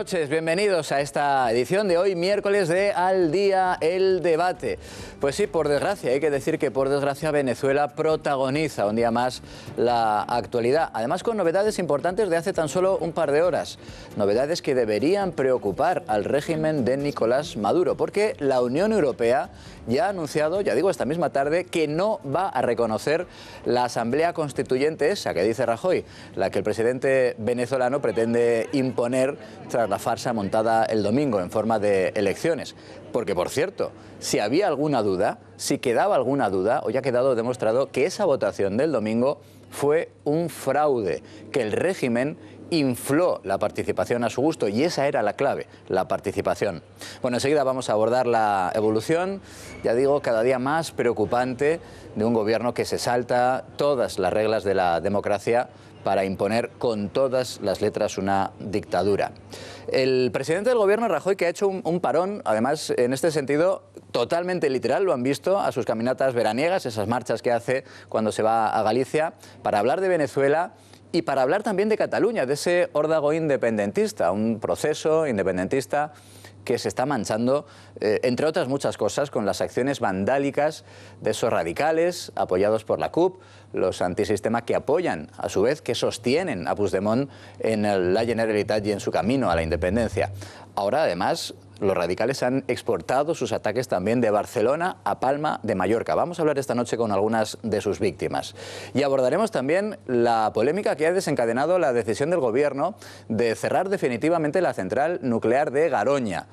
noches, bienvenidos a esta edición de hoy, miércoles de Al Día, el debate. Pues sí, por desgracia, hay que decir que por desgracia Venezuela protagoniza un día más la actualidad. Además con novedades importantes de hace tan solo un par de horas. Novedades que deberían preocupar al régimen de Nicolás Maduro, porque la Unión Europea ya ha anunciado, ya digo esta misma tarde, que no va a reconocer la Asamblea Constituyente esa que dice Rajoy, la que el presidente venezolano pretende imponer tras la farsa montada el domingo en forma de elecciones. Porque, por cierto, si había alguna duda, si quedaba alguna duda, hoy ha quedado demostrado que esa votación del domingo fue un fraude, que el régimen infló la participación a su gusto y esa era la clave, la participación. Bueno, enseguida vamos a abordar la evolución, ya digo, cada día más preocupante de un gobierno que se salta todas las reglas de la democracia para imponer con todas las letras una dictadura. El presidente del gobierno, Rajoy, que ha hecho un parón, además en este sentido totalmente literal, lo han visto a sus caminatas veraniegas, esas marchas que hace cuando se va a Galicia, para hablar de Venezuela y para hablar también de Cataluña, de ese órdago independentista, un proceso independentista que se está manchando, entre otras muchas cosas, con las acciones vandálicas de esos radicales apoyados por la CUP, los antisistema que apoyan, a su vez, que sostienen a Puigdemont en la Generalitat y en su camino a la independencia. Ahora, además, los radicales han exportado sus ataques también de Barcelona a Palma de Mallorca. Vamos a hablar esta noche con algunas de sus víctimas. Y abordaremos también la polémica que ha desencadenado la decisión del gobierno de cerrar definitivamente la central nuclear de Garoña.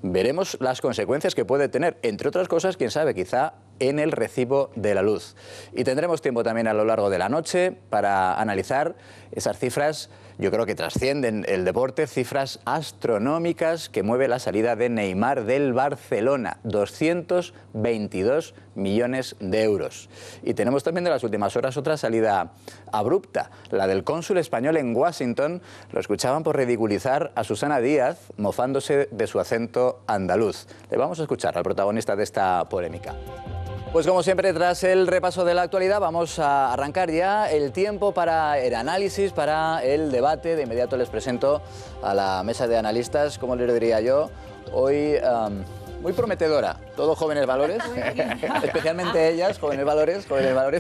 Veremos las consecuencias que puede tener, entre otras cosas, quién sabe, quizá en el recibo de la luz. Y tendremos tiempo también a lo largo de la noche para analizar esas cifras, yo creo que trascienden el deporte, cifras astronómicas que mueve la salida de Neymar del Barcelona, 222 millones de euros. Y tenemos también de las últimas horas otra salida abrupta, la del cónsul español en Washington. Lo escuchaban por ridiculizar a Susana Díaz, mofándose de su acento andaluz. Le vamos a escuchar al protagonista de esta polémica. Pues como siempre, tras el repaso de la actualidad, vamos a arrancar ya el tiempo para el análisis, para el debate. De inmediato les presento a la mesa de analistas, como les diría yo, hoy muy prometedora, todos jóvenes valores, especialmente ellas, jóvenes valores,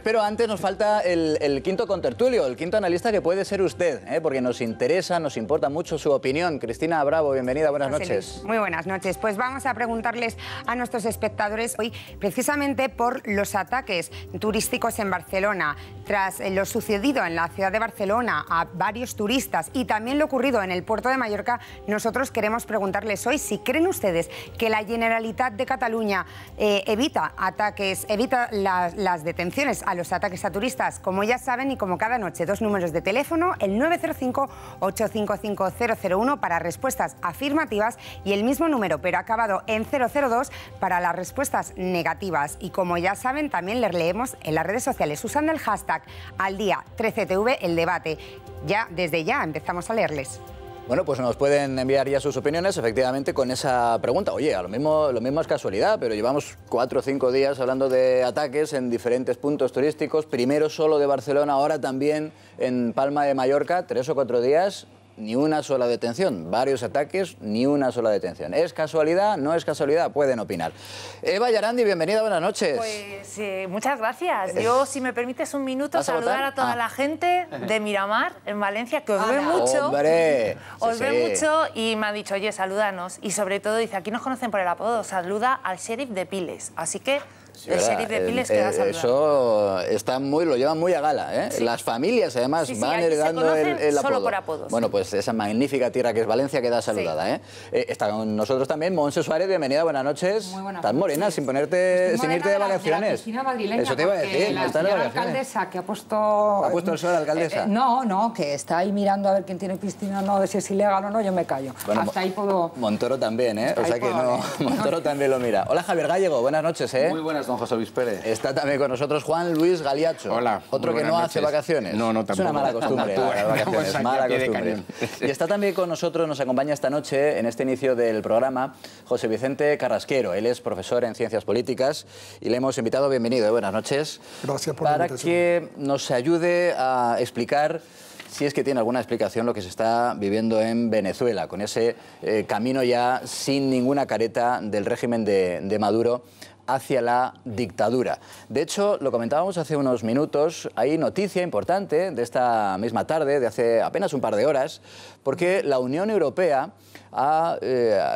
pero antes nos falta el quinto contertulio, el quinto analista que puede ser usted, porque nos interesa, nos importa mucho su opinión. Cristina Bravo, bienvenida, buenas noches. Muy buenas noches. Pues vamos a preguntarles a nuestros espectadores hoy precisamente por los ataques turísticos en Barcelona, tras lo sucedido en la ciudad de Barcelona a varios turistas y también lo ocurrido en el puerto de Mallorca. Nosotros queremos preguntarles hoy si creen ustedes que la Generalitat de Cataluña evita ataques, evita las detenciones a los ataques a turistas. Como ya saben, y como cada noche, dos números de teléfono, el 905-855-001 para respuestas afirmativas y el mismo número, pero acabado en 002, para las respuestas negativas. Y como ya saben, también les leemos en las redes sociales usando el hashtag Aldía13TV, el debate. Ya, desde ya empezamos a leerles. Bueno, pues nos pueden enviar ya sus opiniones, efectivamente, con esa pregunta. Oye, lo mismo es casualidad, pero llevamos 4 o 5 días hablando de ataques en diferentes puntos turísticos, primero solo de Barcelona, ahora también en Palma de Mallorca, 3 o 4 días, ni una sola detención, varios ataques, ni una sola detención. ¿Es casualidad? ¿No es casualidad? Pueden opinar. Eva Yarandi, bienvenida, buenas noches. Pues muchas gracias. Yo, si me permites un minuto, saludar a toda la gente de Miramar, en Valencia, que os ve mucho. ¡Hombre! Os ve mucho y me ha dicho, oye, salúdanos. Y sobre todo, dice, aquí nos conocen por el apodo, saluda al sheriff de Piles. Así que... Sí, el sheriff de Piles que da saludar. Eso lo llevan muy a gala, ¿eh? Sí. Las familias, además, van heredando el apodo. Solo por apodos. Bueno, pues esa magnífica tierra que es Valencia queda saludada, sí. Está con nosotros también Montse Suárez, bienvenida, buenas noches. Muy buenas Estás morena, noches. sin irte de vacaciones. De la piscina madrileña, eso te iba a decir, la señora alcaldesa que ha puesto... ¿Ha puesto el sol, alcaldesa? No, que está ahí mirando a ver quién tiene piscina o no, de si es ilegal o no, yo me callo. Bueno, hasta ahí puedo... Montoro también, ¿eh? O sea que no, Montoro también lo mira. Hola, Javier Gallego, buenas noches, ¿eh? Muy buenas, don José Luis Pérez. Está también con nosotros Juan Luis Galiacho. Hola. Otro que no hace vacaciones. No, tampoco. Es una mala costumbre. Vacaciones, mala costumbre. Y está también con nosotros, nos acompaña esta noche, en este inicio del programa, José Vicente Carrasquero. Él es profesor en Ciencias Políticas y le hemos invitado, bienvenido, buenas noches. Gracias por la invitación. Para que nos ayude a explicar si es que tiene alguna explicación lo que se está viviendo en Venezuela, con ese camino ya sin ninguna careta del régimen de Maduro hacia la dictadura. De hecho, lo comentábamos hace unos minutos, hay noticia importante de esta misma tarde, de hace apenas un par de horas, porque la Unión Europea ha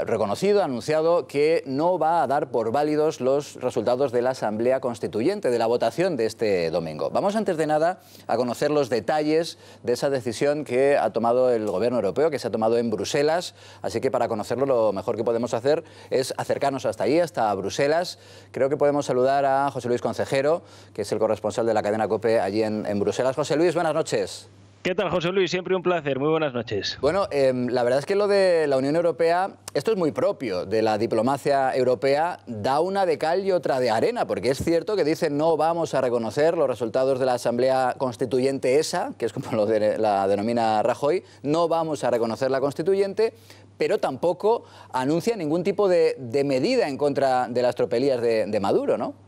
reconocido, ha anunciado que no va a dar por válidos los resultados de la Asamblea Constituyente, de la votación de este domingo. Vamos antes de nada a conocer los detalles de esa decisión que ha tomado el Gobierno europeo, que se ha tomado en Bruselas, así que para conocerlo lo mejor que podemos hacer es acercarnos hasta allí, hasta Bruselas. Creo que podemos saludar a José Luis Concejero, que es el corresponsal de la cadena COPE allí en Bruselas. José Luis, buenas noches. ¿Qué tal, José Luis? Siempre un placer. Muy buenas noches. Bueno, la verdad es que lo de la Unión Europea, esto es muy propio de la diplomacia europea, da una de cal y otra de arena, porque es cierto que dicen no vamos a reconocer los resultados de la Asamblea Constituyente esa, que es como la denomina Rajoy, no vamos a reconocer la Constituyente, pero tampoco anuncia ningún tipo de medida en contra de las tropelías de Maduro, ¿no?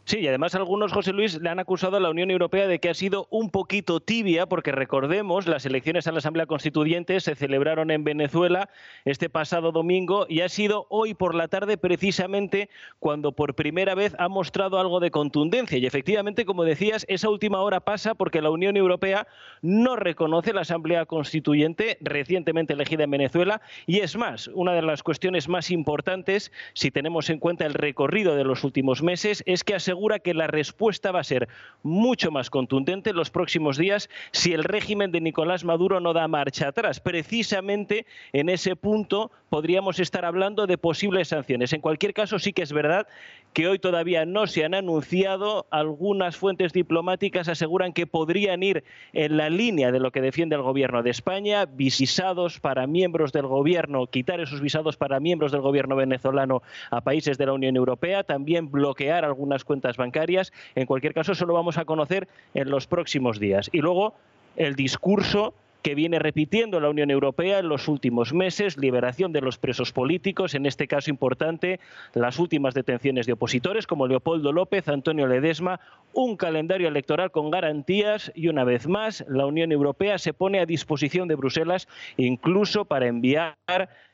Sí, y además algunos, José Luis, le han acusado a la Unión Europea de que ha sido un poquito tibia, porque recordemos, las elecciones a la Asamblea Constituyente se celebraron en Venezuela este pasado domingo y ha sido hoy por la tarde precisamente cuando por primera vez ha mostrado algo de contundencia. Y efectivamente, como decías, esa última hora pasa porque la Unión Europea no reconoce la Asamblea Constituyente recientemente elegida en Venezuela y es más, una de las cuestiones más importantes, si tenemos en cuenta el recorrido de los últimos meses, es que asegura que la respuesta va a ser mucho más contundente en los próximos días si el régimen de Nicolás Maduro no da marcha atrás. Precisamente en ese punto podríamos estar hablando de posibles sanciones. En cualquier caso, sí que es verdad que hoy todavía no se han anunciado. Algunas fuentes diplomáticas aseguran que podrían ir en la línea de lo que defiende el Gobierno de España, visados para miembros del Gobierno, quitar esos visados para miembros del Gobierno venezolano a países de la Unión Europea, también bloquear algunas cuentas bancarias. En cualquier caso, eso lo vamos a conocer en los próximos días. Y luego, el discurso que viene repitiendo la Unión Europea en los últimos meses, liberación de los presos políticos, en este caso importante, las últimas detenciones de opositores como Leopoldo López, Antonio Ledesma, un calendario electoral con garantías y una vez más la Unión Europea se pone a disposición de Bruselas incluso para enviar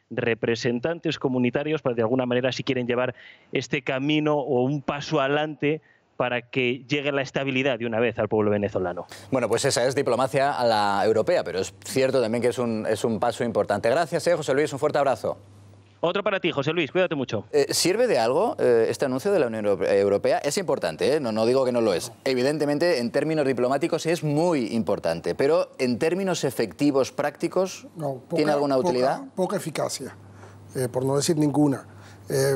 representantes comunitarios para de alguna manera si quieren llevar este camino o un paso adelante para que llegue la estabilidad de una vez al pueblo venezolano. Bueno, pues esa es diplomacia a la europea, pero es cierto también que es un paso importante. Gracias, José Luis, un fuerte abrazo. Otro para ti, José Luis, cuídate mucho. ¿Sirve de algo este anuncio de la Unión Europea? Es importante, no digo que no lo es. Evidentemente, en términos diplomáticos es muy importante, pero en términos efectivos, prácticos, ¿tiene alguna utilidad? Poca eficacia, por no decir ninguna.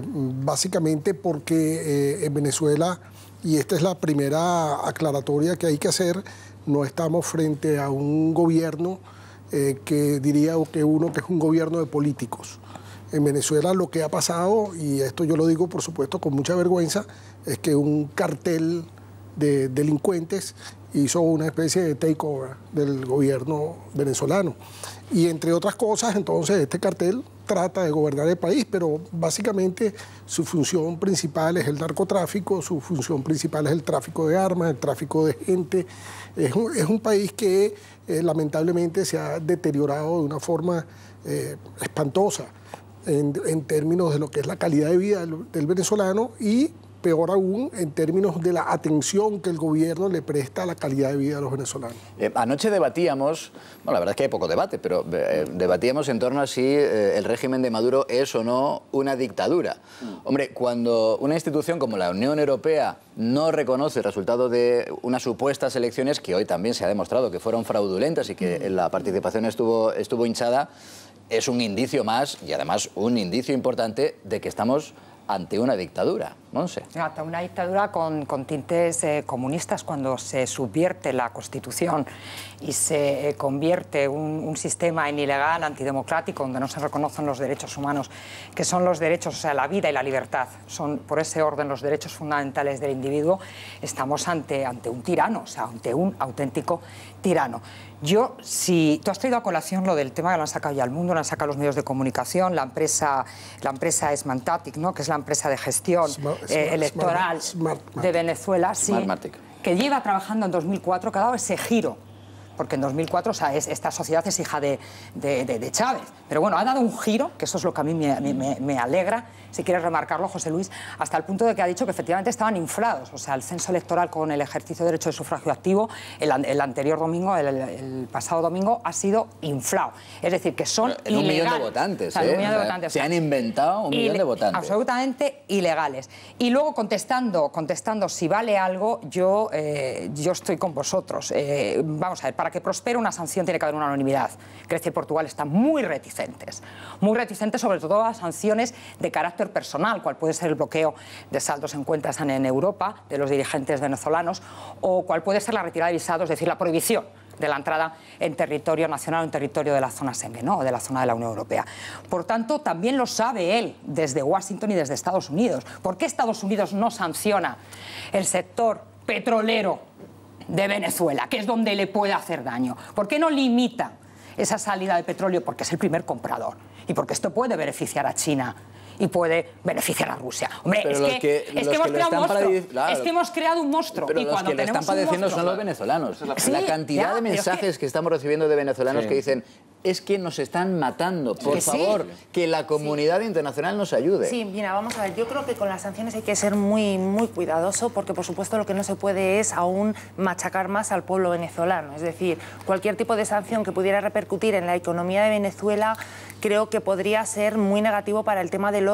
Básicamente porque en Venezuela, y esta es la primera aclaratoria que hay que hacer, no estamos frente a un gobierno que diría que es un gobierno de políticos. En Venezuela lo que ha pasado, y esto yo lo digo por supuesto con mucha vergüenza, es que un cartel de delincuentes hizo una especie de takeover del gobierno venezolano. Y entre otras cosas, entonces, este cartel trata de gobernar el país, pero básicamente su función principal es el narcotráfico, su función principal es el tráfico de armas, el tráfico de gente. Es un país que lamentablemente se ha deteriorado de una forma espantosa en términos de lo que es la calidad de vida del venezolano y peor aún en términos de la atención que el gobierno le presta a la calidad de vida de los venezolanos. Anoche debatíamos, bueno, la verdad es que hay poco debate, pero debatíamos en torno a si el régimen de Maduro es o no una dictadura. Hombre, cuando una institución como la Unión Europea no reconoce el resultado de unas supuestas elecciones, que hoy también se ha demostrado que fueron fraudulentas y que la participación estuvo hinchada, es un indicio más, y además un indicio importante, de que estamos ante una dictadura, Monse. Ante una dictadura con tintes comunistas, cuando se subvierte la Constitución y se convierte un sistema en ilegal, antidemocrático, donde no se reconocen los derechos humanos, que son los derechos, o sea, la vida y la libertad, son por ese orden los derechos fundamentales del individuo. Estamos ante un tirano, o sea, ante un auténtico tirano. Si tú has traído a colación lo del tema que lo han sacado ya al mundo, lo han sacado los medios de comunicación, la empresa Smartmatic, ¿no?, que es la empresa de gestión electoral de Venezuela, sí, que lleva trabajando en 2004, que ha dado ese giro porque en 2004, o sea, esta sociedad es hija de Chávez. Pero bueno, ha dado un giro, que eso es lo que a mí me alegra, si quieres remarcarlo, José Luis, hasta el punto de que ha dicho que efectivamente estaban inflados. O sea, el censo electoral con el ejercicio de derecho de sufragio activo, el anterior domingo, el pasado domingo, ha sido inflado. Es decir, que son en un millón de votantes, o sea, un millón de votantes. Se han inventado un millón de votantes. Absolutamente ilegales. Y luego contestando si vale algo, yo estoy con vosotros. Vamos a ver, para que prospere una sanción tiene que haber una unanimidad. Grecia y Portugal están muy reticentes sobre todo a sanciones de carácter personal, cual puede ser el bloqueo de saldos en cuentas en Europa de los dirigentes venezolanos, o cual puede ser la retirada de visados, es decir, la prohibición de la entrada en territorio nacional o en territorio de la zona Schengen, ¿no? O de la zona de la Unión Europea. Por tanto, también lo sabe él desde Washington y desde Estados Unidos. ¿Por qué Estados Unidos no sanciona el sector petrolero de Venezuela, que es donde le puede hacer daño? ¿Por qué no limita esa salida de petróleo? Porque es el primer comprador y porque esto puede beneficiar a China y puede beneficiar a Rusia. Hombre, es que hemos creado un monstruo. Pero y los que le están padeciendo son los venezolanos. Sí, la cantidad de mensajes que estamos recibiendo de venezolanos que dicen: es que nos están matando, por favor, que la comunidad internacional nos ayude. Sí, mira, vamos a ver, yo creo que con las sanciones hay que ser muy, muy cuidadoso, porque por supuesto lo que no se puede es aún machacar más al pueblo venezolano. Es decir, cualquier tipo de sanción que pudiera repercutir en la economía de Venezuela creo que podría ser muy negativo para el tema de los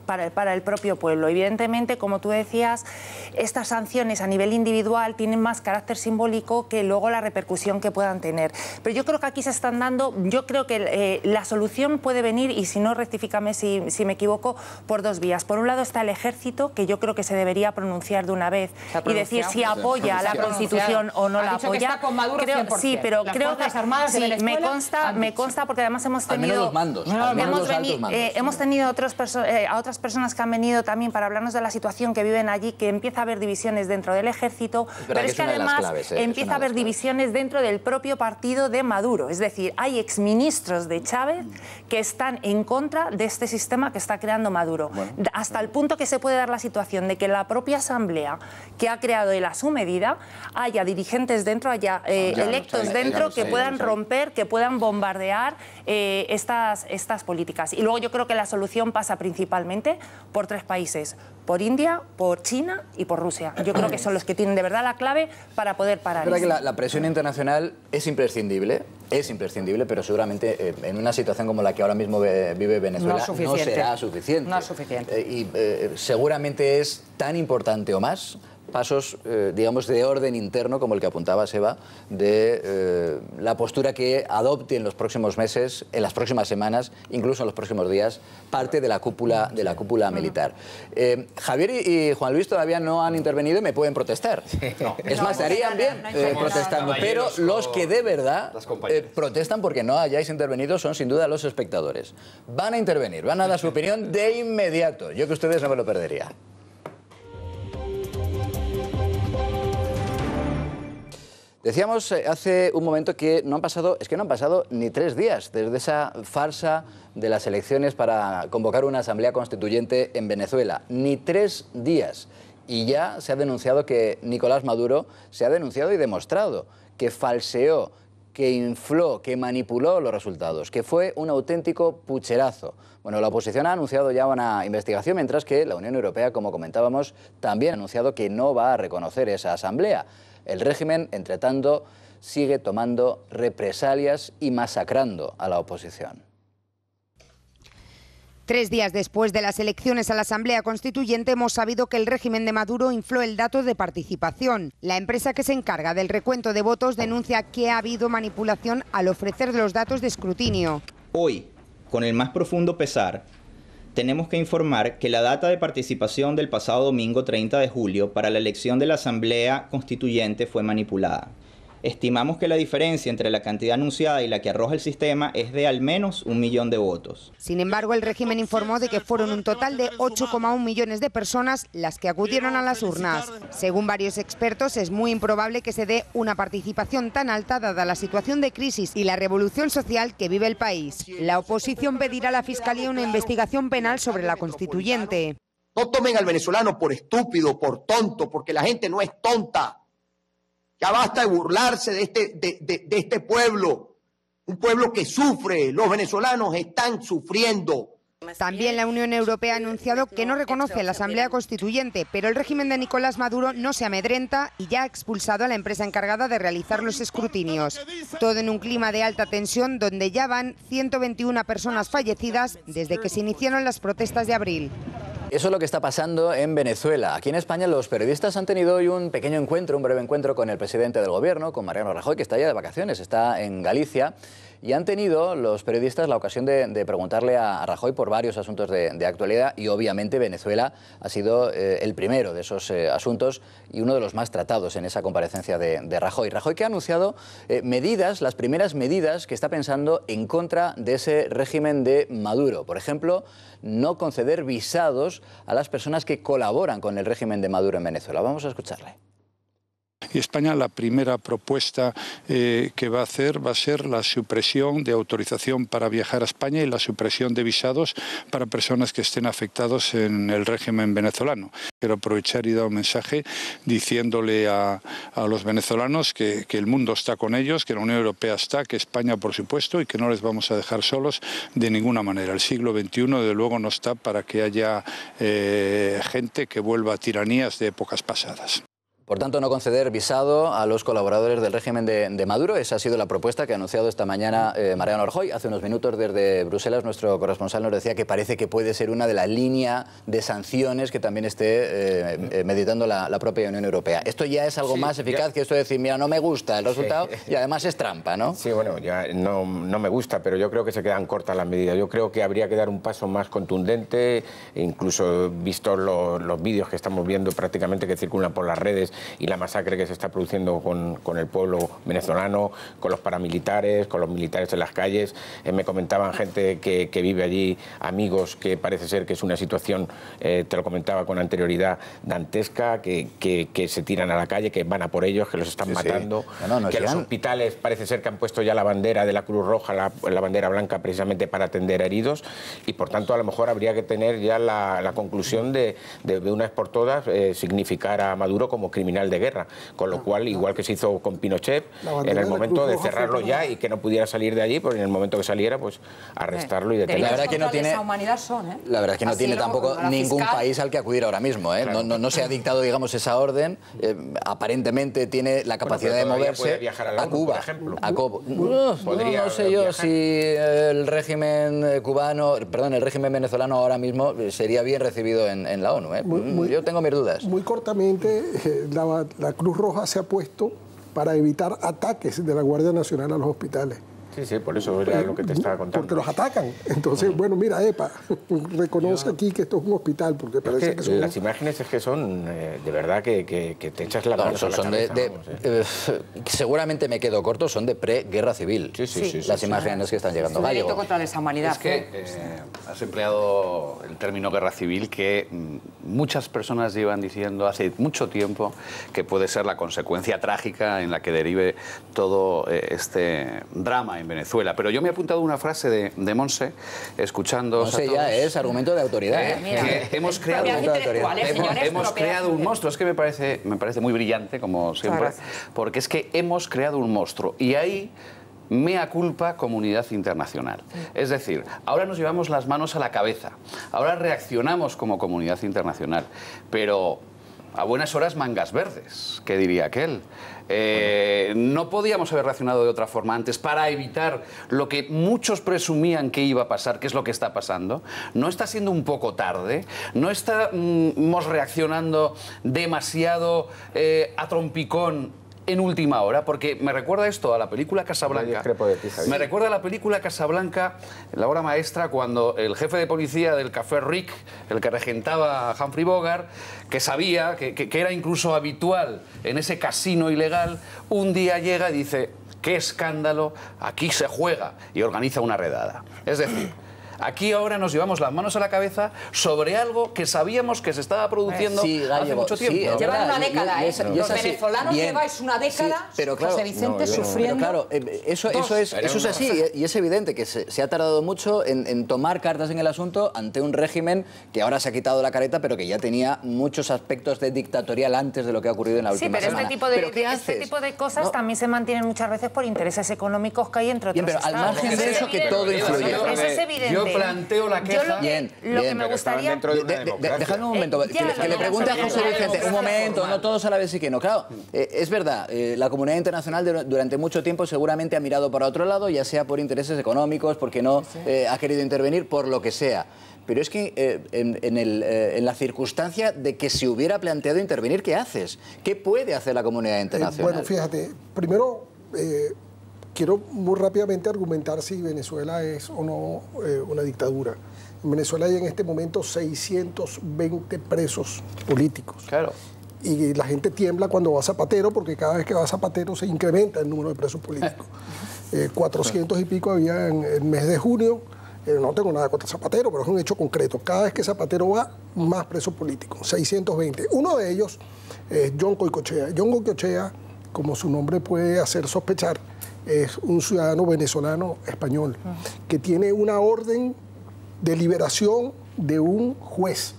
para el propio pueblo. Evidentemente, como tú decías, estas sanciones a nivel individual tienen más carácter simbólico que luego la repercusión que puedan tener. Pero yo creo que aquí se están dando, yo creo que la solución puede venir, y si no, rectifícame si me equivoco, por dos vías. Por un lado está el ejército, que yo creo que se debería pronunciar de una vez y decir si apoya la Constitución o no la apoya. Que está con Maduro 100%. Sí, pero las creo que Armadas de Venezuela me consta porque además hemos tenido hemos tenido a otras personas que han venido también para hablarnos de la situación que viven allí, que empieza a haber divisiones dentro del ejército, pero es que además empieza a haber divisiones dentro del propio partido de Maduro. Es decir, hay exministros de Chávez que están en contra de este sistema que está creando Maduro. Hasta el punto que se puede dar la situación de que la propia asamblea que ha creado él a su medida haya dirigentes dentro, haya electos dentro que puedan romper, que puedan bombardear estas políticas. Y luego yo creo que la solución pasa principalmente por tres países: por India, por China y por Rusia. Yo creo que son los que tienen de verdad la clave para poder parar esto. Es verdad que la presión internacional es imprescindible, pero seguramente en una situación como la que ahora mismo vive Venezuela no será suficiente. No es suficiente. Seguramente es tan importante o más pasos, digamos, de orden interno, como el que apuntaba Seba, de la postura que adopte en los próximos meses, en las próximas semanas, incluso en los próximos días, parte de la cúpula militar. Javier y Juan Luis todavía no han intervenido y me pueden protestar. Es más, estarían bien protestando, pero los que de verdad protestan porque no hayáis intervenido son sin duda los espectadores. Van a intervenir, van a dar su opinión de inmediato. Yo que ustedes no me lo perdería. Decíamos hace un momento que no han pasado ni 3 días desde esa farsa de las elecciones para convocar una asamblea constituyente en Venezuela. Ni 3 días. Y ya se ha denunciado que Nicolás Maduro se ha denunciado y demostrado que falseó, que infló, que manipuló los resultados, que fue un auténtico pucherazo. Bueno, la oposición ha anunciado ya una investigación, mientras que la Unión Europea, como comentábamos, también ha anunciado que no va a reconocer esa asamblea. El régimen, entre tanto, sigue tomando represalias y masacrando a la oposición. 3 días después de las elecciones a la Asamblea Constituyente hemos sabido que el régimen de Maduro infló el dato de participación. La empresa que se encarga del recuento de votos denuncia que ha habido manipulación al ofrecer los datos de escrutinio. Hoy, con el más profundo pesar, tenemos que informar que la data de participación del pasado domingo 30 de julio para la elección de la Asamblea Constituyente fue manipulada. Estimamos que la diferencia entre la cantidad anunciada y la que arroja el sistema es de al menos 1 millón de votos. Sin embargo, el régimen informó de que fueron un total de 8,1 millones de personas las que acudieron a las urnas. Según varios expertos, es muy improbable que se dé una participación tan alta dada la situación de crisis y la revolución social que vive el país. La oposición pedirá a la Fiscalía una investigación penal sobre la constituyente. No tomen al venezolano por estúpido, por tonto, porque la gente no es tonta. Ya basta de burlarse de este pueblo, un pueblo que sufre, los venezolanos están sufriendo. También la Unión Europea ha anunciado que no reconoce la Asamblea Constituyente, pero el régimen de Nicolás Maduro no se amedrenta y ya ha expulsado a la empresa encargada de realizar los escrutinios. Todo en un clima de alta tensión donde ya van 121 personas fallecidas desde que se iniciaron las protestas de abril. Eso es lo que está pasando en Venezuela. Aquí en España los periodistas han tenido hoy un pequeño encuentro, un breve encuentro con el presidente del gobierno, con Mariano Rajoy, que está ya de vacaciones, está en Galicia. Y han tenido los periodistas la ocasión de preguntarle a Rajoy por varios asuntos de actualidad y obviamente Venezuela ha sido el primero de esos asuntos y uno de los más tratados en esa comparecencia de Rajoy. Rajoy que ha anunciado medidas, las primeras medidas que está pensando en contra de ese régimen de Maduro. Por ejemplo, no conceder visados a las personas que colaboran con el régimen de Maduro en Venezuela. Vamos a escucharle. Y España la primera propuesta que va a hacer va a ser la supresión de autorización para viajar a España y la supresión de visados para personas que estén afectados en el régimen venezolano. Quiero aprovechar y dar un mensaje diciéndole a los venezolanos que el mundo está con ellos, que la Unión Europea está, que España por supuesto y que no les vamos a dejar solos de ninguna manera. El siglo XXI de luego no está para que haya gente que vuelva a tiranías de épocas pasadas. Por tanto, no conceder visado a los colaboradores del régimen de Maduro. Esa ha sido la propuesta que ha anunciado esta mañana Mariano Rajoy. Hace unos minutos desde Bruselas nuestro corresponsal nos decía que parece que puede ser una de las líneas de sanciones que también esté meditando la propia Unión Europea. Esto ya es algo más eficaz que esto de decir, mira, no me gusta el resultado y además es trampa, ¿no? Sí, bueno, ya no me gusta, pero yo creo que se quedan cortas las medidas. Yo creo que habría que dar un paso más contundente, incluso visto los vídeos que estamos viendo prácticamente que circulan por las redes y la masacre que se está produciendo con el pueblo venezolano, con los paramilitares, con los militares en las calles. Me comentaban gente que vive allí, amigos, que parece ser que es una situación, te lo comentaba con anterioridad, dantesca, que se tiran a la calle, que van a por ellos, que los están matando, que los hospitales parece ser que han puesto ya la bandera de la Cruz Roja, la bandera blanca, precisamente para atender a heridos, y por tanto a lo mejor habría que tener ya la conclusión de una vez por todas significar a Maduro como criminal de guerra, con lo cual, igual que se hizo con Pinochet, en el momento de cerrarlo ya y que no pudiera salir de allí, pues en el momento que saliera, pues arrestarlo y detenerlo. La verdad que no tiene, la verdad que no tiene tampoco ningún país al que acudir ahora mismo, ¿eh? Claro. No se ha dictado, digamos, esa orden. Aparentemente tiene la capacidad de moverse a Cuba, por ejemplo. A Cuba. No sé yo si el régimen cubano, perdón, el régimen venezolano ahora mismo sería bien recibido en la ONU, ¿eh? Yo tengo mis dudas. Muy cortamente, la Cruz Roja se ha puesto para evitar ataques de la Guardia Nacional a los hospitales. Sí, por eso era lo que te estaba contando. Porque los atacan. Entonces, bueno, mira, reconoce aquí que esto es un hospital, porque parece que son... Las imágenes es que son, de verdad, que te echas la mano a la cabeza. Seguramente me quedo corto, son de pre-guerra civil. Sí, las imágenes que están llegando. Es un delito contra la humanidad. Es que has empleado el término guerra civil que muchas personas llevan diciendo hace mucho tiempo que puede ser la consecuencia trágica en la que derive todo este drama en Venezuela. Pero yo me he apuntado una frase de Monse, escuchando... Monse ya es argumento de autoridad. Que hemos creado un monstruo. Es que me parece muy brillante, como siempre, porque es que hemos creado un monstruo. Y ahí... mea culpa comunidad internacional. Es decir, ahora nos llevamos las manos a la cabeza, ahora reaccionamos como comunidad internacional, pero a buenas horas mangas verdes, ¿qué diría aquel? No podíamos haber reaccionado de otra forma antes para evitar lo que muchos presumían que iba a pasar, que es lo que está pasando. ¿No está siendo un poco tarde? ¿No estamos reaccionando demasiado a trompicón en última hora? Porque me recuerda esto a la película Casablanca. Me recuerda a la película Casablanca, la obra maestra, cuando el jefe de policía del Café Rick, el que regentaba a Humphrey Bogart, que sabía que era incluso habitual en ese casino ilegal, un día llega y dice: ¡qué escándalo! Aquí se juega, y organiza una redada. Es decir, Aquí ahora nos llevamos las manos a la cabeza sobre algo que sabíamos que se estaba produciendo hace mucho tiempo. Llevan una década, ¿eh? Los venezolanos lleváis una década, pero claro, José Vicente, sufriendo. Pero claro, eso es así, y es evidente que se ha tardado mucho en tomar cartas en el asunto ante un régimen que ahora se ha quitado la careta, pero que ya tenía muchos aspectos de dictatorial antes de lo que ha ocurrido en la última semana. Sí, pero este tipo de cosas también se mantienen muchas veces por intereses económicos que hay entre otros pero al margen de eso, que todo influye. Eso es evidente. Yo planteo la queja. Lo que me gustaría... Dejadme un momento, que le pregunte a José Vicente. Un momento, no todos a la vez sí que no. Claro, es verdad, la comunidad internacional durante mucho tiempo seguramente ha mirado para otro lado, ya sea por intereses económicos, porque no ha querido intervenir, por lo que sea. Pero es que en la circunstancia de que se hubiera planteado intervenir, ¿qué haces? ¿Qué puede hacer la comunidad internacional? Bueno, fíjate, primero quiero muy rápidamente argumentar si Venezuela es o no una dictadura. En Venezuela hay en este momento 620 presos políticos. Claro. Y la gente tiembla cuando va Zapatero, porque cada vez que va Zapatero se incrementa el número de presos políticos. 400 y pico había en el mes de junio. No tengo nada contra Zapatero, pero es un hecho concreto. Cada vez que Zapatero va, más presos políticos, 620. Uno de ellos es John Goycochea. John Goycochea, como su nombre puede hacer sospechar, es un ciudadano venezolano español que tiene una orden de liberación de un juez.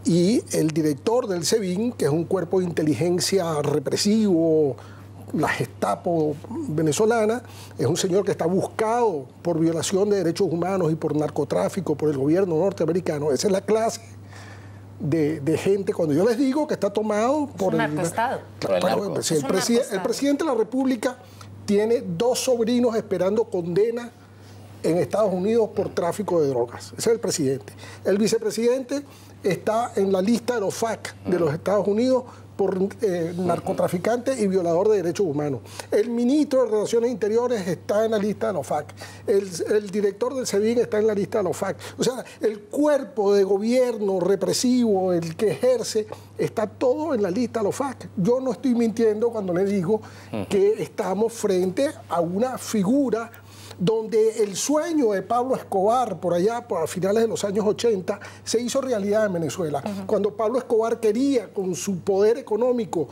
Y el director del SEBIN, que es un cuerpo de inteligencia represivo, la Gestapo venezolana, es un señor que está buscado por violación de derechos humanos y por narcotráfico por el gobierno norteamericano. Esa es la clase de gente, cuando yo les digo que está tomado por el narcoestado. El presidente de la República tiene 2 sobrinos esperando condena en Estados Unidos por tráfico de drogas. Ese es el presidente. El vicepresidente está en la lista de los FARC de los Estados Unidos por narcotraficante y violador de derechos humanos. El ministro de Relaciones Interiores está en la lista de los FARC. El director del SEBIN está en la lista de los FARC. O sea, el cuerpo de gobierno represivo, el que ejerce, está todo en la lista de los FARC. Yo no estoy mintiendo cuando le digo que estamos frente a una figura donde el sueño de Pablo Escobar, por allá, a finales de los años 80, se hizo realidad en Venezuela. Cuando Pablo Escobar quería, con su poder económico,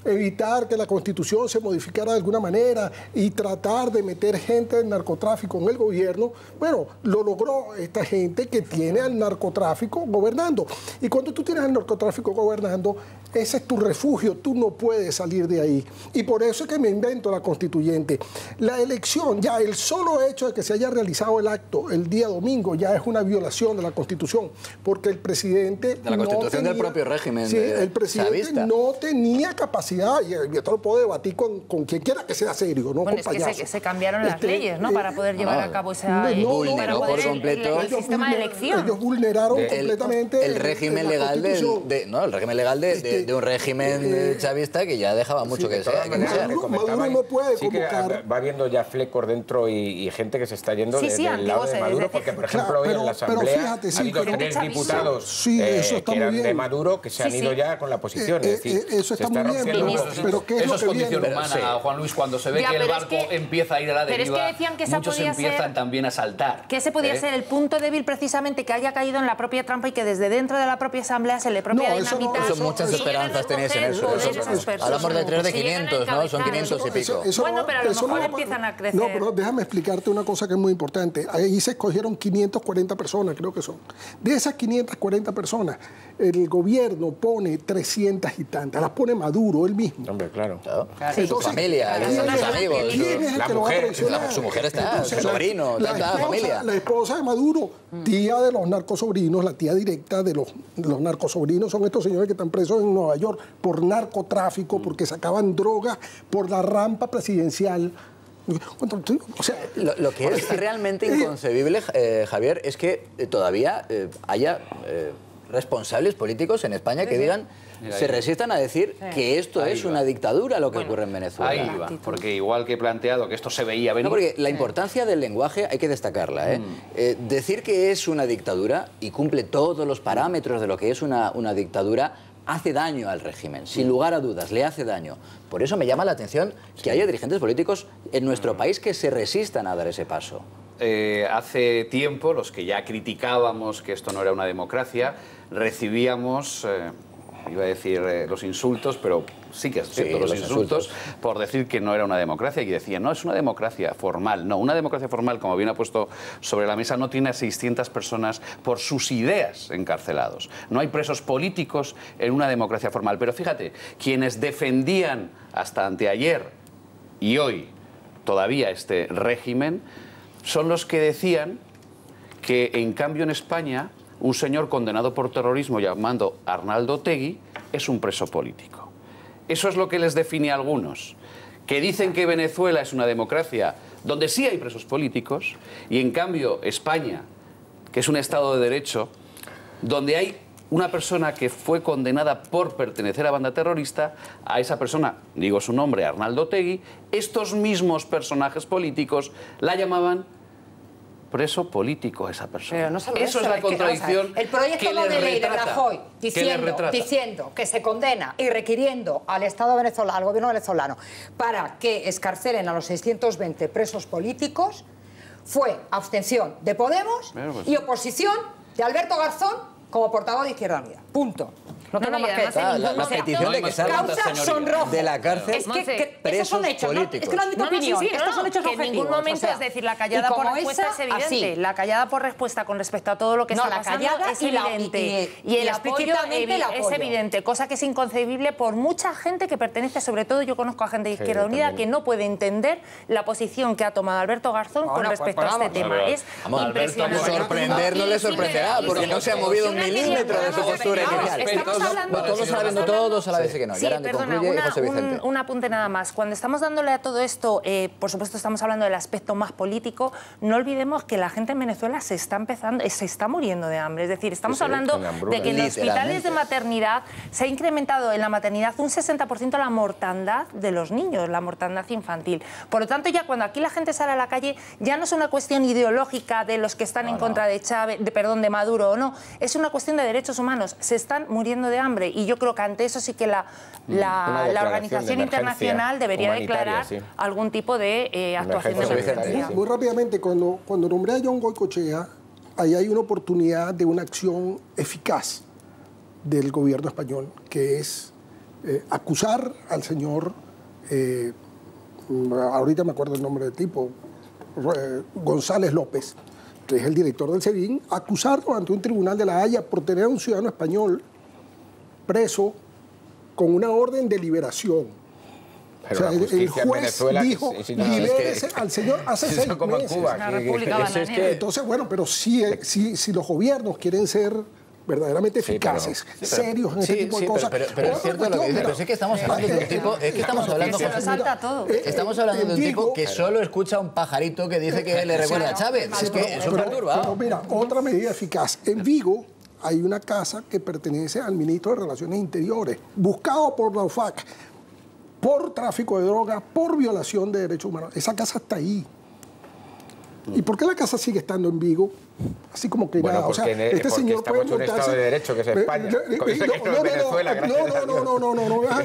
evitar que la Constitución se modificara de alguna manera y tratar de meter gente del narcotráfico en el gobierno, bueno, lo logró esta gente que tiene al narcotráfico gobernando. Y cuando tú tienes al narcotráfico gobernando, ese es tu refugio, tú no puedes salir de ahí. Y por eso es que me invento la constituyente. La elección, ya el solo hecho de que se haya realizado el acto el día domingo ya es una violación de la Constitución, porque el presidente... De la Constitución del propio régimen. Sí, el presidente chavista no tenía capacidad, y esto lo puedo debatir con quien quiera que sea serio, ¿no? Bueno, es que se cambiaron las leyes, ¿no? Para poder llevar a cabo esa... Vulneró por completo el sistema de elección. Ellos vulneraron completamente el régimen legal el régimen legal de un régimen chavista que ya dejaba mucho que desear. Maduro no puede convocar... Va habiendo ya flecos dentro y gente que se está yendo del lado de Maduro, porque por ejemplo hoy en la Asamblea ha habido 3 diputados que eran de Maduro que se han ido ya con la posición. Es decir, eso está muy bien, pero ¿qué es eso lo es que condición viene? humana, Juan Luis, cuando se ve que el barco empieza a ir a la deriva, pero es que decían que muchos empiezan también a saltar. Que ese podía ser el punto débil precisamente, que haya caído en la propia trampa y que desde dentro de la propia Asamblea se le propia dinamitar. Son muchas esperanzas tenéis en eso. Hablamos de 3 de 500, ¿no? Son 500 y pico. Bueno, pero a lo mejor empiezan a crecer. No, pero déjame explicarte una cosa que es muy importante. Ahí se escogieron 540 personas, creo que son. De esas 540 personas, el gobierno pone 300 y tantas. Las pone Maduro, él mismo. Hombre, claro. Entonces, su familia, sus amigos. ¿Quién es el que lo va a traicionar? Su mujer está, su sobrino, toda la familia. La esposa de Maduro, tía de los narcosobrinos, la tía directa de los narcosobrinos, son estos señores que están presos en Nueva York por narcotráfico, porque sacaban drogas por la rampa presidencial. O sea, lo que es realmente inconcebible, Javier, es que todavía haya responsables políticos en España que digan, se resistan a decir que esto es una dictadura lo que ocurre en Venezuela. Ahí va, porque igual que he planteado que esto se veía venir... No, porque la importancia del lenguaje hay que destacarla. Decir que es una dictadura y cumple todos los parámetros de lo que es una dictadura hace daño al régimen, sin lugar a dudas, le hace daño. Por eso me llama la atención que haya dirigentes políticos en nuestro país que se resistan a dar ese paso. hace tiempo, los que ya criticábamos que esto no era una democracia, recibíamos, iba a decir los insultos, pero sí que es cierto, los insultos por decir que no era una democracia. Y decían, no, es una democracia formal. No, una democracia formal, como bien ha puesto sobre la mesa, no tiene a 600 personas por sus ideas encarcelados. No hay presos políticos en una democracia formal. Pero fíjate, quienes defendían hasta anteayer y hoy todavía este régimen son los que decían que, en cambio, en España, un señor condenado por terrorismo llamado Arnaldo Otegi es un preso político. Eso es lo que les define a algunos, que dicen que Venezuela es una democracia donde sí hay presos políticos y, en cambio, España, que es un Estado de Derecho, donde hay una persona que fue condenada por pertenecer a banda terrorista, a esa persona, digo su nombre, Arnaldo Otegi, estos mismos personajes políticos la llamaban preso político a esa persona. Pero no solo eso es la contradicción. El proyecto no de ley de Rajoy diciendo que se condena y requiriendo al Estado venezolano, al gobierno venezolano, para que escarcelen a los 620 presos políticos, fue abstención de Podemos y oposición de Alberto Garzón como portavoz de Izquierda Unida. Punto. No tengo más que decir. La petición de que salgan de la cárcel presos políticos. Es que no es mi opinión. Estos son hechos objetivos. En ningún momento, es decir, la callada por respuesta es evidente. La callada por respuesta con respecto a todo lo que está pasando es evidente. Y el apoyo es evidente, cosa que es inconcebible por mucha gente que pertenece, sobre todo yo conozco a gente de Izquierda Unida que no puede entender la posición que ha tomado Alberto Garzón con respecto a este tema. Es impresionante. Sorprender no le sorprenderá, porque no se ha movido un milímetro de su postura inicial. Todos sabiendo todos a la vez que no. Sí, perdona, un apunte nada más. Cuando estamos dándole a todo esto, por supuesto estamos hablando del aspecto más político, no olvidemos que la gente en Venezuela se está muriendo de hambre. Es decir, estamos hablando de que en los hospitales de maternidad se ha incrementado en la maternidad un 60% la mortandad de los niños, la mortandad infantil. Por lo tanto, ya cuando aquí la gente sale a la calle, ya no es una cuestión ideológica de los que están en contra de de Maduro o no, es una cuestión de derechos humanos. Se están muriendo de hambre y yo creo que ante eso sí que la organización internacional debería declarar algún tipo de actuación de emergencia. Muy rápidamente, cuando nombré a John Goycochea, ahí hay una oportunidad de una acción eficaz del gobierno español, que es acusar al señor, ahorita me acuerdo el nombre del tipo, González López, que es el director del SEBIN, acusarlo ante un tribunal de La Haya por tener a un ciudadano español preso con una orden de liberación. Pero o sea, el juez dijo, libérese al señor hace 6 meses. Una república bananera. Entonces, bueno, pero si los gobiernos quieren ser verdaderamente eficaces, serios en este tipo de cosas. Pero es cierto lo que dice, pero es que estamos hablando de un tipo, estamos hablando de un tipo que solo escucha a un pajarito que dice que le recuerda a Chávez. Es que eso perturba. Pero mira, otra medida eficaz. En Vigo hay una casa que pertenece al ministro de Relaciones Interiores, buscado por la UFAC, por tráfico de drogas, por violación de derechos humanos. Esa casa está ahí. ¿Y por qué la casa sigue estando en Vigo? Así como que nada. O sea, este señor puede montarse... un Estado de Derecho que es España. No,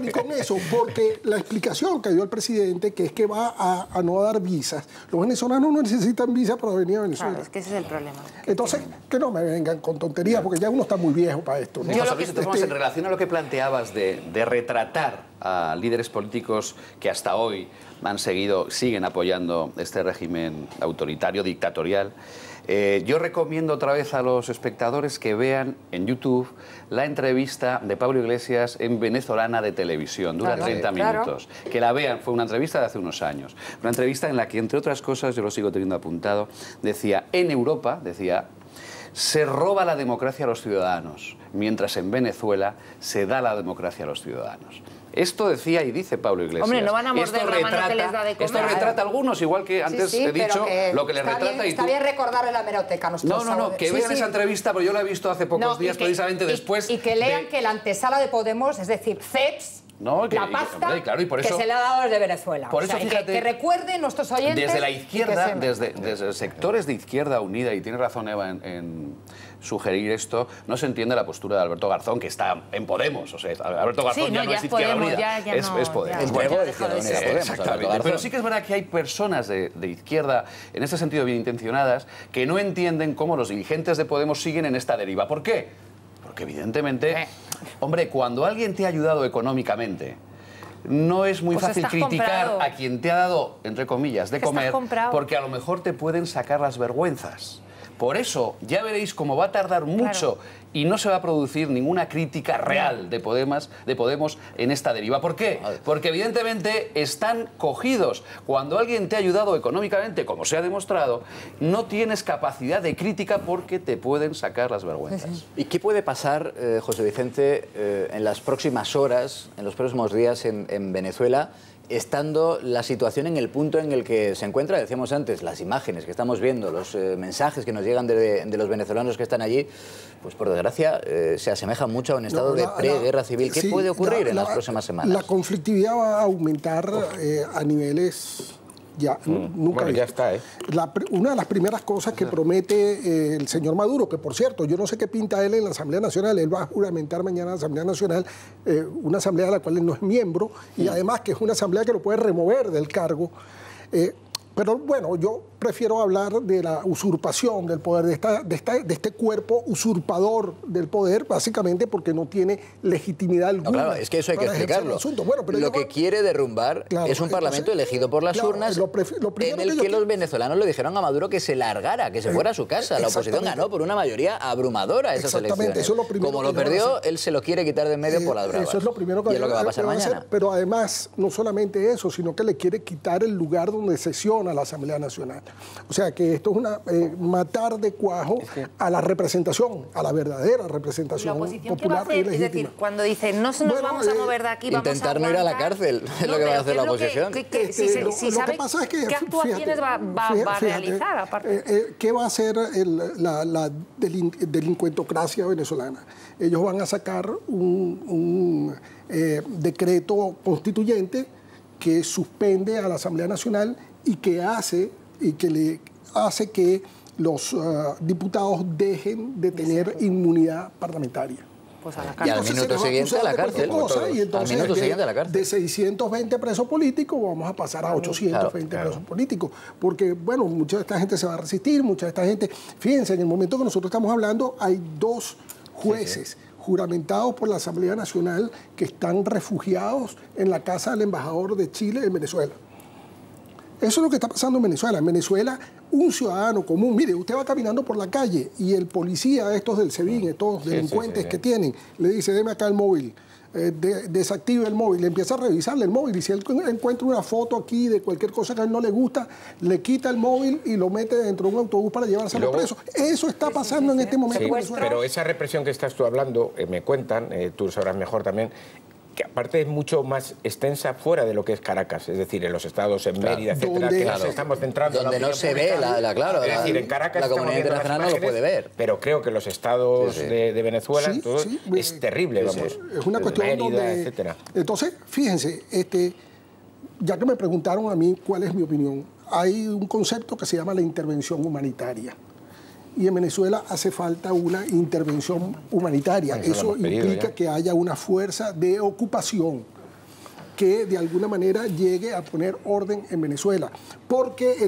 ni con eso. Porque la explicación que dio el presidente, que es que va a no dar visas. Los venezolanos no necesitan visas para venir a Venezuela. Claro, es que ese es el problema. Entonces, que no me vengan con tonterías, porque ya uno está muy viejo para esto, ¿no? En relación a lo que planteabas de retratar a líderes políticos que hasta hoy siguen apoyando este régimen autoritario, dictatorial, yo recomiendo otra vez a los espectadores que vean en YouTube la entrevista de Pablo Iglesias en Venezolana de Televisión. Dura 30 minutos. Que la vean, fue una entrevista de hace unos años. Una entrevista en la que, entre otras cosas, yo lo sigo teniendo apuntado, decía, en Europa, se roba la democracia a los ciudadanos, mientras en Venezuela se da la democracia a los ciudadanos. Esto decía y dice Pablo Iglesias. Hombre, no van a morder la mano que les da de comer. Esto retrata a algunos, igual que antes he dicho, lo que les retrata. Está bien recordarle la hemeroteca a nuestros No, que vean esa entrevista, porque yo la he visto hace pocos días, precisamente después. Y que lean que la antesala de Podemos, es decir, CEPS, la pasta que se le ha dado desde Venezuela. Por eso, fíjate, que recuerden nuestros oyentes. Desde la izquierda, desde sectores de Izquierda Unida, y tiene razón Eva en sugerir esto, no se entiende la postura de Alberto Garzón, que está en Podemos. O sea, Alberto Garzón ya no es Izquierda Unida, es Podemos. Exactamente. Pero sí que es verdad que hay personas de izquierda, en este sentido bien intencionadas, que no entienden cómo los dirigentes de Podemos siguen en esta deriva. ¿Por qué? Porque evidentemente, hombre, cuando alguien te ha ayudado económicamente, no es muy fácil criticar a quien te ha dado, entre comillas, de comer, porque a lo mejor te pueden sacar las vergüenzas. Por eso, ya veréis cómo va a tardar mucho y no se va a producir ninguna crítica real de Podemos en esta deriva. ¿Por qué? Porque evidentemente están cogidos. Cuando alguien te ha ayudado económicamente, como se ha demostrado, no tienes capacidad de crítica porque te pueden sacar las vergüenzas. ¿Y qué puede pasar, José Vicente, en las próximas horas, en los próximos días en Venezuela, estando la situación en el punto en el que se encuentra? Decíamos antes, las imágenes que estamos viendo, los mensajes que nos llegan de los venezolanos que están allí, pues por desgracia se asemejan mucho a un estado de preguerra civil. ¿Qué puede ocurrir en las próximas semanas? La conflictividad va a aumentar a niveles... nunca ya está, una de las primeras cosas que promete el señor Maduro, que por cierto, yo no sé qué pinta él en la Asamblea Nacional, él va a juramentar mañana en la Asamblea Nacional, una asamblea de la cual él no es miembro, y además que es una asamblea que lo puede remover del cargo. Pero bueno, yo prefiero hablar de la usurpación del poder, de este cuerpo usurpador del poder, básicamente porque no tiene legitimidad alguna. No, claro, es que eso hay que explicarlo. Bueno, pero lo que quiere derrumbar es un parlamento elegido por las urnas, en el que los venezolanos le dijeron a Maduro que se largara, que se fuera a su casa. La oposición ganó por una mayoría abrumadora esas elecciones. Eso es lo primero. Como lo perdió, él se lo quiere quitar de en medio por las bravas. Eso es lo primero que, y es lo que va a pasar mañana. Pero además, no solamente eso, sino que le quiere quitar el lugar donde sesiona la Asamblea Nacional. O sea que esto es matar de cuajo a la representación, a la verdadera representación popular y legítima. Es decir, cuando dice no nos vamos a mover de aquí, vamos a intentar no ir a la cárcel, es lo que va a hacer la oposición. Si sabe ¿qué actuaciones va a realizar aparte? ¿Qué va a hacer la delincuentocracia venezolana? Ellos van a sacar un decreto constituyente que suspende a la Asamblea Nacional y que le hace que los diputados dejen de tener inmunidad parlamentaria. Pues a la cárcel. Y al minuto siguiente a la cárcel. Y entonces, de 620 presos políticos vamos a pasar a 820 presos políticos. Porque, bueno, mucha de esta gente se va a resistir, mucha de esta gente... Fíjense, en el momento que nosotros estamos hablando, hay 2 jueces juramentados por la Asamblea Nacional que están refugiados en la casa del embajador de Chile en Venezuela. Eso es lo que está pasando en Venezuela. En Venezuela, un ciudadano común, mire, usted va caminando por la calle y el policía, estos del SEBIN, estos delincuentes que tienen, le dice, deme acá el móvil, desactive el móvil, le empieza a revisarle el móvil y si él encuentra una foto aquí de cualquier cosa que a él no le gusta, le quita el móvil y lo mete dentro de un autobús para llevárselo preso. Eso está pasando en este momento en Venezuela. Pero esa represión que estás tú hablando, me cuentan, tú sabrás mejor también, que aparte es mucho más extensa fuera de lo que es Caracas, es decir, en los estados, en Mérida, etcétera, que nos estamos centrando donde no se ve, es decir, en Caracas la comunidad internacional no lo puede ver. Pero creo que los estados de Venezuela es terrible, vamos. Es una cuestión Mérida, donde... etcétera. Entonces, fíjense, ya que me preguntaron a mí cuál es mi opinión, hay un concepto que se llama la intervención humanitaria. Y en Venezuela hace falta una intervención humanitaria. Eso implica que haya una fuerza de ocupación que de alguna manera llegue a poner orden en Venezuela. Porque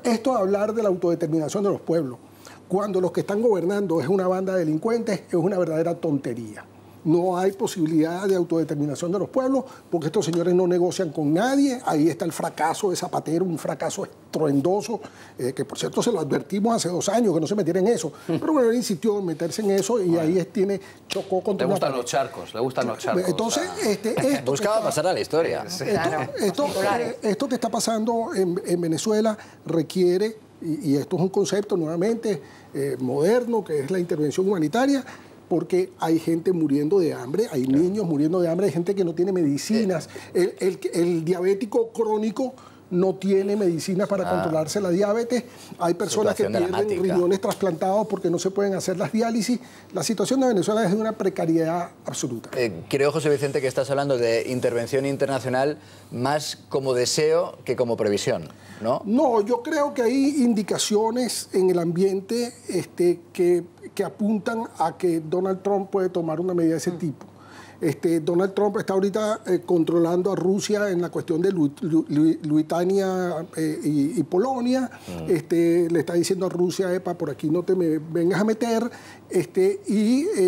esto de hablar de la autodeterminación de los pueblos, cuando los que están gobernando es una banda de delincuentes, es una verdadera tontería. No hay posibilidad de autodeterminación de los pueblos porque estos señores no negocian con nadie. Ahí está el fracaso de Zapatero, un fracaso estruendoso, que por cierto se lo advertimos hace 2 años, que no se metiera en eso. Pero bueno, él insistió en meterse en eso y ahí chocó contra... Le gustan los charcos, le gustan los charcos. Entonces, buscaba pasar a la historia. Esto que está pasando en Venezuela requiere, y esto es un concepto nuevamente moderno, que es la intervención humanitaria, porque hay gente muriendo de hambre, hay niños muriendo de hambre, hay gente que no tiene medicinas. El diabético crónico no tiene medicinas para controlarse la diabetes. Hay personas que tienen riñones trasplantados porque no se pueden hacer las diálisis. La situación de Venezuela es de una precariedad absoluta. Creo, José Vicente, que estás hablando de intervención internacional más como deseo que como previsión, ¿no? No, yo creo que hay indicaciones en el ambiente que que apuntan a que Donald Trump puede tomar una medida de ese tipo. Donald Trump está ahorita controlando a Rusia en la cuestión de Lituania y Polonia. Le está diciendo a Rusia, epa, por aquí no te me vengas a meter.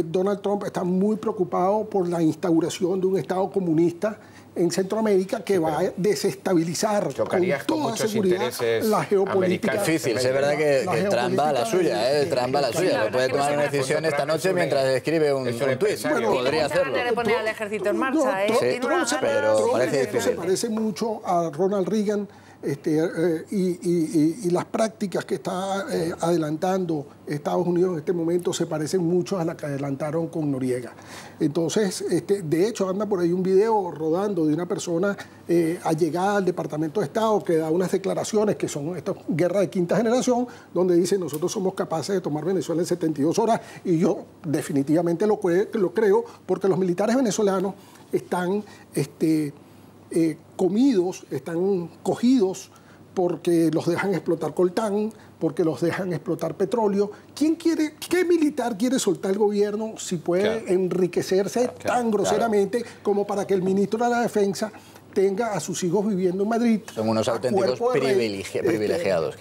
Donald Trump está muy preocupado por la instauración de un Estado comunista en Centroamérica que va a desestabilizar con toda seguridad la geopolítica. Es difícil, es verdad que Trump va a la suya, Trump va a la suya. Lo puede tomar una decisión esta noche mientras escribe un tuit. Podría hacerlo. Poner al ejército en marcha, pero parece difícil. Se parece mucho a Ronald Reagan. Y las prácticas que está adelantando Estados Unidos en este momento se parecen mucho a las que adelantaron con Noriega. Entonces, de hecho, anda por ahí un video rodando de una persona allegada al Departamento de Estado que da unas declaraciones que son esta guerra de quinta generación, donde dice nosotros somos capaces de tomar Venezuela en 72 horas, y yo definitivamente lo creo, porque los militares venezolanos están están cogidos porque los dejan explotar coltán, porque los dejan explotar petróleo. ¿Qué militar quiere soltar el gobierno si puede enriquecerse tan groseramente como para que el ministro de la Defensa tenga a sus hijos viviendo en Madrid? Son unos auténticos privilegiados.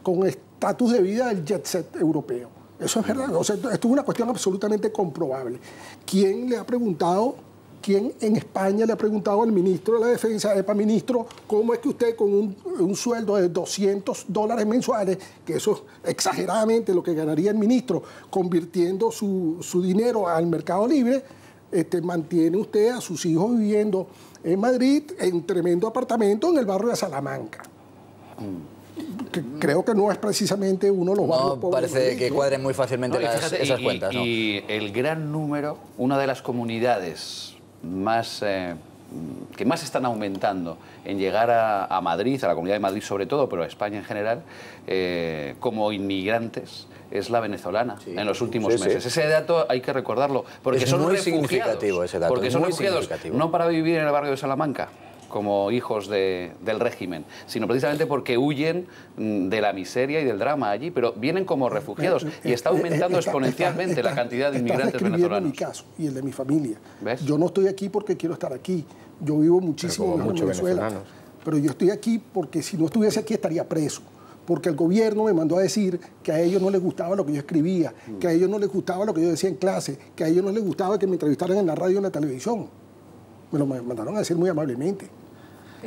Con estatus de vida del jet set europeo. Eso es verdad. O sea, esto es una cuestión absolutamente comprobable. ¿Quién le ha preguntado? ¿Quién en España le ha preguntado al ministro de la Defensa, epa, ministro, cómo es que usted con un sueldo de $200 mensuales, que eso es exageradamente lo que ganaría el ministro, convirtiendo su dinero al mercado libre, mantiene usted a sus hijos viviendo en Madrid, en tremendo apartamento en el barrio de Salamanca? Que creo que no es precisamente uno de los barrios pobres. Parece que cuadren muy fácilmente esas cuentas. Y el gran número, una de las comunidades que más están aumentando en llegar a Madrid, a la Comunidad de Madrid sobre todo, pero a España en general, como inmigrantes, es la venezolana en los últimos meses. Ese dato hay que recordarlo, porque son muy refugiados. Significativo ese dato. Porque son refugiados no para vivir en el barrio de Salamanca, como hijos del régimen, sino precisamente porque huyen de la miseria y del drama allí, pero vienen como refugiados y está aumentando exponencialmente la cantidad de inmigrantes venezolanos. Mi caso y el de mi familia. ¿Ves? Yo no estoy aquí porque quiero estar aquí. Yo vivo muchísimo en Venezuela, pero yo estoy aquí porque si no estuviese aquí estaría preso. Porque el gobierno me mandó a decir que a ellos no les gustaba lo que yo escribía, que a ellos no les gustaba lo que yo decía en clase, que a ellos no les gustaba que me entrevistaran en la radio y en la televisión. Me lo mandaron a decir muy amablemente.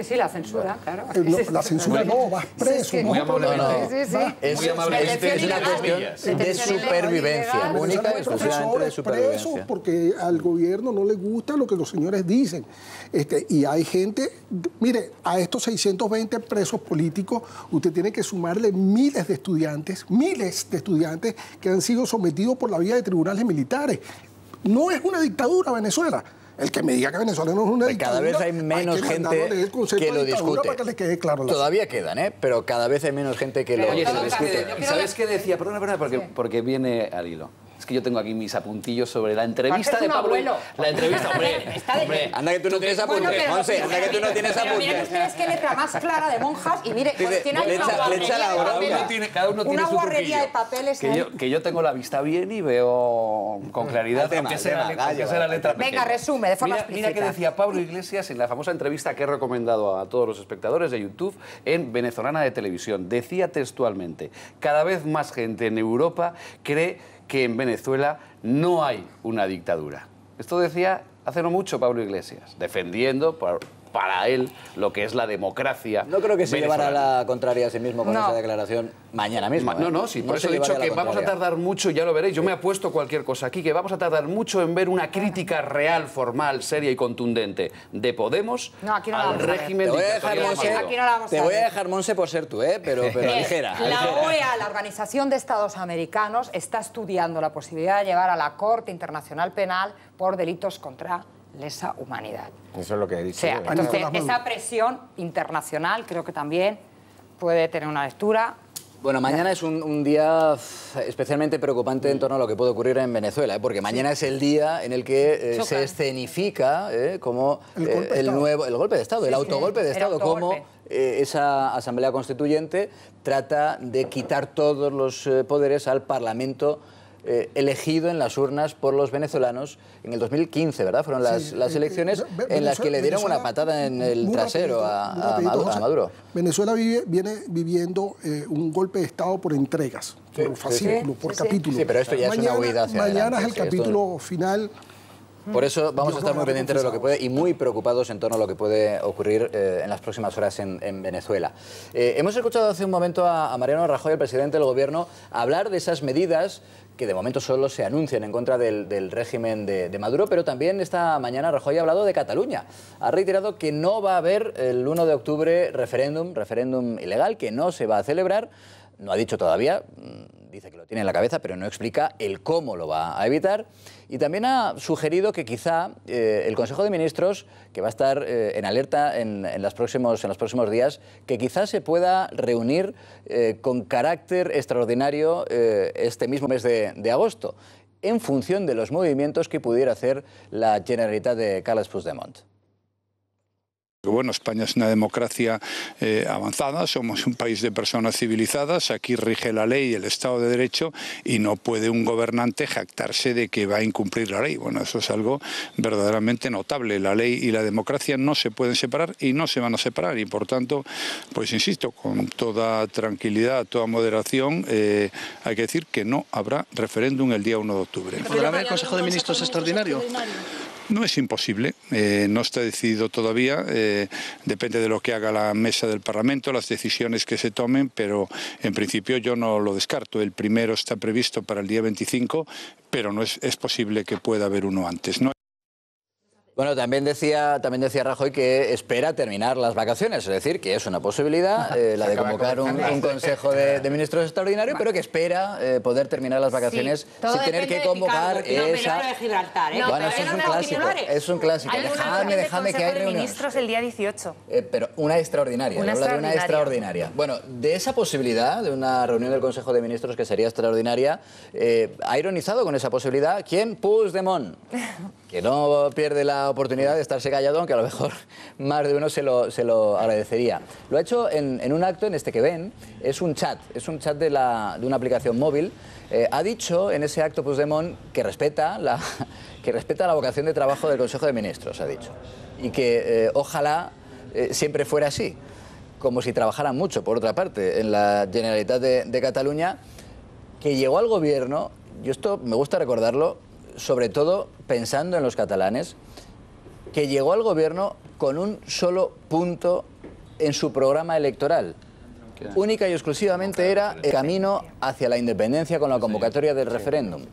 Sí, la censura, claro. La censura no, vas preso. Muy amablemente. Es una cuestión de supervivencia, única y exclusivamente de supervivencia. Presos porque al gobierno no le gusta lo que los señores dicen. Y hay gente, mire, a estos 620 presos políticos, usted tiene que sumarle miles de estudiantes que han sido sometidos por la vía de tribunales militares. No es una dictadura Venezuela. El que me diga que Venezuela no es una dictadura... Cada vez hay menos gente que lo discute. Para que le quede claro. Todavía quedan, pero cada vez hay menos gente que lo discute. ¿Sabes qué decía? Perdona, porque viene al hilo. Es que yo tengo aquí mis apuntillos sobre la entrevista de Pablo. La entrevista, hombre. Anda que tú no tienes apuntes, Monse, anda que tú no tienes apuntes. Miren ustedes qué letra más clara de monjas y mire, tiene una guarrería de papeles. Que yo tengo la vista bien y veo con claridad, aunque sea la letra pequeña. Venga, resume de forma explícita. Mira que decía Pablo Iglesias en la famosa entrevista que he recomendado a todos los espectadores de YouTube en Venezolana de Televisión. Decía textualmente: cada vez más gente en Europa cree que en Venezuela no hay una dictadura. Esto decía hace no mucho Pablo Iglesias, defendiendo para él lo que es la democracia. No creo que se llevara la contraria a sí mismo con esa declaración mañana mismo. Sí, por eso he dicho que vamos a tardar mucho, ya lo veréis, yo me apuesto cualquier cosa aquí, que vamos a tardar mucho en ver una crítica real, formal, seria y contundente de Podemos al régimen dictatorial. Te voy a dejar, Monse, por ser tú, pero ligera. La OEA, la Organización de Estados Americanos, está estudiando la posibilidad de llevar a la Corte Internacional Penal por delitos contra lesa humanidad. Eso es lo que he dicho. Entonces, esa presión internacional creo que también puede tener una lectura. Bueno, mañana es un día especialmente preocupante en torno a lo que puede ocurrir en Venezuela, porque mañana es el día en el que se escenifica como el golpe de Estado, el autogolpe de Estado, como esa Asamblea Constituyente trata de quitar todos los poderes al Parlamento elegido en las urnas por los venezolanos en el 2015, ¿verdad? Fueron las elecciones en las que le dieron una patada en el trasero a Maduro. Venezuela viene viviendo un golpe de Estado por entregas, por fascículos, por capítulos. Sí, pero esto ya es una huida hacia mañana adelante, es el capítulo final. Por eso vamos a estar muy pendientes de lo que puede y muy preocupados en torno a lo que puede ocurrir en las próximas horas en Venezuela. Hemos escuchado hace un momento a Mariano Rajoy, el presidente del Gobierno, hablar de esas medidas que de momento solo se anuncian en contra del régimen de Maduro, pero también esta mañana Rajoy ha hablado de Cataluña. Ha reiterado que no va a haber el 1 de octubre referéndum ilegal, que no se va a celebrar. No ha dicho todavía, dice que lo tiene en la cabeza, pero no explica el cómo lo va a evitar. Y también ha sugerido que quizá el Consejo de Ministros, que va a estar en alerta en los próximos días, que quizá se pueda reunir con carácter extraordinario este mismo mes de agosto, en función de los movimientos que pudiera hacer la Generalitat de Carles Puigdemont. Bueno, España es una democracia avanzada, somos un país de personas civilizadas, aquí rige la ley y el Estado de Derecho y no puede un gobernante jactarse de que va a incumplir la ley. Bueno, eso es algo verdaderamente notable. La ley y la democracia no se pueden separar y no se van a separar y por tanto, pues insisto, con toda tranquilidad, toda moderación, hay que decir que no habrá referéndum el día 1 de octubre. ¿Podrá haber Consejo de Ministros extraordinario? No es imposible, no está decidido todavía, depende de lo que haga la mesa del Parlamento, las decisiones que se tomen, pero en principio yo no lo descarto. El primero está previsto para el día 25, pero no es posible que pueda haber uno antes, ¿no? Bueno, también decía Rajoy que espera terminar las vacaciones, es decir, que es una posibilidad la de convocar un Consejo de Ministros extraordinario, pero que espera poder terminar las vacaciones sin tener que convocar esa... Bueno, eso es un clásico. Déjame que hay reuniones. Ministros el día 18. Pero una extraordinaria, habla de una extraordinaria. Bueno, de esa posibilidad, de una reunión del Consejo de Ministros que sería extraordinaria, ha ironizado con esa posibilidad, ¿quién? Puigdemont, que no pierde la oportunidad de estarse callado, aunque a lo mejor más de uno se lo agradecería. Lo ha hecho en un acto en este que ven, es un chat de una aplicación móvil. Ha dicho en ese acto Puigdemont que respeta la vocación de trabajo del Consejo de Ministros, ha dicho, y que ojalá siempre fuera así, como si trabajaran mucho, por otra parte, en la Generalitat de Cataluña, que llegó al gobierno, y esto me gusta recordarlo, sobre todo pensando en los catalanes, que llegó al gobierno con un solo punto en su programa electoral. Única y exclusivamente era el camino hacia la independencia con la convocatoria del referéndum.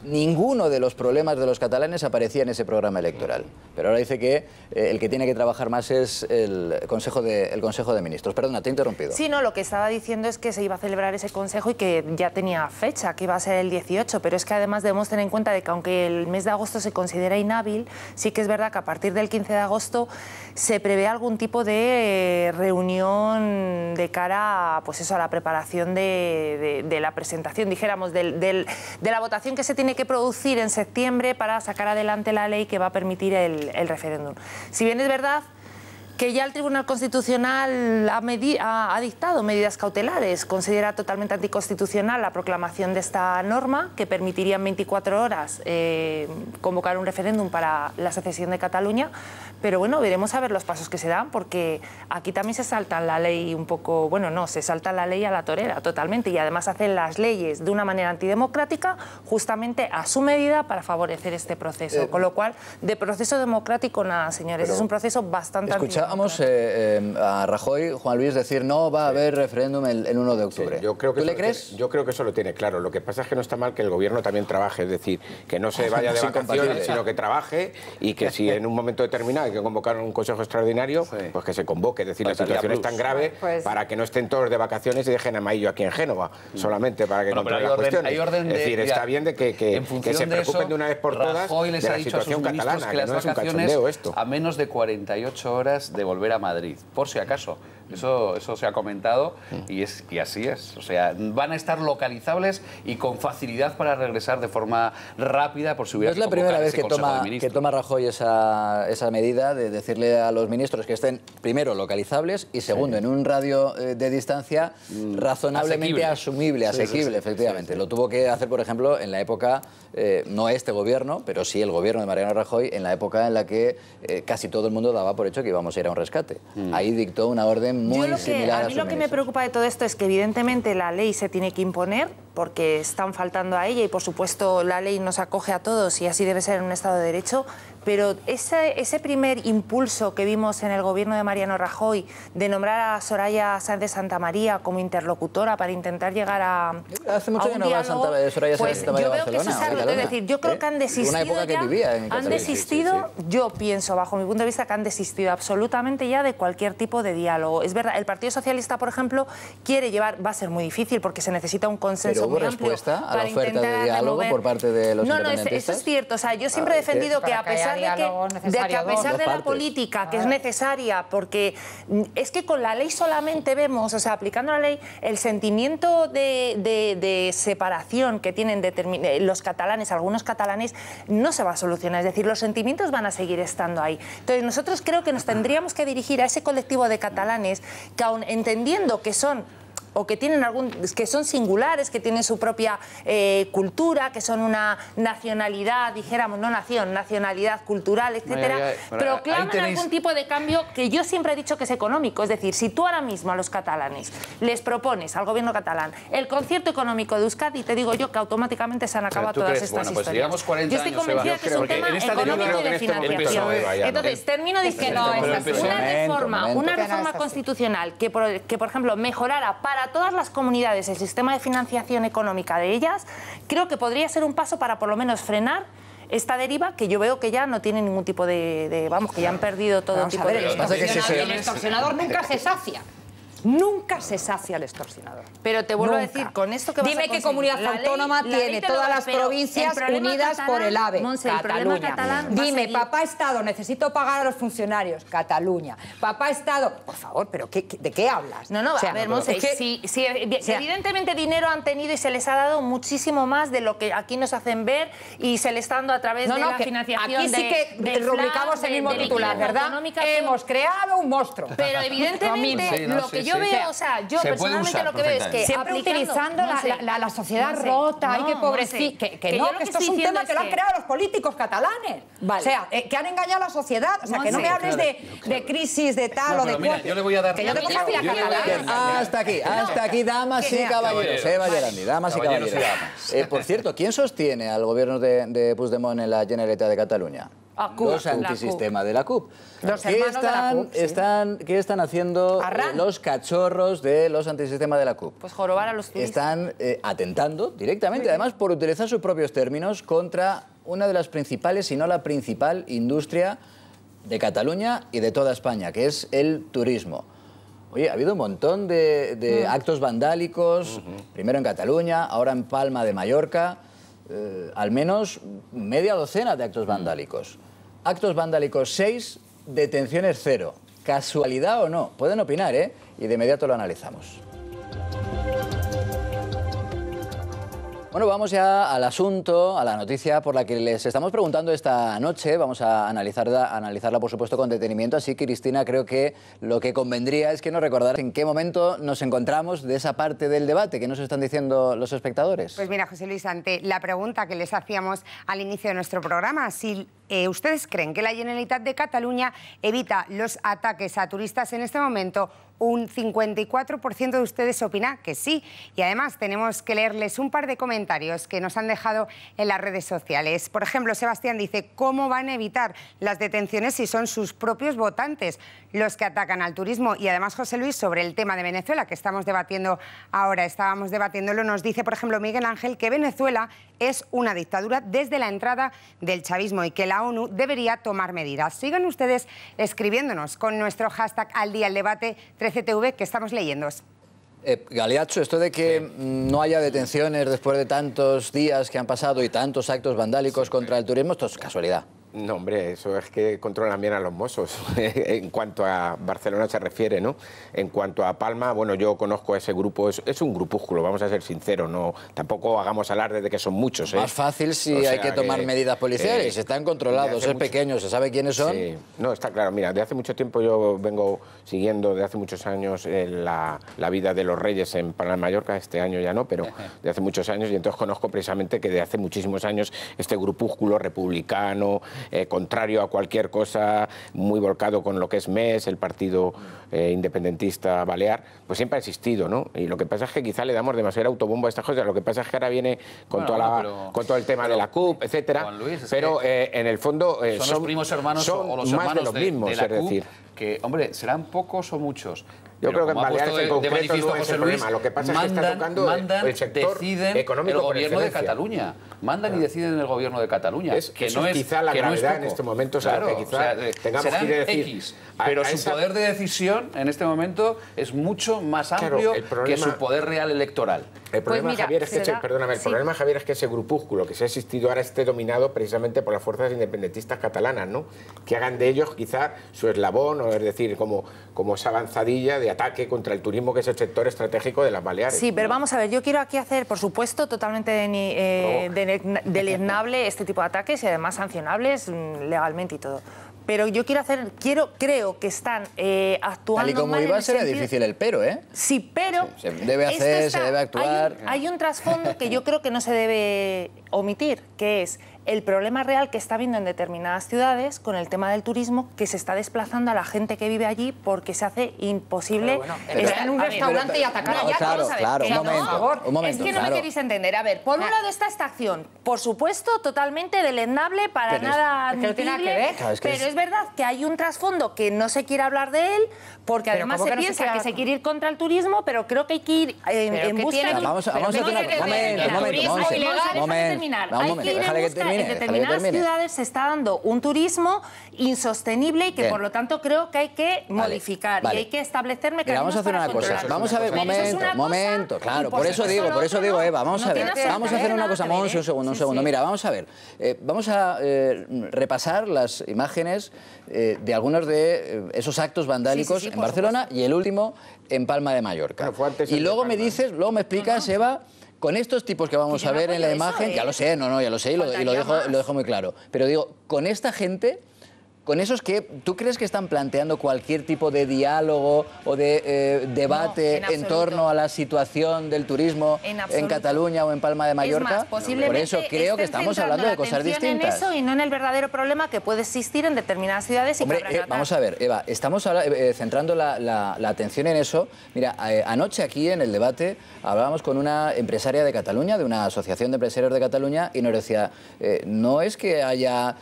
Ninguno de los problemas de los catalanes aparecía en ese programa electoral. Pero ahora dice que el que tiene que trabajar más es el Consejo de Ministros. Perdona, te he interrumpido. Sí, no, lo que estaba diciendo es que se iba a celebrar ese Consejo y que ya tenía fecha, que iba a ser el 18, pero es que además debemos tener en cuenta de que aunque el mes de agosto se considera inhábil, sí que es verdad que a partir del 15 de agosto se prevé algún tipo de reunión de cara pues eso, a la preparación de la presentación, dijéramos, de la votación que se tiene que producir en septiembre para sacar adelante la ley que va a permitir el referéndum. Si bien es verdad que ya el Tribunal Constitucional ha dictado medidas cautelares, considera totalmente anticonstitucional la proclamación de esta norma, que permitiría en 24 horas convocar un referéndum para la secesión de Cataluña, pero bueno, veremos a ver los pasos que se dan, porque aquí también se salta la ley un poco, bueno, no, se salta la ley a la torera totalmente, y además hacen las leyes de una manera antidemocrática, justamente a su medida para favorecer este proceso, con lo cual, de proceso democrático nada, señores, es un proceso bastante antidemocrático. Vamos a Rajoy, Juan Luis, decir no va a haber referéndum el 1 de octubre. Sí, yo creo que ¿tú le crees? Yo creo que eso lo tiene claro. Lo que pasa es que no está mal que el gobierno también trabaje, es decir, que no se vaya de vacaciones, sino que trabaje y que si en un momento determinado hay que convocar un consejo extraordinario, pues que se convoque. Es decir, la situación es tan grave para que no estén todos de vacaciones y dejen a Maillo aquí en Génova, solamente para que controle las cuestiones. Es decir, está bien de que se preocupen de una vez por todas de la situación catalana, que no es un cachondeo esto. A menos de 48 horas de volver a Madrid, por si acaso. Eso se ha comentado y así es. O sea, van a estar localizables y con facilidad para regresar de forma rápida por si hubiera que convocar. No es la primera vez que toma Rajoy esa medida de decirle a los ministros que estén, primero, localizables y segundo, en un radio de distancia razonablemente asumible, asequible, efectivamente. Lo tuvo que hacer, por ejemplo, en la época, no este gobierno, pero sí el gobierno de Mariano Rajoy, en la época en la que casi todo el mundo daba por hecho que íbamos a ir a un rescate. Ahí dictó una orden muy similar a mí lo que me preocupa de todo esto es que evidentemente la ley se tiene que imponer porque están faltando a ella y por supuesto la ley nos acoge a todos y así debe ser en un Estado de Derecho, pero ese primer impulso que vimos en el gobierno de Mariano Rajoy de nombrar a Soraya Sáenz de Santamaría como interlocutora para intentar llegar a hace mucho que no va Soraya Sáenz de Santamaría a Barcelona. Yo veo que eso es, es decir, yo creo que han desistido una época que vivía en han desistido, yo pienso bajo mi punto de vista que han desistido absolutamente ya de cualquier tipo de diálogo. Es verdad, el Partido Socialista, por ejemplo, quiere llevar, va a ser muy difícil porque se necesita un consenso muy amplio. ¿Hubo respuesta a la oferta de diálogo por parte de los independentistas? No, eso es cierto. O sea, yo siempre he defendido que a pesar de la política, que es necesaria, porque es que con la ley solamente vemos, o sea, aplicando la ley, el sentimiento de separación que tienen los catalanes, algunos catalanes, no se va a solucionar. Es decir, los sentimientos van a seguir estando ahí. Entonces, nosotros creo que nos tendríamos que dirigir a ese colectivo de catalanes que, aun entendiendo que son o que tienen que son singulares, que tienen su propia cultura, que son una nacionalidad, dijéramos, no nación, nacionalidad cultural, etcétera, proclaman algún tipo de cambio que yo siempre he dicho que es económico. Es decir, si tú ahora mismo a los catalanes les propones al gobierno catalán el concierto económico de Euskadi, te digo yo que automáticamente se han acabado todas estas historias. Yo estoy convencida que es un tema económico y de financiación. Entonces, termino diciendo una reforma constitucional que, por ejemplo, mejorara para todas las comunidades el sistema de financiación económica de ellas, creo que podría ser un paso para por lo menos frenar esta deriva que yo veo que ya no tiene ningún tipo vamos, que ya han perdido todo tipo de... El extorsionador nunca se sacia. Nunca se sacia el extorsionador. Pero te vuelvo a decir, con esto que vas Dime qué comunidad autónoma tiene todas las provincias unidas por el AVE. Cataluña. Dime, papá Estado, necesito pagar a los funcionarios. Cataluña. Papá Estado, por favor, pero ¿de qué hablas? No, a ver, Monse, evidentemente dinero han tenido y se les ha dado muchísimo más de lo que aquí nos hacen ver y se les está dando a través de la financiación. Aquí sí que rubricamos el mismo titular, ¿verdad? Hemos creado un monstruo. Pero evidentemente lo que yo veo, o sea, yo personalmente lo que veo es que siempre utilizando la sociedad rota, ay, qué pobrecito, que esto es un tema que lo han creado los políticos catalanes. O sea, que han engañado a la sociedad. O sea, que no me hables de crisis, de tal o de cual. Yo le voy a dar... Que yo tengo familia catalana. Hasta aquí, damas y caballeros. Gerandi, damas y caballeros. Por cierto, ¿quién sostiene al gobierno de Puigdemont en la Generalitat de Cataluña? Los antisistema de la CUP. ¿Qué están haciendo los cachorros de los antisistema de la CUP? Pues jorobar a los turistas. Están atentando directamente, además por utilizar sus propios términos, contra una de las principales, si no la principal, industria de Cataluña y de toda España, que es el turismo. Oye, ha habido un montón de actos vandálicos, primero en Cataluña, ahora en Palma de Mallorca, al menos media docena de actos vandálicos. Actos vandálicos 6, detenciones 0. ¿Casualidad o no? Pueden opinar, ¿eh? Y de inmediato lo analizamos. Bueno, vamos ya al asunto, a la noticia por la que les estamos preguntando esta noche. Vamos a analizarla, por supuesto, con detenimiento. Así que, Cristina, creo que lo que convendría es que nos recordaras en qué momento nos encontramos de esa parte del debate. ¿Qué nos están diciendo los espectadores? Pues mira, José Luis, ante la pregunta que les hacíamos al inicio de nuestro programa, si ustedes creen que la Generalitat de Cataluña evita los ataques a turistas en este momento, un 54% de ustedes opina que sí. Y además tenemos que leerles un par de comentarios que nos han dejado en las redes sociales. Por ejemplo, Sebastián dice, ¿cómo van a evitar las detenciones si son sus propios votantes los que atacan al turismo? Y además, José Luis, sobre el tema de Venezuela, que estamos debatiendo ahora, estábamos debatiéndolo, nos dice, por ejemplo, Miguel Ángel, que Venezuela es una dictadura desde la entrada del chavismo y que la ONU debería tomar medidas. Sigan ustedes escribiéndonos con nuestro hashtag al día el debate 13TV que estamos leyendo. Galeazzo, esto de que no haya detenciones después de tantos días que han pasado y tantos actos vandálicos contra el turismo, esto es casualidad. No, hombre, eso es que controlan bien a los mozos, en cuanto a Barcelona se refiere, ¿no? En cuanto a Palma, bueno, yo conozco ese grupo, es un grupúsculo, vamos a ser sinceros, no, tampoco hagamos alarde de que son muchos, ¿eh? Más fácil si hay que tomar medidas policiales, están controlados, es pequeño, se sabe quiénes son. Sí, no, está claro, mira, de hace mucho tiempo yo vengo siguiendo, de hace muchos años, la vida de los reyes en Palma de Mallorca, este año ya no, pero de hace muchos años, y entonces conozco precisamente que de hace muchísimos años este grupúsculo republicano, contrario a cualquier cosa, muy volcado con lo que es MES, el partido independentista balear, pues siempre ha existido, ¿no? Y lo que pasa es que quizá le damos demasiado autobombo a estas cosas, lo que pasa es que ahora viene con, con todo el tema de la CUP, etcétera, pero en el fondo son los primos hermanos o los más hermanos de los mismos, de la es decir, que, hombre, serán pocos o muchos. Yo creo que en Baleares en concreto no es el problema. Lo que pasa es que está tocando el sector económico el gobierno de Cataluña. Mandan y deciden en el gobierno de Cataluña. Que no es quizá la gravedad en este momento, claro, que quizá tengamos que decir X, pero su poder de decisión en este momento es mucho más amplio que su poder real electoral. El problema, Javier, es que el problema, Javier, es que ese grupúsculo que se ha existido ahora esté dominado precisamente por las fuerzas independentistas catalanas, ¿no? Que hagan de ellos quizá su eslabón, o es decir, como esa avanzadilla de ataque contra el turismo, que es el sector estratégico de las Baleares. Sí, pero vamos a ver, yo quiero aquí hacer, por supuesto, totalmente deleznable este tipo de ataques y además sancionables legalmente y todo. Pero yo creo que están actuando. Tal y como iba, será difícil el pero, ¿eh? Sí, pero. Sí, se debe hacer, se debe actuar. Hay un trasfondo que yo creo que no se debe omitir, que es el problema real que está habiendo en determinadas ciudades con el tema del turismo, que se está desplazando a la gente que vive allí porque se hace imposible estar en un restaurante y atacar allá. Claro, un momento. Es que no me queréis entender. A ver, por un lado está esta acción, por supuesto, totalmente deleznable, para nada admisible, pero es verdad que hay un trasfondo que no se quiere hablar de él, porque además se piensa que se quiere ir contra el turismo, pero creo que hay que ir en busca de... Vamos a hacer un momento. En determinadas ciudades se está dando un turismo insostenible y que por lo tanto creo que hay que modificar y hay que establecer mecanismos. Vamos a hacer una cosa, vamos a ver, momento, claro, por eso digo, Eva, vamos a ver, vamos a hacer una cosa, un segundo, mira, vamos a ver, vamos a repasar las imágenes de algunos de esos actos vandálicos en Barcelona y el último en Palma de Mallorca. Y luego me dices, luego me explicas, Eva, con estos tipos que vamos a ver en la imagen, ya lo sé, ya lo sé y lo dejo muy claro, pero digo, con esta gente, con esos que tú crees que están planteando cualquier tipo de diálogo o de debate en torno a la situación del turismo en Cataluña o en Palma de Mallorca, por eso creo que estamos hablando de cosas distintas. En eso y no en el verdadero problema que puede existir en determinadas ciudades. Vamos a ver, Eva, estamos centrando la atención en eso. Mira, anoche aquí en el debate hablábamos con una empresaria de Cataluña, de una asociación de empresarios de Cataluña, y nos decía, no es que haya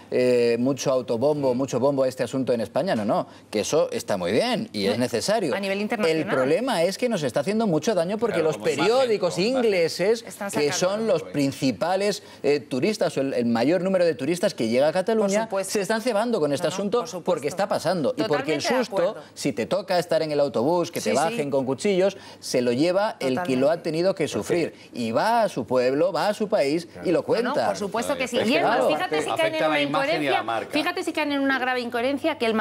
mucho autobombo, mucho bombo a este asunto en España, no, que eso está muy bien y es necesario. A nivel internacional. El problema es que nos está haciendo mucho daño porque los periódicos ingleses, que son los principales turistas o el mayor número de turistas que llega a Cataluña, se están cebando con este asunto porque está pasando. Totalmente, y porque el susto, si te toca estar en el autobús, que te bajen con cuchillos, se lo lleva el que lo ha tenido que sufrir. Y va a su pueblo, va a su país y lo cuenta. Por supuesto que sí. Y fíjate si caen en una incoherencia, fíjate si caen en una grave incoherencia, que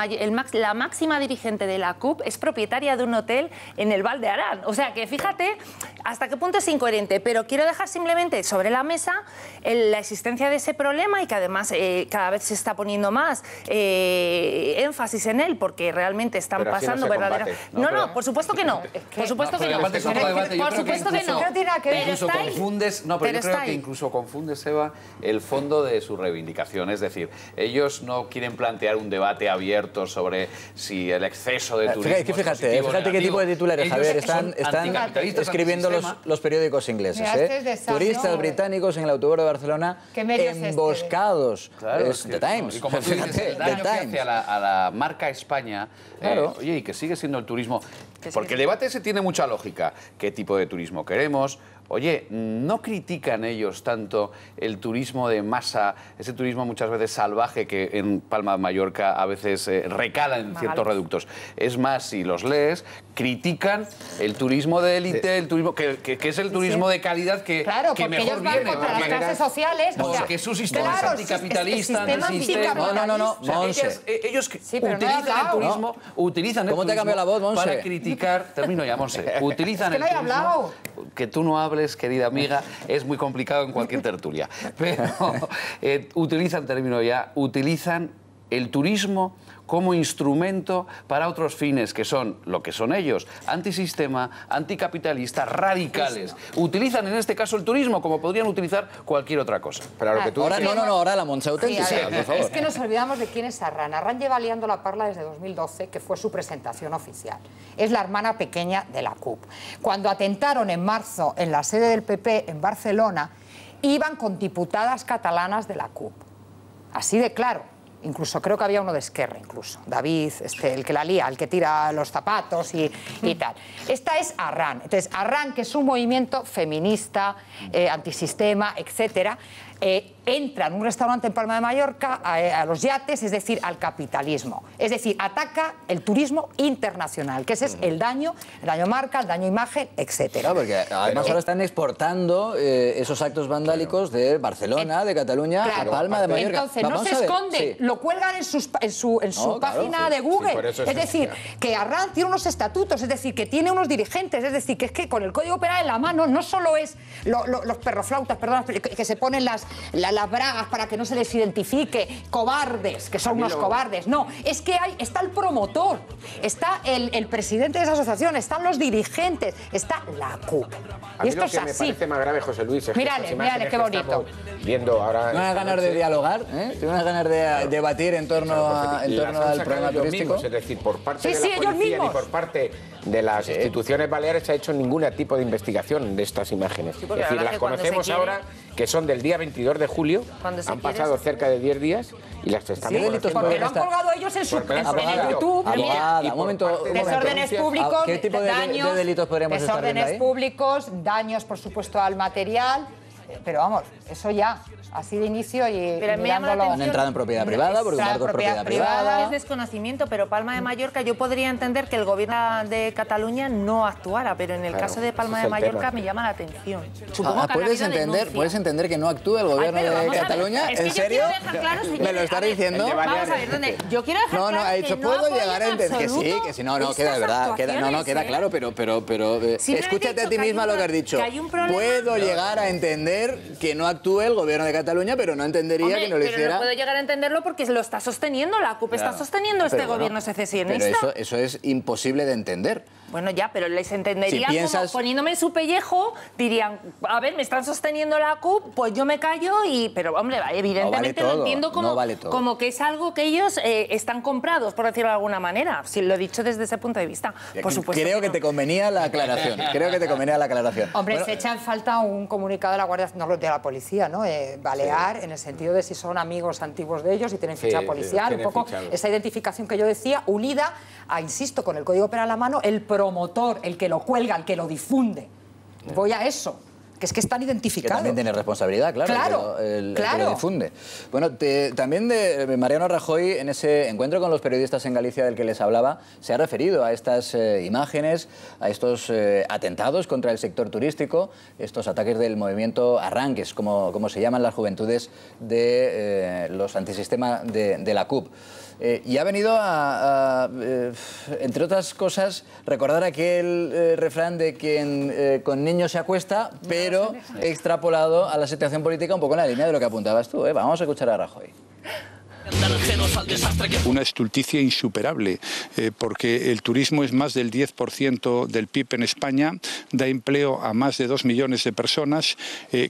la máxima dirigente de la CUP es propietaria de un hotel en el Val de Arán. O sea, que fíjate hasta qué punto es incoherente. Pero quiero dejar simplemente sobre la mesa la existencia de ese problema y que además cada vez se está poniendo más énfasis en él, porque realmente están pasando verdaderas... No, por supuesto que no. Por supuesto que no. Por supuesto que no. Pero yo creo que incluso confundes, Eva, el fondo de su reivindicación. Es decir, ellos no quieren plantear un debate abierto sobre si el exceso de turismo fíjate qué tipo de titulares, Javier, están escribiendo los periódicos ingleses. Turistas británicos en el autobús de Barcelona emboscados. Es The Times. Y como tú dices, el daño que hace a la marca España, oye, y que sigue siendo el turismo. Porque el debate ese tiene mucha lógica. ¿Qué tipo de turismo queremos? Oye, ¿no critican ellos tanto el turismo de masa, ese turismo muchas veces salvaje que en Palma de Mallorca a veces recala en ciertos reductos? Es más, si los lees, critican el turismo de élite, el turismo que es el turismo de calidad que mejor viene. Contra las clases sociales, porque su sistema es anticapitalista, ellos utilizan el turismo, utilizan el turismo para criticar. Termino ya, Monse. Utilizan el turismo. Que tú no hables, querida amiga, es muy complicado en cualquier tertulia. Pero utilizan el turismo como instrumento para otros fines, que son lo que son ellos, antisistema, anticapitalistas, radicales. Utilizan en este caso el turismo como podrían utilizar cualquier otra cosa. Pero lo que tú ahora la Montse auténtica, por favor. Es que nos olvidamos de quién es Arran. Arran lleva liando la parla desde 2012, que fue su presentación oficial. Es la hermana pequeña de la CUP. Cuando atentaron en marzo en la sede del PP en Barcelona, iban con diputadas catalanas de la CUP. Así de claro. Incluso creo que había uno de Esquerra, incluso. David, el que la lía, el que tira los zapatos y tal. Esta es Arran. Entonces, Arran, que es un movimiento feminista, antisistema, etcétera, entra en un restaurante en Palma de Mallorca a los yates, es decir, al capitalismo. Es decir, ataca el turismo internacional, que ese es el daño marca, el daño imagen, etcétera. Claro, porque además ahora están exportando esos actos vandálicos de Barcelona, de Cataluña, a Palma de Mallorca. Entonces, no se esconde, lo cuelgan en su página de Google. Es decir, que Arran tiene unos estatutos, es decir, que tiene unos dirigentes, es decir, que es que con el Código Penal en la mano no solo es los perroflautas, perdón, que se ponen las bragas para que no se les identifique, cobardes, que son unos cobardes. No, es que está el promotor, está el presidente de esa asociación, están los dirigentes, está la CUP. Y esto es así. Me parece más grave, José Luis, es mírale, qué bonito. Viendo ahora... ¿Tienes unas ganas de dialogar? ¿Tienes unas ganas de debatir en torno al programa turístico? Es decir, por parte de la policía ni por parte de las instituciones baleares se ha hecho ningún tipo de investigación de estas imágenes. Es decir, las conocemos ahora, que son del día 22 de julio, han pasado cerca de 10 días y las estamos conociendo. Porque lo han colgado ellos en YouTube. Un momento. Desórdenes públicos, ¿qué tipo de delitos podríamos estar viendo ahí? Desórdenes públicos, daños, por supuesto, al material. Pero vamos, eso ya, así de inicio y mirándolo. Han entrado en propiedad privada, porque Marco es propiedad privada. Es desconocimiento, pero Palma de Mallorca, yo podría entender que el gobierno de Cataluña no actuara, pero en el caso de Palma de Mallorca me llama la atención. ¿Puedes entender que no actúe el gobierno de Cataluña? ¿En serio? ¿Me lo estás diciendo? Vamos a ver, ¿dónde? Yo quiero dejar claro ha dicho, puedo llegar a entender que sí, no, queda de verdad, queda claro, pero escúchate a ti misma lo que has dicho. Puedo llegar a entender que no actúe el gobierno de Cataluña, pero no entendería que no lo hiciera. Pero no puedo llegar a entenderlo porque lo está sosteniendo, la CUP está sosteniendo este gobierno secesionista. Pero eso es imposible de entender. Bueno, ya, pero les entendería como poniéndome en su pellejo, dirían, a ver, me están sosteniendo la CUP, pues yo me callo pero hombre, evidentemente lo entiendo como que es algo que ellos están comprados, por decirlo de alguna manera, si lo he dicho desde ese punto de vista. Por supuesto. Creo que te convenía la aclaración. Hombre, se echa en falta un comunicado de la Guardia Nacional, de la policía, ¿no? Balear, en el sentido de si son amigos antiguos de ellos y tienen ficha policial, un poco esa identificación que yo decía, unida a, insisto, con el Código Penal a la mano, el promotor, el que lo cuelga, el que lo difunde. Voy a eso. Que es que están identificados. Que también tiene responsabilidad, claro. El que lo difunde. Bueno, también de Mariano Rajoy, en ese encuentro con los periodistas en Galicia del que les hablaba, se ha referido a estas imágenes, a estos atentados contra el sector turístico, estos ataques del movimiento Arranques, como se llaman las juventudes de los antisistema de la CUP. Y ha venido a, entre otras cosas, recordar aquel refrán de quien con niños se acuesta, pero extrapolado a la situación política un poco en la línea de lo que apuntabas tú. Vamos a escuchar a Rajoy. Una estulticia insuperable, porque el turismo es más del 10% del PIB en España, da empleo a más de 2 millones de personas.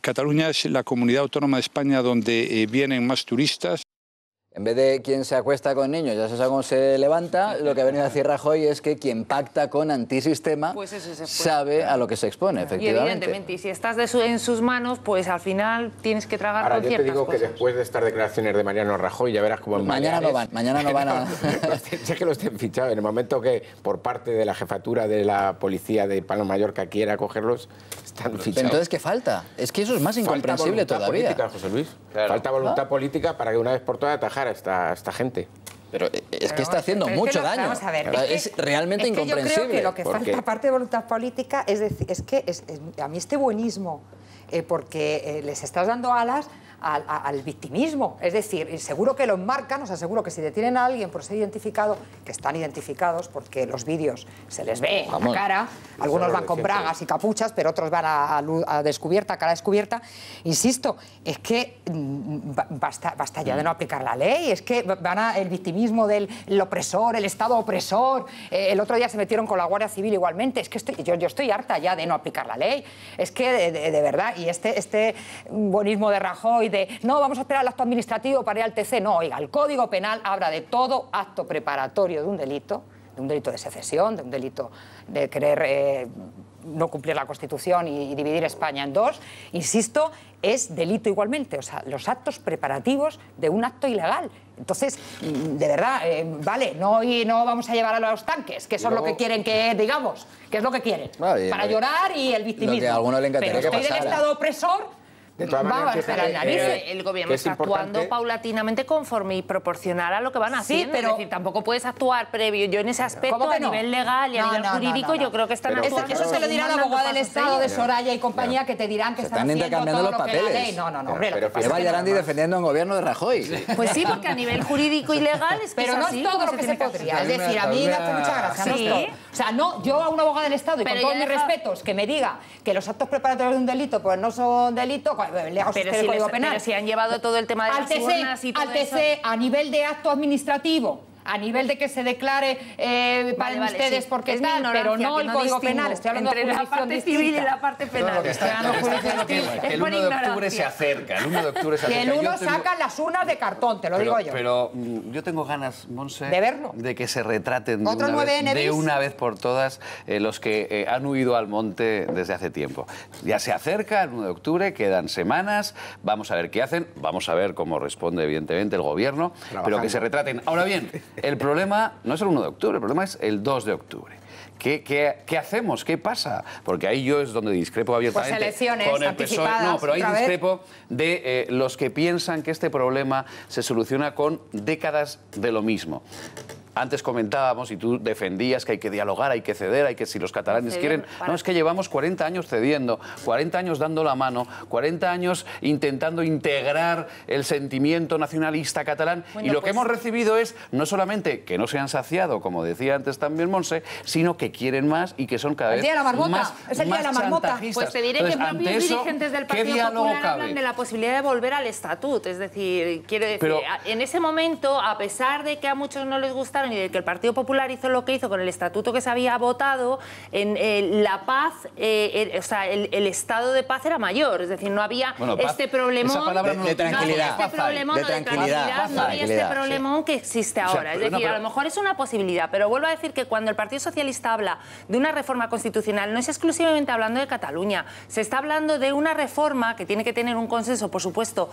Cataluña es la comunidad autónoma de España donde vienen más turistas. En vez de quien se acuesta con niños, ya se sabe cómo se levanta, lo que ha venido a decir Rajoy es que quien pacta con antisistema pues sabe a lo que se expone, efectivamente. Y evidentemente, y si estás en sus manos, pues al final tienes que tragar Ahora, con ciertas cosas. Ahora, yo te digo que después de estas declaraciones de Mariano Rajoy, ya verás cómo... Mañana no van a... Sé que los tienen fichados. En el momento que por parte de la jefatura de la policía de Palma de Mallorca quiera cogerlos, están fichados. Pero entonces, ¿qué falta? Es que eso es más incomprensible todavía. Falta voluntad política, José Luis. Claro. Falta voluntad política para que una vez por todas atajar a esta gente. Pero es que está haciendo mucho daño. Vamos a ver, es realmente incomprensible. Yo creo que lo que falta, aparte de voluntad política, es decir, a mí este buenismo, porque les estás dando alas al victimismo. Es decir, seguro que lo enmarcan, o sea, seguro que si detienen a alguien por ser identificado, que están identificados porque los vídeos se les ve la cara, algunos van con bragas y capuchas, pero otros van a descubierta, cara descubierta. Insisto, es que basta ya de no aplicar la ley, es que el victimismo del opresor, el Estado opresor. El otro día se metieron con la Guardia Civil igualmente. Es que yo estoy harta ya de no aplicar la ley. Es que, de verdad, y este buenismo de Rajoy, no, vamos a esperar al acto administrativo para ir al TC. No, oiga, el Código Penal habla de todo acto preparatorio de un delito de secesión, de un delito de querer no cumplir la Constitución y dividir España en dos. Insisto, es delito igualmente, o sea, los actos preparativos de un acto ilegal. Entonces, de verdad, vale, no vamos a llevar a los tanques, que eso es lo que quieren que digamos, que es lo que quieren, para llorar y el victimismo. Lo que a alguno le encantaría pero estoy del Estado opresor. El gobierno está actuando paulatinamente conforme y proporcional a lo que van haciendo. Sí, pero es decir, tampoco puedes actuar previo. Yo en ese aspecto, a nivel legal y a nivel jurídico, yo creo que están actuando. Eso se lo dirá la abogada del Estado de Soraya y compañía, que te dirán que están intercambiando los papeles. No, hombre. Eva Yarandi defendiendo un gobierno de Rajoy. Pues sí, porque a nivel jurídico y legal es que pero no es todo lo que se podría. Es decir, a mí me hace mucha gracia. Sí. O sea, no, yo a una abogada del Estado, y con todos mis respetos, que me diga que los actos preparatorios de un delito pues no son delito, pero si han llevado todo el tema de las urnas y todo eso. Al TC, a nivel de acto administrativo, a nivel de que se declare para ustedes porque es tal, pero no el Código Penal. Estoy hablando entre la parte civil y la parte penal. El 1 de octubre se acerca. El 1 de octubre se acerca. Que el 1 sacan las urnas de cartón, te lo digo yo. Pero yo tengo ganas, Monse, de verlo, de que se retraten de una vez por todas los que han huido al monte desde hace tiempo. Ya se acerca el 1 de octubre, quedan semanas, vamos a ver qué hacen, vamos a ver cómo responde evidentemente el gobierno, pero que se retraten. Ahora bien, el problema no es el 1 de octubre, el problema es el 2 de octubre. ¿Qué hacemos? ¿Qué pasa? Porque ahí yo es donde discrepo abiertamente. Pues elecciones con el PSOE. No, pero ahí discrepo de los que piensan que este problema se soluciona con décadas de lo mismo. Antes comentábamos y tú defendías que hay que dialogar, hay que ceder, hay que si los catalanes quieren... No, es que llevamos 40 años cediendo, 40 años dando la mano, 40 años intentando integrar el sentimiento nacionalista catalán y lo que hemos recibido es no solamente que no se han saciado, como decía antes también Monse, sino que quieren más y que son cada vez más es el día de la marmota. Pues te diré que propios dirigentes del Partido Popular hablan de la posibilidad de volver al estatut. Es decir, quiero decir, en ese momento, a pesar de que a muchos no les gustaron y de que el Partido Popular hizo lo que hizo con el estatuto que se había votado, en la paz, o sea, el estado de paz era mayor, es decir, no había este problemón de tranquilidad, no había este problemón que existe ahora. Es decir, a lo mejor es una posibilidad, pero vuelvo a decir que cuando el Partido Socialista habla de una reforma constitucional, no es exclusivamente hablando de Cataluña, se está hablando de una reforma que tiene que tener un consenso, por supuesto,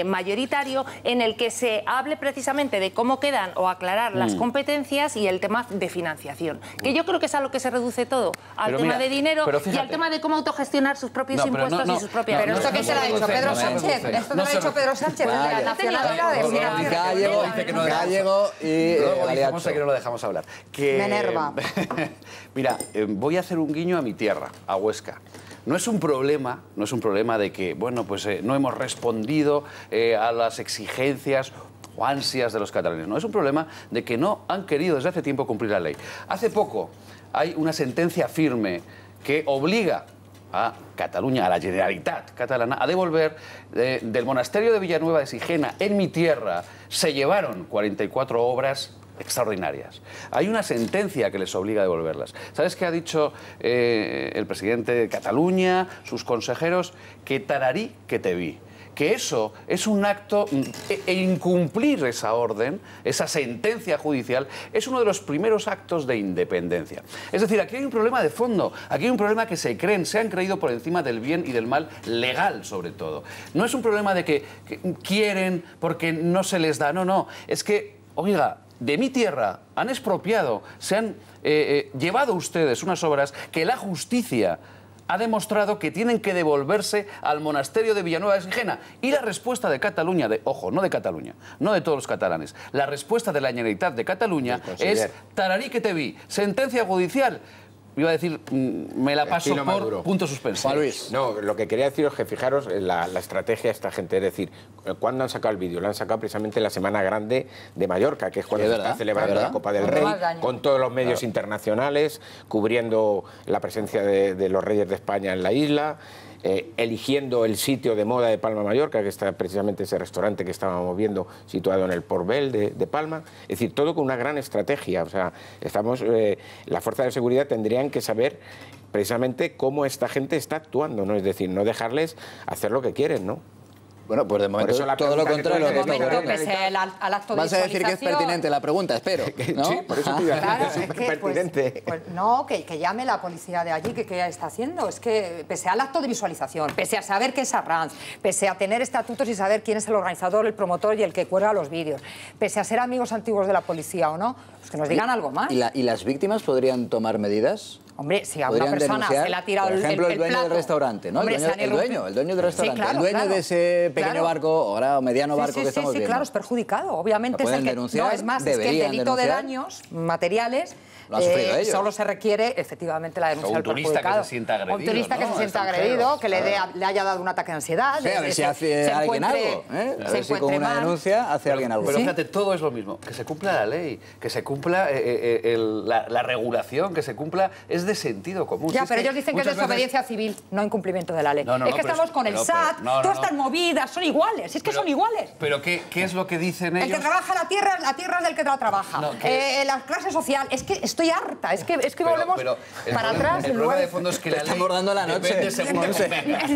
mayoritario, en el que se hable precisamente de cómo quedan o aclarar las competencias y el tema de financiación. Que yo creo que es a lo que se reduce todo, al tema de dinero y al tema de cómo autogestionar sus propios impuestos y sus propias... Pero esto que se lo ha dicho Pedro Sánchez, esto no lo ha dicho Pedro Sánchez, de la nacionalidad. Gallego y Aliaxo. Que no lo dejamos hablar. Me enerva. Mira, voy a hacer un guiño a mi tierra, a Huesca. No es un problema de que, bueno, pues no hemos respondido a las exigencias o ansias de los catalanes. No, es un problema de que no han querido desde hace tiempo cumplir la ley. Hace poco hay una sentencia firme que obliga a Cataluña, a la Generalitat catalana, a devolver del monasterio de Villanueva de Sigena, en mi tierra, se llevaron 44 obras extraordinarias. Hay una sentencia que les obliga a devolverlas. ¿Sabes qué ha dicho el presidente de Cataluña, sus consejeros? Que tararí que te vi. que eso es un acto, e incumplir esa orden, esa sentencia judicial, es uno de los primeros actos de independencia. Es decir, aquí hay un problema de fondo, aquí hay un problema que se han creído por encima del bien y del mal legal, sobre todo. No es un problema de que quieren porque no se les da, no, es que, oiga, de mi tierra han expropiado, se han llevado ustedes unas obras que la justicia ha demostrado que tienen que devolverse al monasterio de Villanueva de Sigena. Y la respuesta de Cataluña, ojo, no de Cataluña, no de todos los catalanes, la respuesta de la Generalitat de Cataluña es tararí que te vi, sentencia judicial. Iba a decir, me la paso por punto suspensivo. Juan Luis. No, lo que quería deciros es que fijaros en la estrategia de esta gente. Es decir, ¿cuándo han sacado el vídeo? Lo han sacado precisamente la Semana Grande de Mallorca, que es cuando se está celebrando la Copa del Rey, con todos los medios internacionales, cubriendo la presencia de los reyes de España en la isla, eligiendo el sitio de moda de Palma Mallorca, que está precisamente ese restaurante que estábamos viendo situado en el Port Bell de Palma. Es decir, todo con una gran estrategia. O sea, las fuerzas de seguridad tendrían que saber precisamente cómo esta gente está actuando, ¿no? Es decir, no dejarles hacer lo que quieren, ¿no? Bueno, pues de momento todo lo contrario. Vas a decir que es pertinente la pregunta, espero, ¿no? Sí, por eso te digo, claro, es pertinente. Pues no, que llame la policía de allí, que qué está haciendo. Es que pese al acto de visualización, pese a saber qué es Arranz, pese a tener estatutos y saber quién es el organizador, el promotor y el que cuelga los vídeos, pese a ser amigos antiguos de la policía o no, pues que nos digan algo más. ¿Y las víctimas podrían tomar medidas? Hombre, si a una persona se le ha tirado por ejemplo, el dueño del restaurante, ¿no? Hombre, el dueño del restaurante, sí, claro, el dueño de ese pequeño barco, ahora o mediano barco que estamos viendo. Sí, claro, es perjudicado. Obviamente es el que... No, es más, es que el delito de daños materiales solo se requiere, efectivamente, la denuncia del perjudicado. Un turista que se sienta agredido. Un turista que se sienta agredido, que le haya dado un ataque de ansiedad. Sí, a ver si hace alguien algo. A ver si con una denuncia hace alguien algo. Pero fíjate, todo es lo mismo. Que se cumpla la ley, que se cumpla la regulación, que se cumpla... Es de sentido común. Ya, pero ellos dicen que es desobediencia civil, no incumplimiento de la ley. Es que estamos con el SAT, todas estas movidas son iguales, es que son iguales. Pero ¿qué es lo que dicen ellos? El que trabaja la tierra es del que la trabaja. La clase social, es que estoy harta, es que volvemos para atrás. El problema de fondo es que la ley... Está abordando la noche.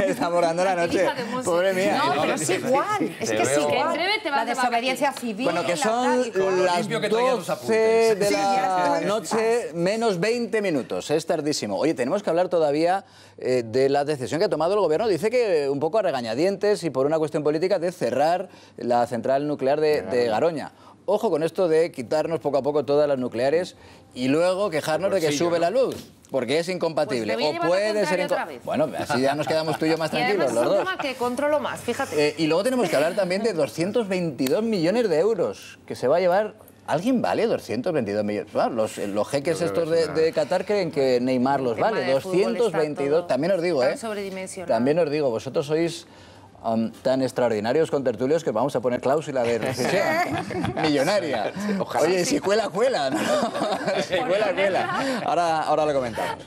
Está abordando la noche. Pobre mía. No, pero es igual, es que es igual. La desobediencia civil... Bueno, que son las 12 de la noche menos 20 minutos. Es tardísimo. Oye, tenemos que hablar todavía de la decisión que ha tomado el gobierno. Dice que un poco a regañadientes y por una cuestión política de cerrar la central nuclear de Garoña. Ojo con esto de quitarnos poco a poco todas las nucleares y luego quejarnos de que sube la luz. Porque es incompatible. Pues o puede ser Bueno, así ya nos quedamos tú y yo más tranquilos, los dos. Es un tema que controlo más, fíjate. Y luego tenemos que hablar también de 222 millones de euros que se va a llevar... ¿Alguien vale 222 millones? Bueno, los jeques estos de Qatar creen que Neymar los vale. 222, también os digo, también os digo, vosotros sois tan extraordinarios contertulios que vamos a poner cláusula de rescisión millonaria. Ojalá. Oye, si cuela, cuela, ¿no? Si cuela, cuela. Ahora lo comentamos.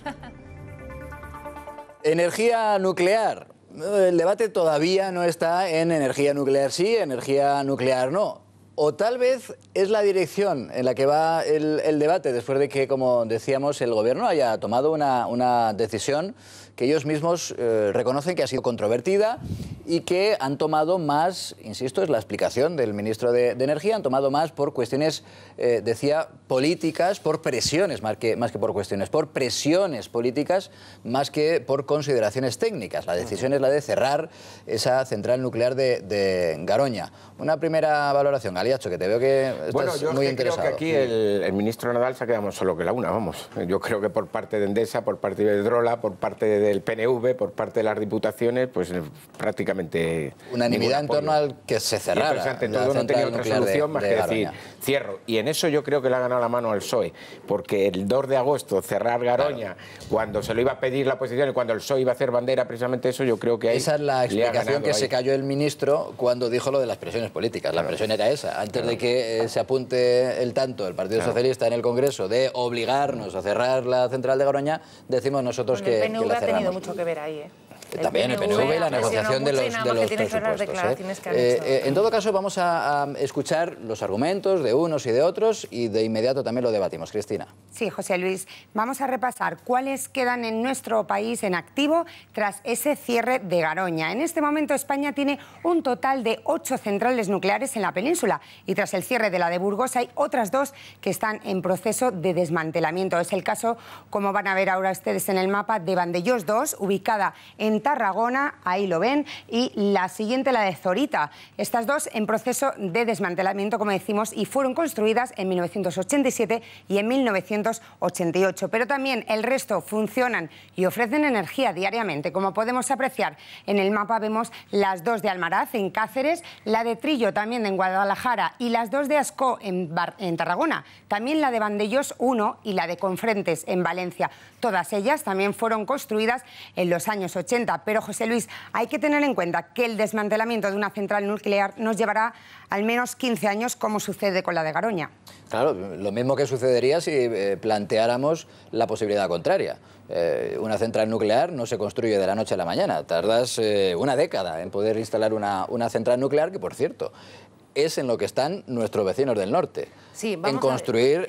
Energía nuclear. El debate todavía no está en energía nuclear sí, energía nuclear no. O tal vez es la dirección en la que va el debate después de que, como decíamos, el gobierno haya tomado una decisión que ellos mismos reconocen que ha sido controvertida y que han tomado más, insisto, es la explicación del ministro de Energía, han tomado más por cuestiones, decía, políticas, por presiones, más que por cuestiones, por presiones políticas, más que por consideraciones técnicas. La decisión es la de cerrar esa central nuclear de Garoña. Una primera valoración, Galiacho, que te veo que estás muy interesado. Creo que aquí el ministro Nadal se ha quedado solo que la una, vamos. Yo creo que por parte de Endesa, por parte de Iberdrola, por parte del PNV, por parte de las diputaciones, pues prácticamente... Unanimidad en torno al que se cerrara. Y ante todo no tenía otra solución más que decir, cierro. Y en eso yo creo que le ha ganado la mano al PSOE, porque el 2 de agosto cerrar Garoña, cuando se lo iba a pedir la oposición y cuando el PSOE iba a hacer bandera precisamente eso, yo creo que ahí... Esa es la explicación que se cayó el ministro cuando dijo lo de las presiones políticas. La presión era esa. Antes de que se apunte el tanto del Partido Socialista en el Congreso de obligarnos a cerrar la central de Garoña, decimos nosotros que la cerramos. El PNV ha tenido mucho que ver ahí, ¿eh? También el PNV y la negociación de los presupuestos. En todo caso, vamos a escuchar los argumentos de unos y de otros y de inmediato también lo debatimos. Cristina. Sí, José Luis. Vamos a repasar cuáles quedan en nuestro país en activo tras ese cierre de Garoña. En este momento España tiene un total de 8 centrales nucleares en la península y tras el cierre de la de Burgos hay otras 2 que están en proceso de desmantelamiento. Es el caso, como van a ver ahora ustedes en el mapa, de Vandellós 2, ubicada en Tarragona, ahí lo ven, y la siguiente, la de Zorita. Estas 2 en proceso de desmantelamiento, como decimos, y fueron construidas en 1987 y en 1988. Pero también el resto funcionan y ofrecen energía diariamente. Como podemos apreciar en el mapa, vemos las 2 de Almaraz, en Cáceres, la de Trillo, también en Guadalajara, y las 2 de Ascó, en Tarragona. También la de Vandellós 1 y la de Confrentes, en Valencia. Todas ellas también fueron construidas en los años 80. Pero, José Luis, hay que tener en cuenta que el desmantelamiento de una central nuclear nos llevará al menos 15 años, como sucede con la de Garoña. Claro, lo mismo que sucedería si planteáramos la posibilidad contraria. Una central nuclear no se construye de la noche a la mañana. Tardas una década en poder instalar una central nuclear que, por cierto, es en lo que están nuestros vecinos del norte, sí, en construir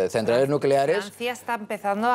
centrales nucleares. Francia está empezando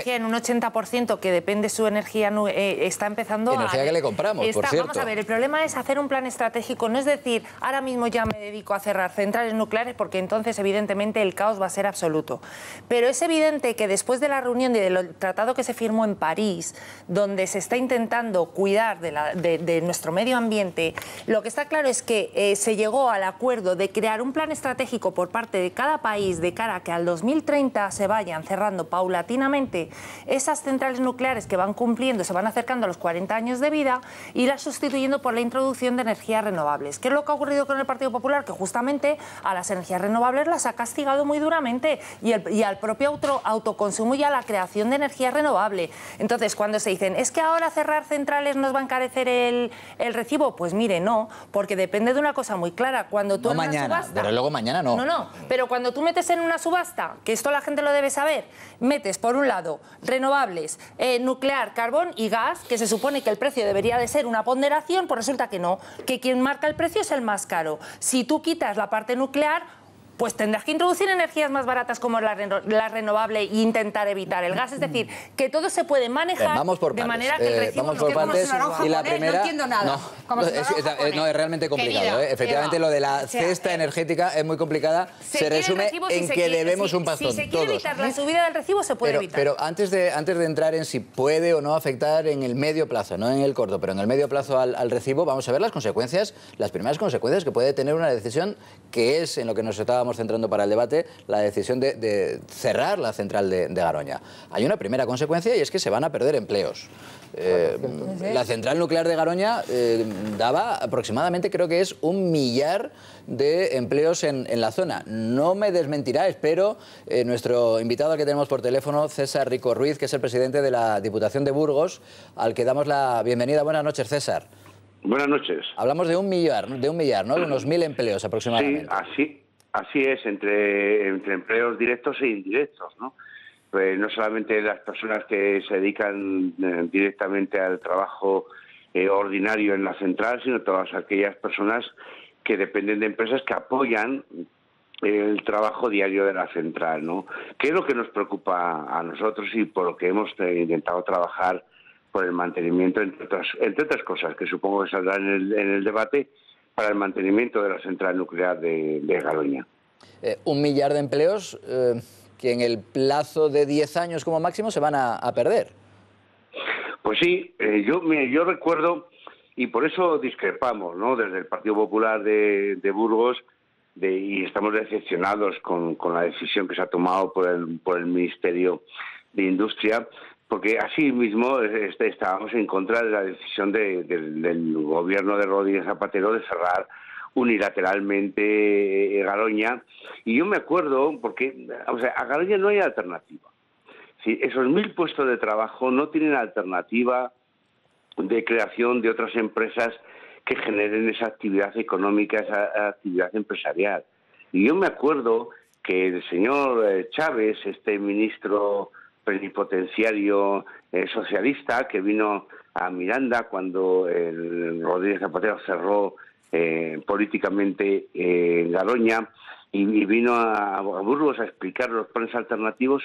en un 80% que depende su energía, está empezando energía que le compramos, por cierto. Vamos a ver, el problema es hacer un plan estratégico, no es decir, ahora mismo ya me dedico a cerrar centrales nucleares porque entonces evidentemente el caos va a ser absoluto. Pero es evidente que después de la reunión del tratado que se firmó en París, donde se está intentando cuidar de nuestro medio ambiente, lo que está claro es que se llegó al acuerdo de crear un plan estratégico por parte de cada país de cara a que al 2030 se vayan cerrando paulatinamente esas centrales nucleares que van cumpliendo, se van acercando a los 40 años de vida y las sustituyendo por la introducción de energías renovables. ¿Qué es lo que ha ocurrido con el Partido Popular? Que justamente a las energías renovables las ha castigado muy duramente y al propio autoconsumo y a la creación de energía renovable. Entonces, cuando se dicen, ¿es que ahora cerrar centrales nos va a encarecer el recibo? Pues mire, no, porque depende de una cosa muy clara. Cuando tú no mañana, subasta, pero luego mañana no. No, pero cuando tú metes en una subasta, que esto la gente lo debe saber, metes por un lado renovables, nuclear, carbón y gas, que se supone que el precio debería de ser una ponderación, pues resulta que no, que quien marca el precio es el más caro. Si tú quitas la parte nuclear, pues tendrás que introducir energías más baratas como la renovable e intentar evitar el gas. Es decir, que todo se puede manejar de manera que el recibo vamos por partes. Y la primera, no entiendo nada. No, es realmente complicado. Efectivamente, lo de la cesta energética es muy complicada. Se resume en que debemos un pastón. Si se quiere evitar la subida del recibo, se puede evitar. Pero antes de entrar en si puede o no afectar en el medio plazo, no en el corto, pero en el medio plazo al recibo, vamos a ver las consecuencias, las primeras consecuencias que puede tener una decisión que es en lo que nos estábamos centrando para el debate, la decisión de cerrar la central de Garoña. Hay una primera consecuencia y es que se van a perder empleos. La central nuclear de Garoña daba aproximadamente, creo que es 1 millar de empleos en la zona. No me desmentirá, espero, nuestro invitado al que tenemos por teléfono, César Rico Ruiz, que es el presidente de la Diputación de Burgos, al que damos la bienvenida. Buenas noches, César. Buenas noches. Hablamos de un millar, ¿no? De unos 1.000 empleos aproximadamente. Sí, así es, entre empleos directos e indirectos, ¿no? Pues no solamente las personas que se dedican directamente al trabajo ordinario en la central, sino todas aquellas personas que dependen de empresas que apoyan el trabajo diario de la central, ¿no? ¿Qué es lo que nos preocupa a nosotros y por lo que hemos intentado trabajar por el mantenimiento, entre otras cosas, que supongo que saldrán en el debate, para el mantenimiento de la central nuclear de Garoña? 1 millar de empleos que en el plazo de 10 años como máximo se van a perder. Pues sí, yo recuerdo, y por eso discrepamos, ¿no?, desde el Partido Popular de Burgos, y estamos decepcionados con la decisión que se ha tomado por el Ministerio de Industria, porque así mismo estábamos en contra de la decisión del gobierno de Rodríguez Zapatero de cerrar unilateralmente Garoña. Y yo me acuerdo, porque a Garoña no hay alternativa. Sí, esos 1.000 puestos de trabajo no tienen alternativa de creación de otras empresas que generen esa actividad económica, esa actividad empresarial. Y yo me acuerdo que el señor Chávez, este ministro plenipotenciario socialista que vino a Miranda cuando Rodríguez Zapatero cerró políticamente Garoña y vino a Burgos a explicar los planes alternativos.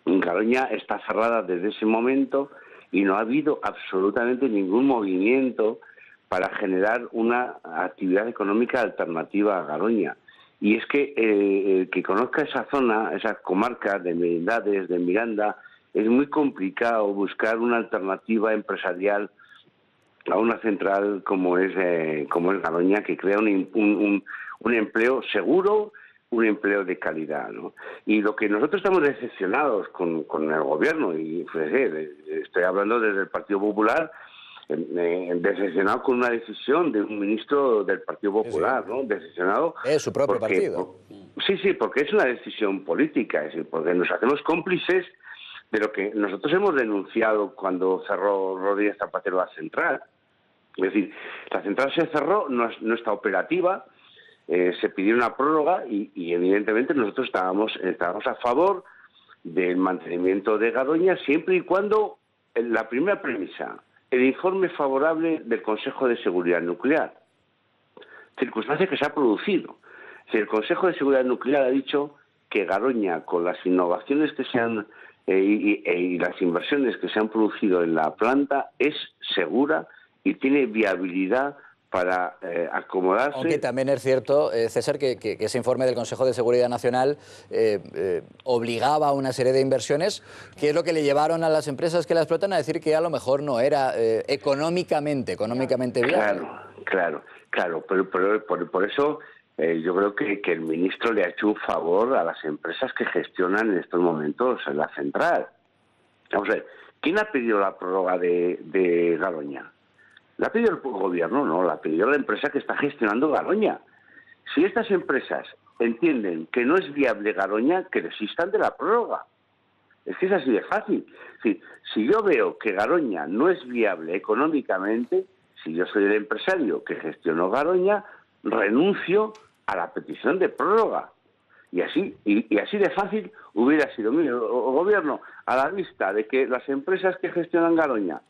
Garoña está cerrada desde ese momento y no ha habido absolutamente ningún movimiento para generar una actividad económica alternativa a Garoña. Y es que el que conozca esa zona, esa comarca de Merindades, de Miranda, es muy complicado buscar una alternativa empresarial a una central como es Garoña, que crea un empleo seguro, un empleo de calidad, ¿no? Y lo que nosotros estamos decepcionados con el gobierno, y estoy hablando desde el Partido Popular, decepcionado con una decisión de un ministro del Partido Popular, ¿no? Decepcionado. Es su propio partido. Sí, porque es una decisión política, es decir, porque nos hacemos cómplices de lo que nosotros hemos denunciado cuando cerró Rodríguez Zapatero la central. Es decir, la central se cerró, no está operativa, se pidió una prórroga y evidentemente nosotros estábamos a favor del mantenimiento de Garoña siempre y cuando la primera premisa, el informe favorable del Consejo de Seguridad Nuclear, circunstancia que se ha producido. Si el Consejo de Seguridad Nuclear ha dicho que Garoña, con las innovaciones que se han y las inversiones que se han producido en la planta, es segura y tiene viabilidad para acomodarse. Aunque también es cierto, César, que ese informe del Consejo de Seguridad Nacional obligaba a una serie de inversiones, que es lo que le llevaron a las empresas que la explotan a decir que a lo mejor no era económicamente viable. Claro, pero por eso yo creo que el ministro le ha hecho un favor a las empresas que gestionan en estos momentos la central. Vamos a ver, ¿quién ha pedido la prórroga de Garoña? ¿La ha pedido el gobierno? No, la ha pedido la empresa que está gestionando Garoña. Si estas empresas entienden que no es viable Garoña, que desistan de la prórroga. Es que es así de fácil. Si yo veo que Garoña no es viable económicamente, si yo soy el empresario que gestionó Garoña, renuncio a la petición de prórroga. Y así de fácil hubiera sido. Mire, el gobierno, a la vista de que las empresas que gestionan Garoña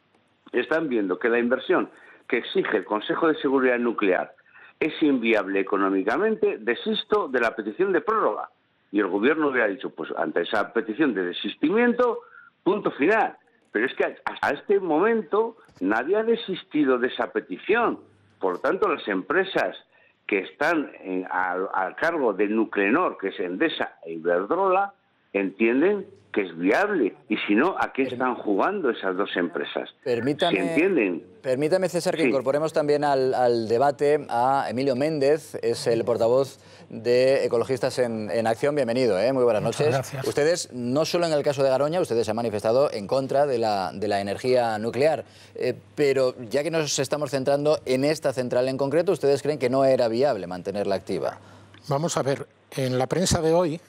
están viendo que la inversión que exige el Consejo de Seguridad Nuclear es inviable económicamente, desisto de la petición de prórroga. Y el gobierno hubiera dicho, pues ante esa petición de desistimiento, punto final. Pero es que hasta este momento nadie ha desistido de esa petición. Por lo tanto, las empresas que están al cargo de Nuclenor, que es Endesa e Iberdrola, entienden que es viable. Y si no, ¿a qué están jugando esas dos empresas? Permítame, ¿Se entienden? Permítame, César, que incorporemos también al debate a Emilio Méndez, es el portavoz de Ecologistas en Acción. Bienvenido, muy buenas noches. Gracias. Ustedes, no solo en el caso de Garoña, ustedes se han manifestado en contra de la energía nuclear, pero ya que nos estamos centrando en esta central en concreto, ¿ustedes creen que no era viable mantenerla activa? Vamos a ver, en la prensa de hoy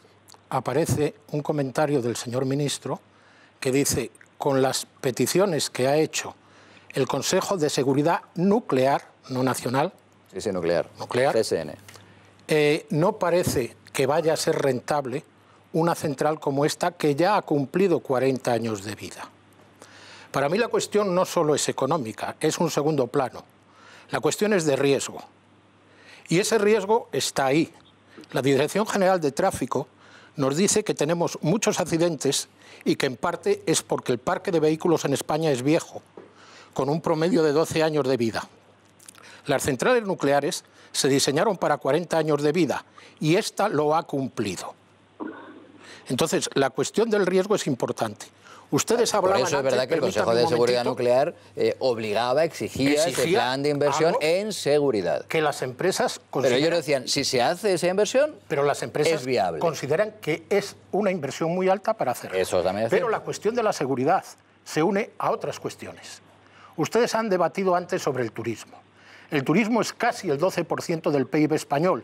aparece un comentario del señor ministro que dice: con las peticiones que ha hecho el Consejo de Seguridad Nuclear, no nacional, sí, nuclear, CSN, no parece que vaya a ser rentable una central como esta, que ya ha cumplido 40 años de vida. Para mí la cuestión no solo es económica, es un segundo plano. La cuestión es de riesgo. Y ese riesgo está ahí. La Dirección General de Tráfico nos dice que tenemos muchos accidentes y que en parte es porque el parque de vehículos en España es viejo, con un promedio de 12 años de vida. Las centrales nucleares se diseñaron para 40 años de vida y esta lo ha cumplido. Entonces, la cuestión del riesgo es importante. Ustedes hablaban Por eso es verdad que el Consejo de Seguridad Nuclear obligaba, exigía ese plan de inversión en seguridad. Que las empresas Pero ellos decían, si se hace esa inversión, pero las empresas es viable. Consideran que es una inversión muy alta para hacerlo. Eso también es Pero cierto. la cuestión de la seguridad se une a otras cuestiones. Ustedes han debatido antes sobre el turismo. El turismo es casi el 12% del PIB español.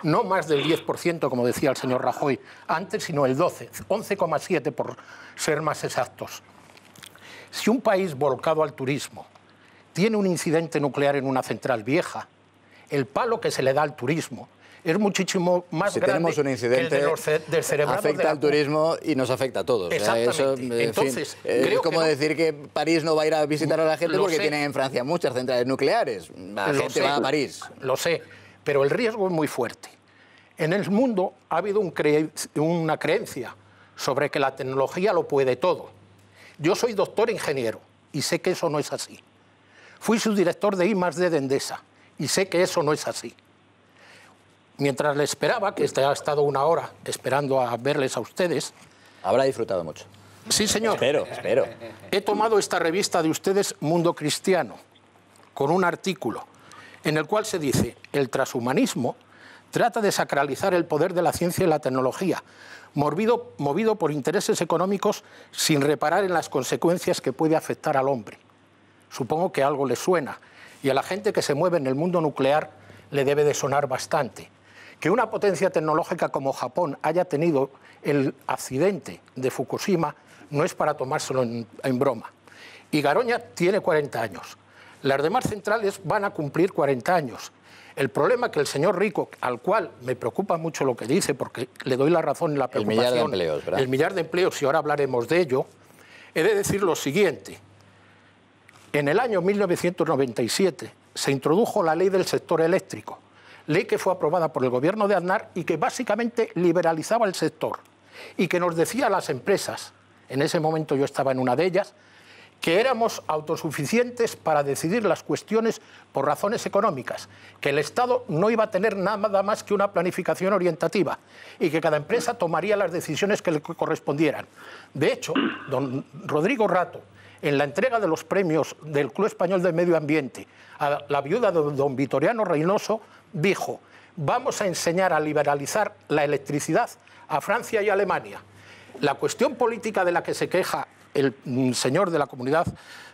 No más del 10%, como decía el señor Rajoy antes, sino el 12, 11,7% por ser más exactos. Si un país volcado al turismo tiene un incidente nuclear en una central vieja, el palo que se le da al turismo es muchísimo más grande tenemos un incidente, que el del cerebrado. Afecta al turismo y nos afecta a todos. Exactamente. Eso, Entonces, es como decir que París no va a ir a visitar a la gente porque tiene en Francia muchas centrales nucleares. La gente va a París. Lo sé, pero el riesgo es muy fuerte. En el mundo ha habido una creencia sobre que la tecnología lo puede todo. Yo soy doctor ingeniero y sé que eso no es así. Fui subdirector de I+D de Endesa y sé que eso no es así. Mientras le esperaba, que ha estado una hora esperando a verles a ustedes... Habrá disfrutado mucho. Sí, señor. Espero. He tomado esta revista de ustedes, Mundo Cristiano, con un artículo en el cual se dice: el transhumanismo trata de sacralizar el poder de la ciencia y la tecnología, movido por intereses económicos sin reparar en las consecuencias que puede afectar al hombre. Supongo que algo le suena, y a la gente que se mueve en el mundo nuclear le debe de sonar bastante. Que una potencia tecnológica como Japón haya tenido el accidente de Fukushima no es para tomárselo en broma. Y Garoña tiene 40 años. Las demás centrales van a cumplir 40 años. El problema es que el señor Rico, al cual me preocupa mucho lo que dice, porque le doy la razón en la preocupación... El millar de empleos, ¿verdad? El millar de empleos, y ahora hablaremos de ello. He de decir lo siguiente. En el año 1997 se introdujo la ley del sector eléctrico, ley que fue aprobada por el gobierno de Aznar y que básicamente liberalizaba el sector y que nos decía a las empresas, en ese momento yo estaba en una de ellas, que éramos autosuficientes para decidir las cuestiones por razones económicas, que el Estado no iba a tener nada más que una planificación orientativa y que cada empresa tomaría las decisiones que le correspondieran. De hecho, don Rodrigo Rato, en la entrega de los premios del Club Español de Medio Ambiente a la viuda de don Vitoriano Reynoso, dijo: vamos a enseñar a liberalizar la electricidad a Francia y Alemania. La cuestión política de la que se queja el señor de la Comunidad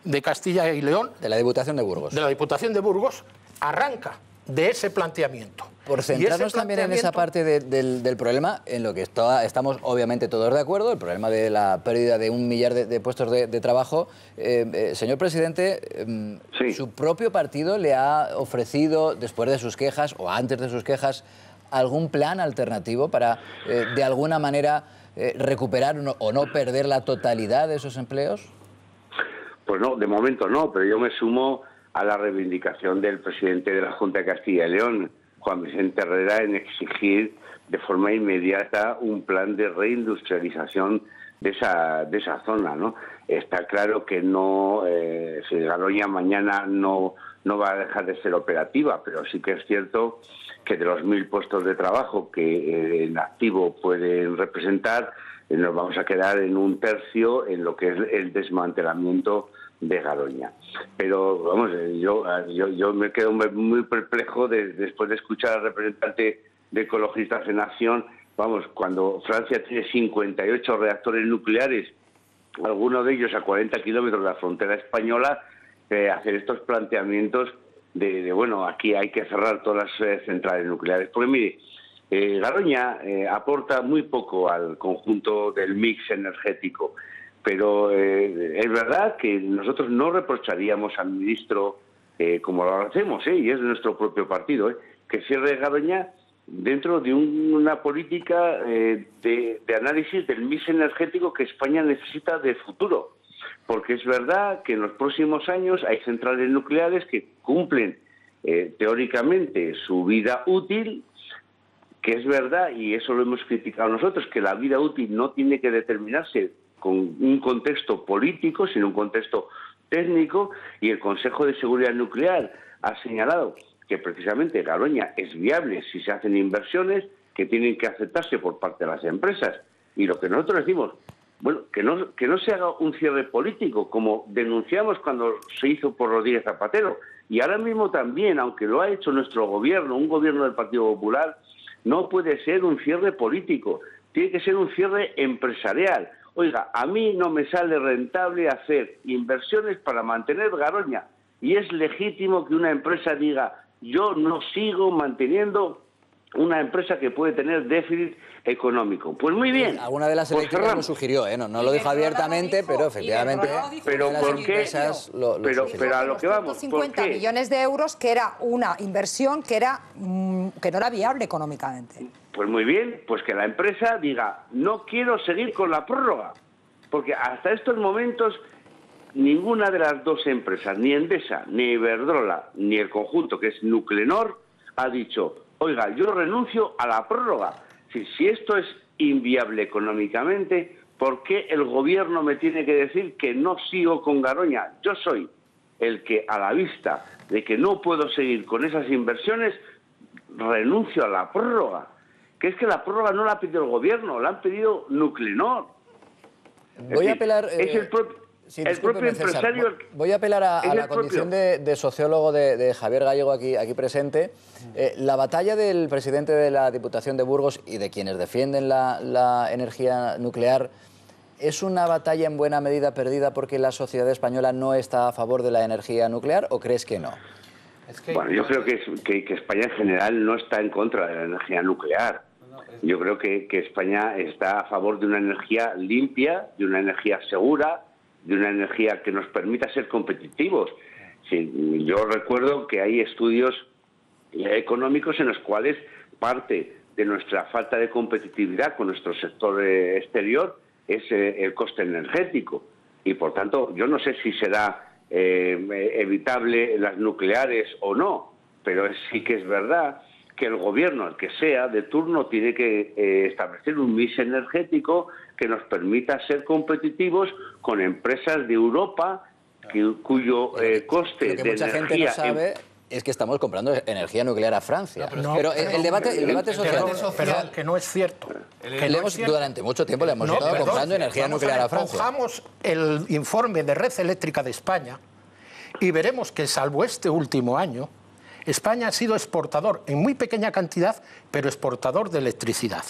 de Castilla y León... De la Diputación de Burgos. De la Diputación de Burgos, arranca de ese planteamiento. Por centrarnos también en esa parte del problema, en lo que estamos obviamente todos de acuerdo, el problema de la pérdida de 1 millar de puestos de trabajo. Señor presidente, sí. ¿Su propio partido le ha ofrecido, después de sus quejas o antes de sus quejas, algún plan alternativo para, de alguna manera, recuperar o no perder la totalidad de esos empleos? Pues no, de momento no, pero yo me sumo a la reivindicación del presidente de la Junta de Castilla y León, Juan Vicente Herrera, en exigir de forma inmediata un plan de reindustrialización de esa zona, ¿no? Está claro que no, si Garoña mañana no va a dejar de ser operativa, pero sí que es cierto que de los 1.000 puestos de trabajo que en activo pueden representar, nos vamos a quedar en 1/3 en lo que es el desmantelamiento de Garoña. Pero vamos, yo me quedo muy perplejo después de escuchar al representante de Ecologistas en Acción. Vamos, cuando Francia tiene 58 reactores nucleares, algunos de ellos a 40 kilómetros de la frontera española, hacer estos planteamientos de bueno, aquí hay que cerrar todas las centrales nucleares. Porque mire, Garoña aporta muy poco al conjunto del mix energético, pero es verdad que nosotros no reprocharíamos al ministro, como lo hacemos, y es de nuestro propio partido, que cierre Garoña dentro de una política de análisis del mix energético que España necesita de futuro. Porque es verdad que en los próximos años hay centrales nucleares que cumplen teóricamente su vida útil, que es verdad, y eso lo hemos criticado nosotros, que la vida útil no tiene que determinarse con un contexto político, sino un contexto técnico, y el Consejo de Seguridad Nuclear ha señalado que precisamente Garoña es viable si se hacen inversiones que tienen que aceptarse por parte de las empresas. Y lo que nosotros decimos, bueno, que no se haga un cierre político, como denunciamos cuando se hizo por Rodríguez Zapatero. Y ahora mismo también, aunque lo ha hecho nuestro gobierno, un gobierno del Partido Popular, no puede ser un cierre político, tiene que ser un cierre empresarial. Oiga, a mí no me sale rentable hacer inversiones para mantener Garoña, y es legítimo que una empresa diga: yo no sigo manteniendo una empresa que puede tener déficit económico. Pues muy bien. Alguna de las eléctricas lo sugirió, no lo dijo abiertamente, pero efectivamente. Pero ¿por qué? Pero a lo que vamos. 50 millones de euros, que era una inversión que no era viable económicamente. Pues muy bien, pues que la empresa diga, no quiero seguir con la prórroga, porque hasta estos momentos ninguna de las dos empresas, ni Endesa, ni Iberdrola, ni el conjunto que es Nuclenor, ha dicho, oiga, yo renuncio a la prórroga. Si esto es inviable económicamente, ¿por qué el gobierno me tiene que decir que no sigo con Garoña? Yo soy el que, a la vista de que no puedo seguir con esas inversiones, renuncio a la prórroga. Que es que la prórroga no la ha pedido el gobierno, la han pedido Nuclenor. Voy a apelar... es el propio empresario... Voy a apelar a la condición de sociólogo de Javier Gallego aquí presente. La batalla del presidente de la Diputación de Burgos y de quienes defienden la energía nuclear, ¿es una batalla en buena medida perdida porque la sociedad española no está a favor de la energía nuclear o crees que no? Bueno, yo creo que España en general no está en contra de la energía nuclear. Yo creo que España está a favor de una energía limpia, de una energía segura, de una energía que nos permita ser competitivos. Sí, yo recuerdo que hay estudios económicos en los cuales parte de nuestra falta de competitividad con nuestro sector exterior es el coste energético. Y por tanto, yo no sé si será evitable las nucleares o no, pero sí que es verdad que el gobierno, el que sea, de turno, tiene que establecer un mix energético que nos permita ser competitivos con empresas de Europa cuyo coste lo que de mucha energía... gente no sabe es que estamos comprando energía nuclear a Francia. Pero el debate social... Perdón, que no es cierto. Durante mucho tiempo le hemos estado comprando energía nuclear a Francia. Cojamos el informe de Red Eléctrica de España y veremos que, salvo este último año, España ha sido exportador, en muy pequeña cantidad, pero exportador de electricidad.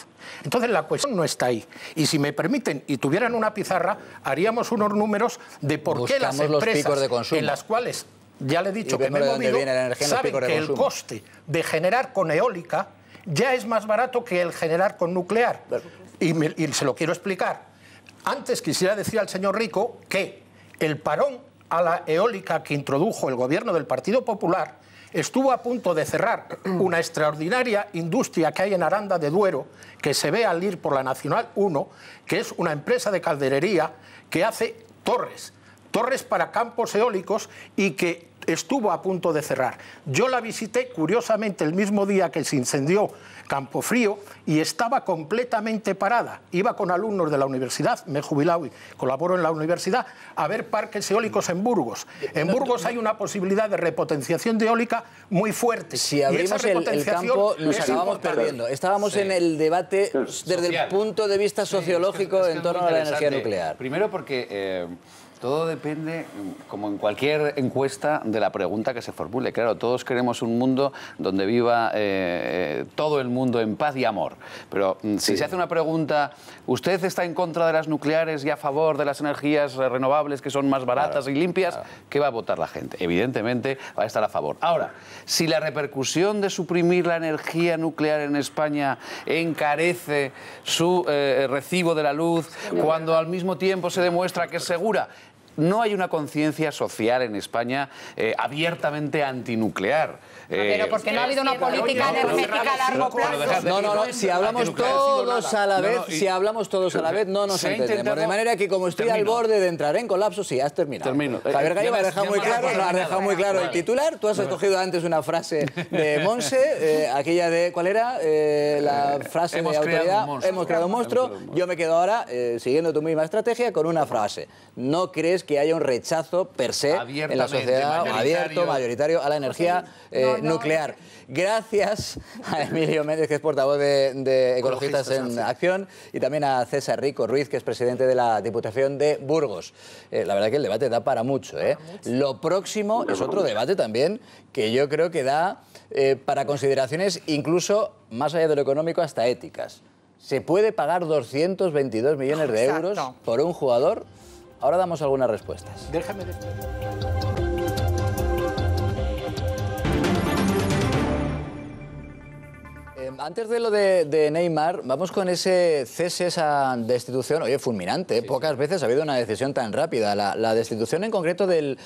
Entonces la cuestión no está ahí. Y si me permiten, y tuvieran una pizarra, haríamos unos números de por qué las empresas en las cuales, ya le he dicho que me he movido, saben que el coste de generar con eólica ya es más barato que el generar con nuclear. Y se lo quiero explicar. Antes quisiera decir al señor Rico que el parón a la eólica que introdujo el gobierno del Partido Popular estuvo a punto de cerrar una extraordinaria industria que hay en Aranda de Duero, que se ve al ir por la Nacional 1, que es una empresa de calderería que hace torres para campos eólicos y que estuvo a punto de cerrar. Yo la visité, curiosamente, el mismo día que se incendió Campofrío y estaba completamente parada. Iba con alumnos de la universidad, me he jubilado y colaboro en la universidad, a ver parques eólicos en Burgos. En Burgos hay una posibilidad de repotenciación de eólica muy fuerte. Si abrimos el campo nos acabamos perdiendo. Estábamos en el debate desde el punto de vista sociológico en torno a la energía nuclear. Primero porque... todo depende, como en cualquier encuesta, de la pregunta que se formule. Claro, todos queremos un mundo donde viva todo el mundo en paz y amor. Pero si se hace una pregunta, ¿usted está en contra de las nucleares y a favor de las energías renovables que son más baratas y limpias? ¿Qué va a votar la gente? Evidentemente va a estar a favor. Ahora, si la repercusión de suprimir la energía nuclear en España encarece su recibo de la luz, cuando al mismo tiempo se demuestra que es segura, no hay una conciencia social en España abiertamente antinuclear. Pero porque no ha habido una política energética a largo plazo. No, si hablamos todos a la vez, no nos entendemos. De manera que, como estoy al borde de entrar en colapso, sí, has terminado. Javier Gallego ha dejado muy claro el titular. Tú has escogido antes una frase de Monse, aquella de, ¿cuál era? La frase de autoridad. Hemos creado un monstruo. Yo me quedo ahora, siguiendo tu misma estrategia, con una frase. ¿No crees que haya un rechazo per se en la sociedad mayoritario a la energía nuclear? Gracias a Emilio Méndez, que es portavoz de Ecologistas en Acción, y también a César Rico Ruiz, que es presidente de la Diputación de Burgos. La verdad que el debate da para mucho. Lo próximo es otro debate también que yo creo que da para consideraciones incluso más allá de lo económico, hasta éticas. ¿Se puede pagar 222 millones de euros por un jugador? Ahora damos algunas respuestas. Déjame decir. Antes de lo de Neymar, vamos con ese cese, esa destitución, oye, fulminante. Pocas veces ha habido una decisión tan rápida. La destitución en concreto del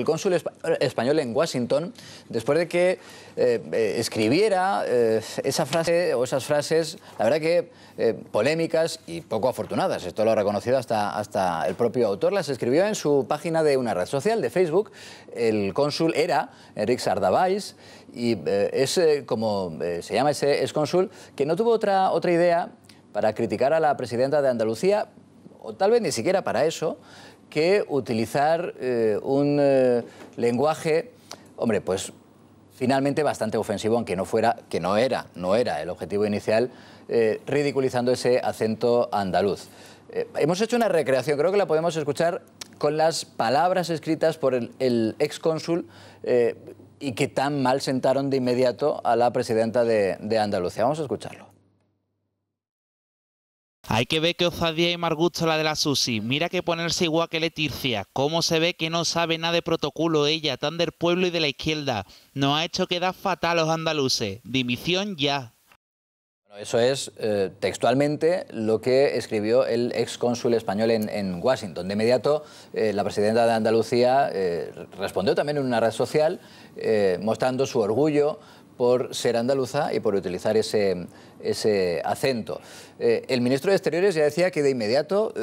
cónsul español en Washington, después de que escribiera esa frase o esas frases, la verdad que polémicas y poco afortunadas. Esto lo ha reconocido hasta el propio autor. Las escribió en su página de una red social, de Facebook. El cónsul era Enric Sardavall y es como se llama ese excónsul, que no tuvo otra idea para criticar a la presidenta de Andalucía, o tal vez ni siquiera para eso, que utilizar un lenguaje, hombre, pues finalmente bastante ofensivo, aunque no era el objetivo inicial, ridiculizando ese acento andaluz. Hemos hecho una recreación, creo que la podemos escuchar con las palabras escritas por el excónsul y que tan mal sentaron de inmediato a la presidenta de Andalucía. Vamos a escucharlo. Hay que ver que osadía y mal gusto la de la Susi. Mira que ponerse igual que Leticia. Cómo se ve que no sabe nada de protocolo ella, tan del pueblo y de la izquierda. Nos ha hecho quedar fatal los andaluces. Dimisión ya. Bueno, eso es textualmente lo que escribió el excónsul español en Washington. De inmediato, la presidenta de Andalucía respondió también en una red social mostrando su orgullo por ser andaluza y por utilizar ese acento. El ministro de Exteriores ya decía que de inmediato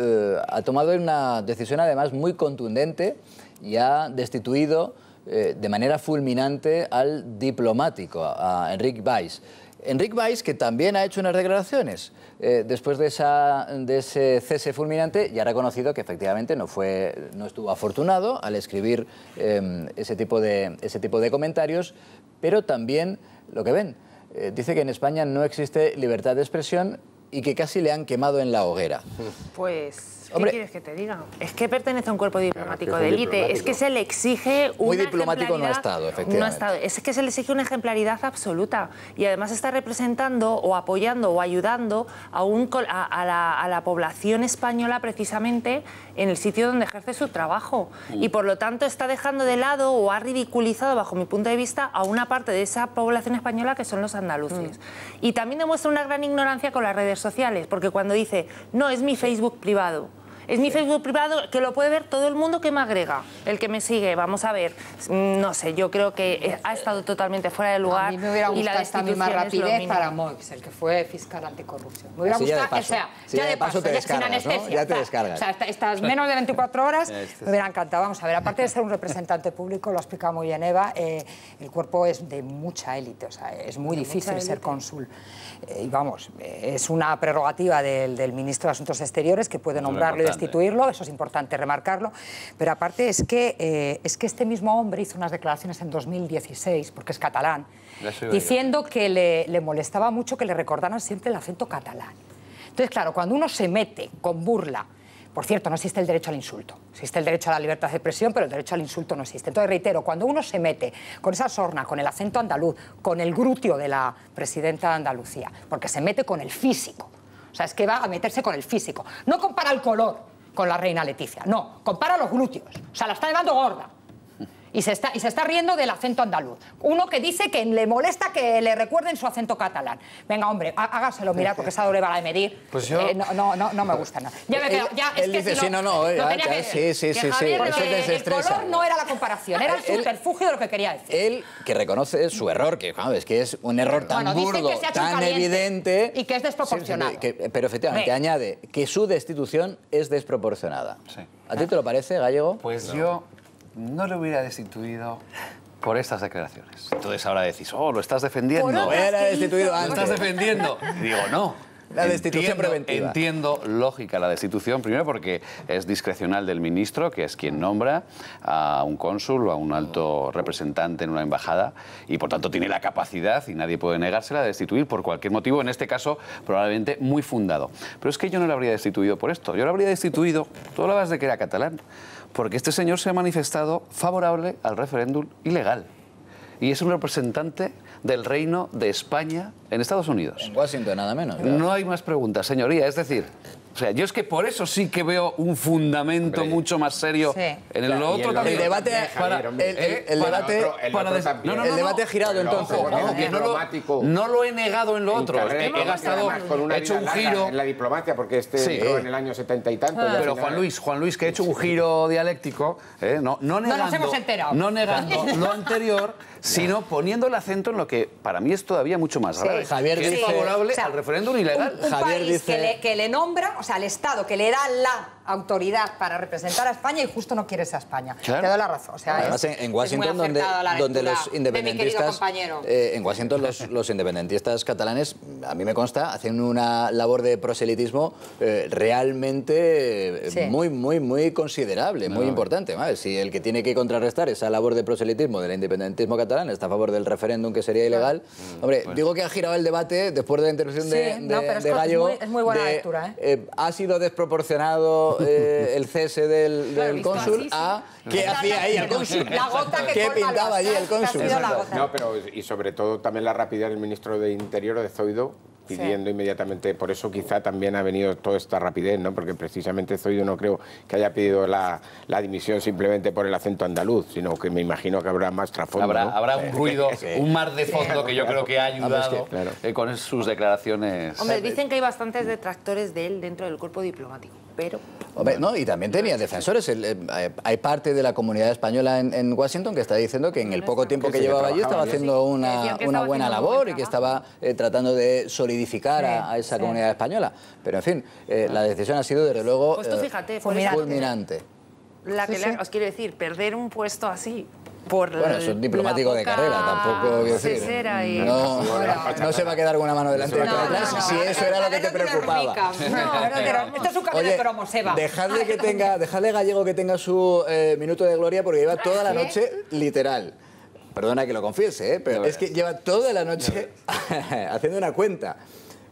ha tomado una decisión además muy contundente y ha destituido de manera fulminante al diplomático, a Enric Valls. Enric Valls, que también ha hecho unas declaraciones después de ese cese fulminante, y ha reconocido que efectivamente no estuvo afortunado al escribir ese tipo de comentarios, pero también, lo que ven, dice que en España no existe libertad de expresión y que casi le han quemado en la hoguera. Pues, ¿qué quieres que te diga? Es que pertenece a un cuerpo diplomático de élite, es que se le exige una muy diplomático no ha estado, efectivamente. No ha estado. Es que se le exige una ejemplaridad absoluta y además está representando o apoyando o ayudando a la población española precisamente en el sitio donde ejerce su trabajo y por lo tanto está dejando de lado o ha ridiculizado, bajo mi punto de vista, a una parte de esa población española que son los andaluces. Y también demuestra una gran ignorancia con las redes sociales, porque cuando dice, no, es mi Facebook privado. Es mi Facebook privado que lo puede ver todo el mundo que me agrega, el que me sigue. Vamos a ver, no sé, yo creo que ha estado tototalmente fuera de lugar. A mí me hubiera gustado esta misma rapidez para Moix, el que fue fiscal anticorrupción. Me hubiera gustado, o sea, ya de paso, sin anestesia. ¿No? Ya te descargas. O sea, estas menos de 24 horas me hubiera encantado. Vamos a ver, aparte de ser un representante público, lo ha explicado muy bien Eva, el cuerpo es de mucha élite, o sea, es muy difícil ser cónsul. Y vamos, es una prerrogativa del ministro de Asuntos Exteriores que puede nombrarlo y destituirlo, eso es importante remarcarlo, pero aparte es que este mismo hombre hizo unas declaraciones en 2016, porque es catalán, diciendo que le molestaba mucho que le recordaran siempre el acento catalán. Entonces, claro, cuando uno se mete con burla, por cierto, no existe el derecho al insulto, existe el derecho a la libertad de expresión, pero el derecho al insulto no existe. Entonces, reitero, cuando uno se mete con esa sorna, con el acento andaluz, con el glúteo de la presidenta de Andalucía, porque se mete con el físico, o sea, es que va a meterse con el físico, no compara el color con la reina Leticia, no, compara los glúteos, o sea, la está llevando gorda. Y se está riendo del acento andaluz. Uno que dice que le molesta que le recuerden su acento catalán. Venga, hombre, hágaselo mirar porque esa doble vara de medir. Pues yo... no me gusta nada. Ya me quedo, ya, él dice, sí, sí. Por eso el color no era la comparación, era el subterfugio de lo que quería decir. Él, que reconoce su error, que es que es un error tan burdo, tan evidente... Y que es desproporcionado. Pero efectivamente añade que su destitución es desproporcionada. Sí. ¿A ti te lo parece, Gallego? Pues yo... no le hubiera destituido por estas declaraciones. Entonces ahora decís, lo estás defendiendo. No era destituido antes. Lo estás defendiendo. Y digo, no. La destitución preventiva. Entiendo lógica la destitución, primero porque es discrecional del ministro, que es quien nombra a un cónsul o a un alto representante en una embajada, y por tanto tiene la capacidad, y nadie puede negársela, de destituir por cualquier motivo, en este caso probablemente muy fundado. Pero es que yo no lo habría destituido por esto. Yo lo habría destituido, tú hablabas de que era catalán, porque este señor se ha manifestado favorable al referéndum ilegal. Y es un representante del Reino de España en Estados Unidos. En Washington, nada menos. No hay más preguntas, señoría. Es decir, O sea, yo es que por eso sí que veo un fundamento mucho más serio en el otro también. El debate ha girado entonces. No lo he negado en lo otro. He hecho un giro en la diplomacia, porque entró en el año 70 y tanto. Pero Juan Luis, que he hecho un giro dialéctico, no negando lo anterior, sino poniendo el acento en lo que para mí es todavía mucho más grave. Javier que es favorable al referéndum ilegal. Un país que le nombra, o sea, el Estado que le da la autoridad para representar a España y justo no quieres a España. Claro. Te doy la razón. O sea, además, en Washington, donde los independentistas, en Washington los independentistas catalanes, a mí me consta, hacen una labor de proselitismo realmente muy considerable, muy importante. ¿Vale? Si el que tiene que contrarrestar esa labor de proselitismo del independentismo catalán está a favor del referéndum que sería ilegal, hombre, digo que ha girado el debate después de la intervención de Gallego. Es muy buena lectura. Ha sido desproporcionado el cese del cónsul a qué hacía ahí el cónsul. La gota que ¿Qué pintaba allí el cónsul? No, pero y sobre todo también la rapidez del ministro de Interior, de Zoido, pidiendo inmediatamente, por eso quizá también ha venido toda esta rapidez, ¿no? Porque precisamente Zoido no creo que haya pedido la dimisión simplemente por el acento andaluz, sino que me imagino que habrá más trasfondo. Habrá un ruido, un mar de fondo que yo creo que ha ayudado con sus declaraciones. Hombre, dicen que hay bastantes detractores de él dentro del cuerpo diplomático, pero... Hombre, no, y también tenía defensores. Hay parte de la comunidad española en Washington que está diciendo que en el poco tiempo que llevaba allí estaba haciendo una buena labor y que estaba tratando de solidificar a esa comunidad española. Pero, en fin, la decisión ha sido, desde luego, pues tú fíjate, fulminante. Os quiero decir, perder un puesto así... Bueno, es un diplomático de carrera, tampoco quiero decir. No se va a quedar con una mano delante y otra detrás, si eso era lo que te preocupaba. Esto es un cambio de cromos, Eva. Dejadle Gallego que tenga su minuto de gloria, porque lleva toda la noche, literal. Perdona que lo confiese, pero es que lleva toda la noche haciendo una cuenta.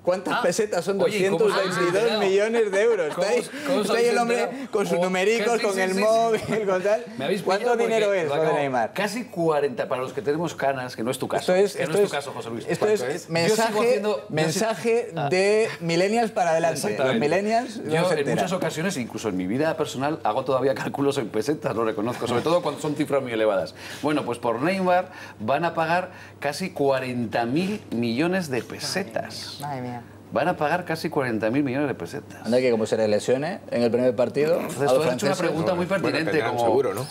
¿Cuántas pesetas son? 222 millones de euros. Está ahí el hombre con sus numericos, con el móvil, con tal. ¿Cuánto dinero es lo de Neymar? Casi 40, para los que tenemos canas, que no es tu caso. Esto es tu caso, José Luis. Esto es mensaje de millennials para adelante. Los millennials yo en muchas ocasiones, incluso en mi vida personal, hago todavía cálculos en pesetas, lo reconozco, sobre todo cuando son cifras muy elevadas. Bueno, pues por Neymar van a pagar casi 40.000 millones de pesetas. Madre mía. Van a pagar casi 40.000 millones de pesetas. Anda que como se le lesione en el primer partido... Entonces, tú has hecho una pregunta muy pertinente. Bueno, seguro, ¿no?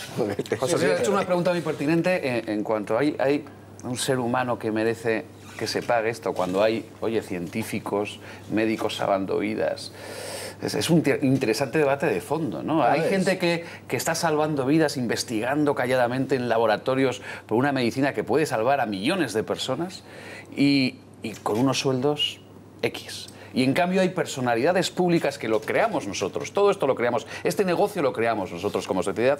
José, has hecho una pregunta muy pertinente en cuanto hay un ser humano que merece que se pague esto cuando hay, oye, científicos, médicos salvando vidas. Es un interesante debate de fondo, ¿no? Hay gente que está salvando vidas, investigando calladamente en laboratorios por una medicina que puede salvar a millones de personas y con unos sueldos X. Y en cambio hay personalidades públicas que lo creamos nosotros, todo esto lo creamos, este negocio lo creamos nosotros como sociedad,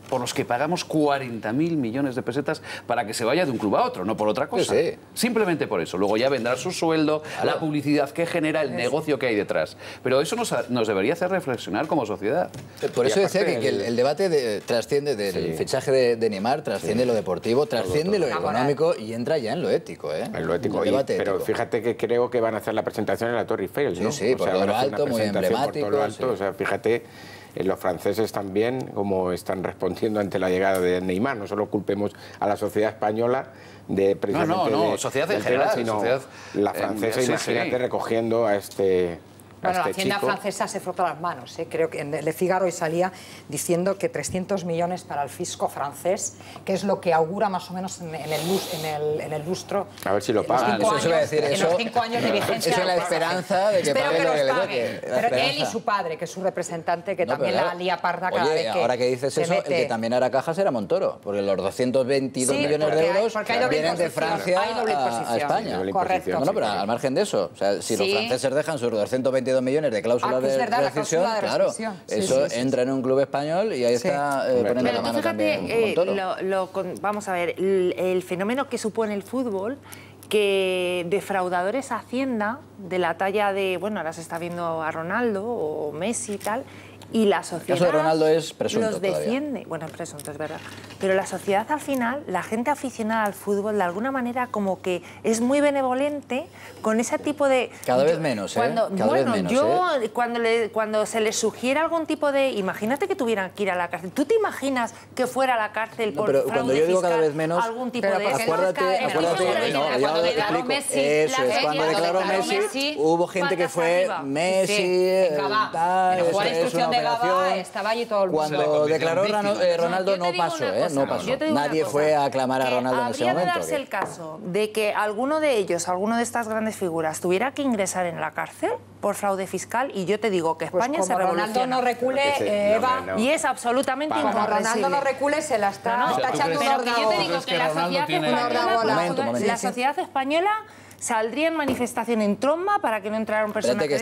por los que pagamos 40.000 millones de pesetas para que se vaya de un club a otro, no por otra cosa. Sí. Simplemente por eso. Luego ya vendrá su sueldo, la publicidad que genera, el negocio que hay detrás. Pero eso nos debería hacer reflexionar como sociedad. Por eso decía que el debate trasciende del fichaje de Neymar, trasciende lo deportivo, trasciende lo económico y entra ya en lo ético. En lo ético. Pero fíjate que creo que van a hacer la presentación en la Torre Eiffel, ¿no? Sí, por todo lo alto, muy emblemático. Por todo lo alto, o sea, fíjate... Los franceses también, como están respondiendo ante la llegada de Neymar. No solo culpemos a la sociedad española de precisamente sociedad en general, sino sociedad la francesa, imagínate, recogiendo a este... Bueno, la Hacienda francesa se frota las manos. Creo que en Le Figaro hoy salía diciendo que 300 millones para el fisco francés, que es lo que augura más o menos en el lustro. A ver si lo pagan. En los 5 años de vigencia. Esa es la esperanza de que pague lo que le toque. Pero él y su padre, que es su representante, que también la lía parda cada vez que ahora que dices eso, el que también hará caja será Montoro, porque los 222 millones de euros vienen de Francia a España. Correcto. Bueno, pero al margen de eso, o sea, si los franceses dejan sus 222 millones de cláusula de rescisión, claro, eso entra en un club español y ahí está poniendo la mano también vamos a ver, el fenómeno que supone el fútbol, que defraudadores a Hacienda, de la talla de, bueno, ahora se está viendo a Ronaldo o Messi y tal, Y la sociedad... El caso de Ronaldo es presunto los defiende. Todavía. Bueno, es presunto, es verdad. Pero la sociedad al final, la gente aficionada al fútbol, de alguna manera como que es muy benevolente con ese tipo de... Cada vez menos, cuando, Cada vez menos, cuando se les sugiere algún tipo de... Imagínate que tuvieran que ir a la cárcel. ¿Tú te imaginas que fuera a la cárcel por fraude cuando yo digo fiscal, cada vez menos, algún tipo de... Acuérdate, cuando declaró Messi, eso es, cuando declaró Messi, hubo gente que fue Messi, tal, estaba allí todo el mundo. Cuando declaró Ronaldo no pasó, no pasó. Nadie fue a aclamar a Ronaldo en ese momento. Habría de darse el caso de que alguno de ellos, alguno de estas grandes figuras, tuviera que ingresar en la cárcel por fraude fiscal, y yo te digo que España se revoluciona. Ronaldo no recule, Eva, y es absolutamente incomprensible. Ronaldo no recule, se la está echando un ordago. Yo te digo que la sociedad española saldría en manifestación en tromba para que no entrara un personaje. Que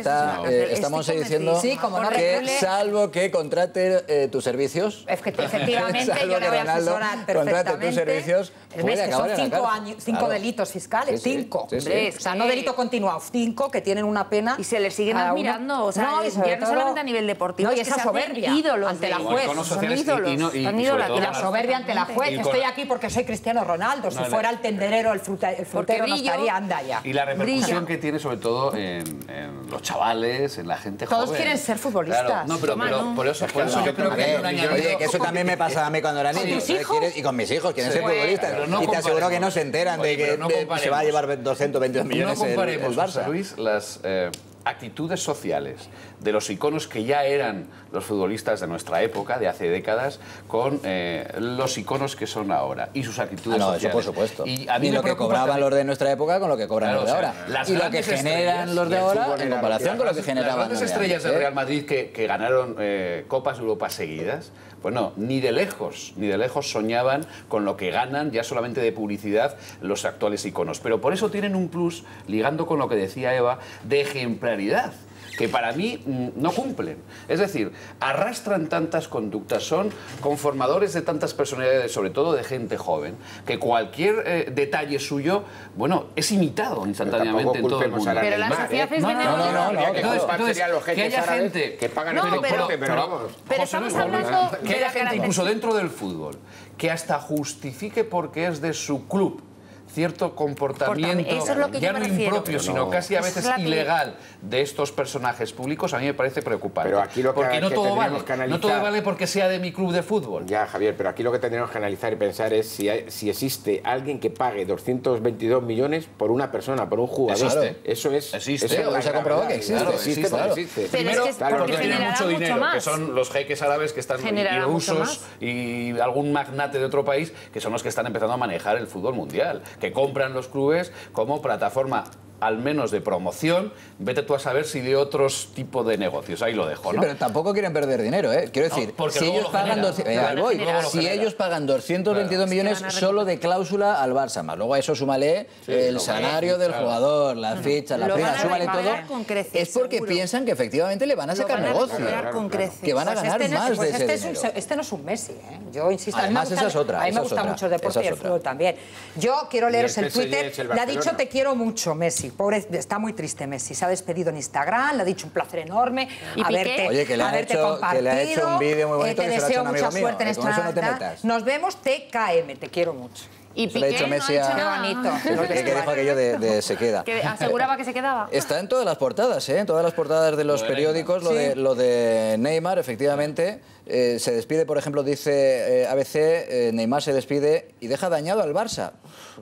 estamos diciendo que salvo que contrate tus servicios. Efectivamente, yo le voy a asesorar perfectamente. Contrate tus servicios. Puede acabar son 5 delitos fiscales, 5. O sea, no delito continuado, 5 que tienen una pena. Y se les siguen admirando, o sea, ya no solamente a nivel deportivo, y esa soberbia ante la juez. Son ídolos. Y la soberbia ante la juez. Estoy aquí porque soy Cristiano Ronaldo. Si fuera el tenderero, el frutero, no estaría, anda ya. Y la repercusión que tiene sobre todo en los chavales, en la gente joven. Todos quieren ser futbolistas. Claro, no, pero por eso yo creo que hay un añadido. Oye, que eso también me pasaba a mí cuando era niño. Y con mis hijos, quieren ser futbolistas. Y te aseguro que no se enteran de que se va a llevar 222 millones el Barça. Luis, las actitudes sociales de los iconos que ya eran los futbolistas de nuestra época, de hace décadas, con los iconos que son ahora y sus actitudes sociales. Eso por supuesto. Y lo que cobraban los de nuestra época con lo que cobran los de ahora. Y lo que generan los de ahora en comparación con lo que generaban los de las grandes estrellas del Real Madrid que ganaron Copas de Europa seguidas, bueno, ni de lejos soñaban con lo que ganan ya solamente de publicidad los actuales iconos. Pero por eso tienen un plus, ligando con lo que decía Eva, de ejemplaridad, que para mí no cumplen. Es decir, arrastran tantas conductas, son conformadores de tantas personalidades, sobre todo de gente joven, que cualquier detalle suyo, bueno, es imitado instantáneamente en todo el mundo. Pero la sociedad es que haya gente que pagan el deporte, pero vamos. Pero estamos hablando que haya gente, incluso dentro del fútbol, que hasta justifique porque es de su club cierto comportamiento, eso es lo que ya yo no impropio, sino casi a veces ilegal de estos personajes públicos, a mí me parece preocupante. Pero aquí porque no todo vale. No todo vale porque sea de mi club de fútbol. Ya, Javier, pero aquí lo que tendríamos que analizar y pensar es si existe alguien que pague 222 millones por una persona, por un jugador. Existe. Eso es. Existe. Se ha comprobado que existe. Claro. Existe. Primero, porque tienen mucho dinero, más. que son los jeques árabes que están ilusos y algún magnate de otro país, que son los que están empezando a manejar el fútbol mundial, que compran los clubes como plataforma al menos de promoción, vete tú a saber si de otros tipos de negocios. Ahí lo dejo, ¿no? Sí, pero tampoco quieren perder dinero, ¿eh? Quiero decir, si ellos pagan 222 millones solo de cláusula al Barça, más luego a eso súmale el salario del jugador, las fichas, la prima, súmale todo, es porque piensan que efectivamente le van a sacar negocio, que van a ganar más de ese dinero. Este no es un Messi, ¿eh? Yo insisto, además esa es otra. A mí me gusta mucho el deporte y el fútbol también. Yo quiero leeros el Twitter, le ha dicho te quiero mucho, Messi. Pobre, está muy triste Messi. Se ha despedido en Instagram, le ha dicho un placer enorme haberte compartido. Que le ha hecho un vídeo muy bonito. Te deseo mucha suerte en esta. Nos vemos, TKM, te quiero mucho. Y Piqué ha dicho Messi qué bonito. Que dijo aquello de se queda. Que aseguraba que se quedaba. Está en todas las portadas, en todas las portadas de los periódicos, lo de Neymar, efectivamente. Se despide, por ejemplo, dice ABC, Neymar se despide y deja dañado al Barça.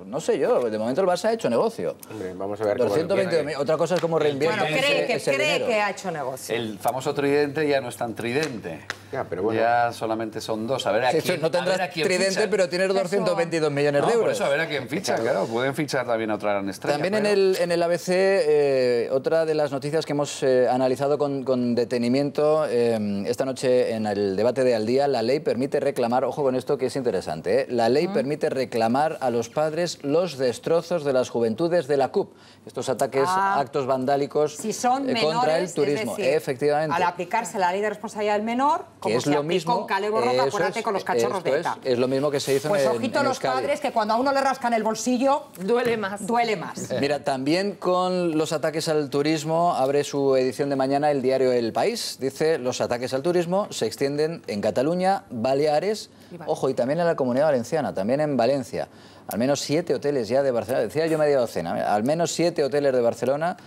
No sé yo, de momento el Barça ha hecho negocio. Hombre, vamos a ver 220.000. Otra cosa es cómo reinvierte. Bueno, cree que ha hecho negocio. El famoso tridente ya no es tan tridente. Ya, pero bueno. Ya solamente son dos. A ver a quién. No tendrás tridente, ficha. Pero tienes 222 millones de euros. Por eso, a ver a quién ficha, claro. Pueden fichar también a otra gran estrella. También en el ABC, otra de las noticias que hemos analizado con detenimiento esta noche en el debate de Al Día, la ley permite reclamar, ojo con esto que es interesante, la ley permite reclamar a los padres los destrozos de las juventudes de la CUP. Estos ataques, actos vandálicos si son menores, contra el turismo. Es decir, efectivamente. Al aplicarse la ley de responsabilidad del menor, como es se lo aplicó mismo, en Calebo Roca, acuérdate con los cachorros de ETA. Es lo mismo que se hizo pues en ojito en los padres que cuando a uno le rascan el bolsillo... Duele más. Duele más. Mira, también con los ataques al turismo, abre su edición de mañana el diario El País. Dice, los ataques al turismo se extienden en Cataluña, Baleares, ojo, y también en la Comunidad Valenciana, también en Valencia. Al menos 7 hoteles ya de Barcelona, decía yo media docena, al menos 7 hoteles de Barcelona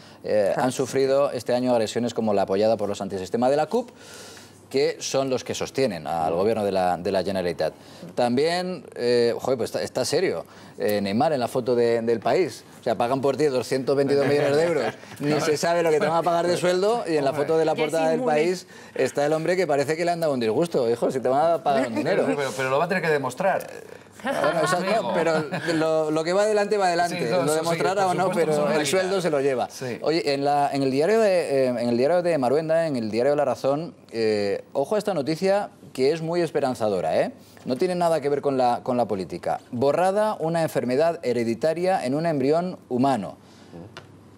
han sufrido este año agresiones como la apoyada por los antisistema de la CUP, que son los que sostienen al gobierno de la Generalitat. También, joder, pues está serio, Neymar en la foto del País. O sea, pagan por ti 222 millones de euros, ni se sabe lo que te van a pagar de sueldo, y en la foto de la portada del País está el hombre que parece que le han dado un disgusto. Hijo, si te van a pagar un dinero. Pero lo va a tener que demostrar. Bueno, exacto, pero lo que va adelante va adelante, sí, lo demostrará o no, pero el sueldo se lo lleva. Sí. Oye, en el diario de Maruenda, en el diario La Razón, ojo a esta noticia que es muy esperanzadora, ¿eh? No tiene nada que ver con la política. Borrada una enfermedad hereditaria en un embrión humano.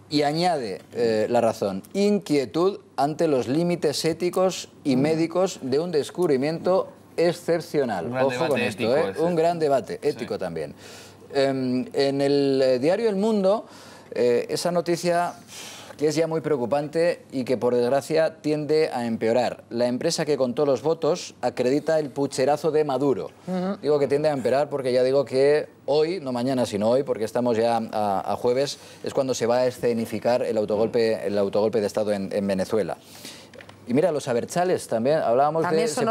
Y añade La Razón, inquietud ante los límites éticos y médicos de un descubrimiento excepcional. Ojo con esto, un gran debate ético también. En el diario El Mundo, esa noticia que es ya muy preocupante y que por desgracia tiende a empeorar. La empresa que contó los votos acredita el pucherazo de Maduro. Digo que tiende a empeorar porque ya digo que hoy, no mañana sino hoy, porque estamos ya a jueves, es cuando se va a escenificar el autogolpe de Estado en Venezuela. Y mira, los abertzales también, hablábamos de se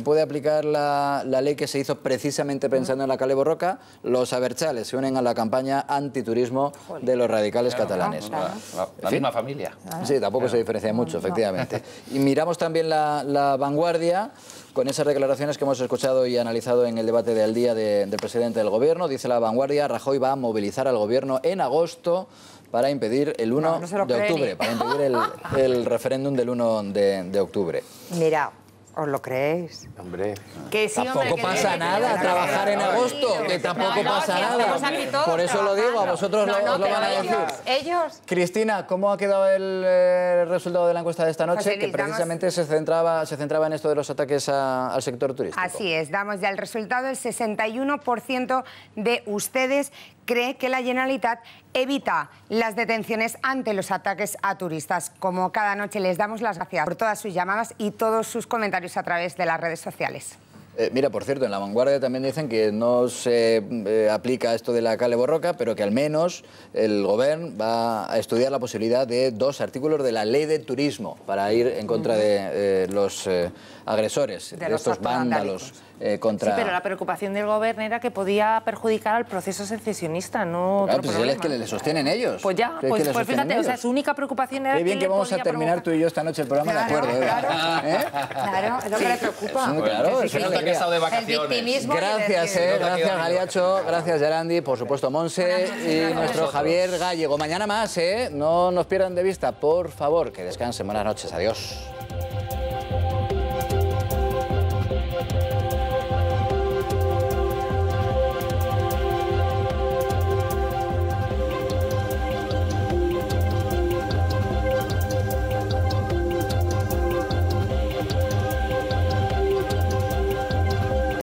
puede aplicar la ley que se hizo precisamente pensando en la Kale Borroka. Los abertzales se unen a la campaña antiturismo de los radicales catalanes. La misma familia. Sí, tampoco se diferencia mucho, efectivamente. Y miramos también la Vanguardia, con esas declaraciones que hemos escuchado y analizado en el debate del día del presidente del Gobierno. Dice la Vanguardia, Rajoy va a movilizar al Gobierno en agosto para impedir el 1 de octubre, para impedir el referéndum del 1 de octubre. Mira, ¿os lo creéis? Hombre, que sí, tampoco pasa nada trabajar en agosto, que tampoco pasa nada. Por eso lo digo, a vosotros lo van a decir. Ellos. Cristina, ¿cómo ha quedado el resultado de la encuesta de esta noche? Que precisamente se centraba en esto de los ataques al sector turístico. Así es, damos ya el resultado. El 61% de ustedes cree que la Generalitat evita las detenciones ante los ataques a turistas. Como cada noche, les damos las gracias por todas sus llamadas y todos sus comentarios a través de las redes sociales. Mira, por cierto, en La Vanguardia también dicen que no se aplica esto de la Kale Borroka, pero que al menos el Gobierno va a estudiar la posibilidad de 2 artículos de la Ley de Turismo para ir en contra de los agresores, de estos vándalos. Contra... Sí, pero la preocupación del Gobierno era que podía perjudicar al proceso secesionista, no otro problema. Es que le sostienen ellos. Pues ya, pues fíjate, o sea, su única preocupación era Qué bien que vamos a terminar tú y yo esta noche el programa, claro, de acuerdo. Claro, es lo que le preocupa. Claro, es una que ha estado de vacaciones. Gracias, gracias Galiacho, gracias Gerandi, por supuesto Monse y nuestro Javier Gallego. Mañana más, no nos pierdan de vista, por favor, que descansen. Buenas noches, adiós.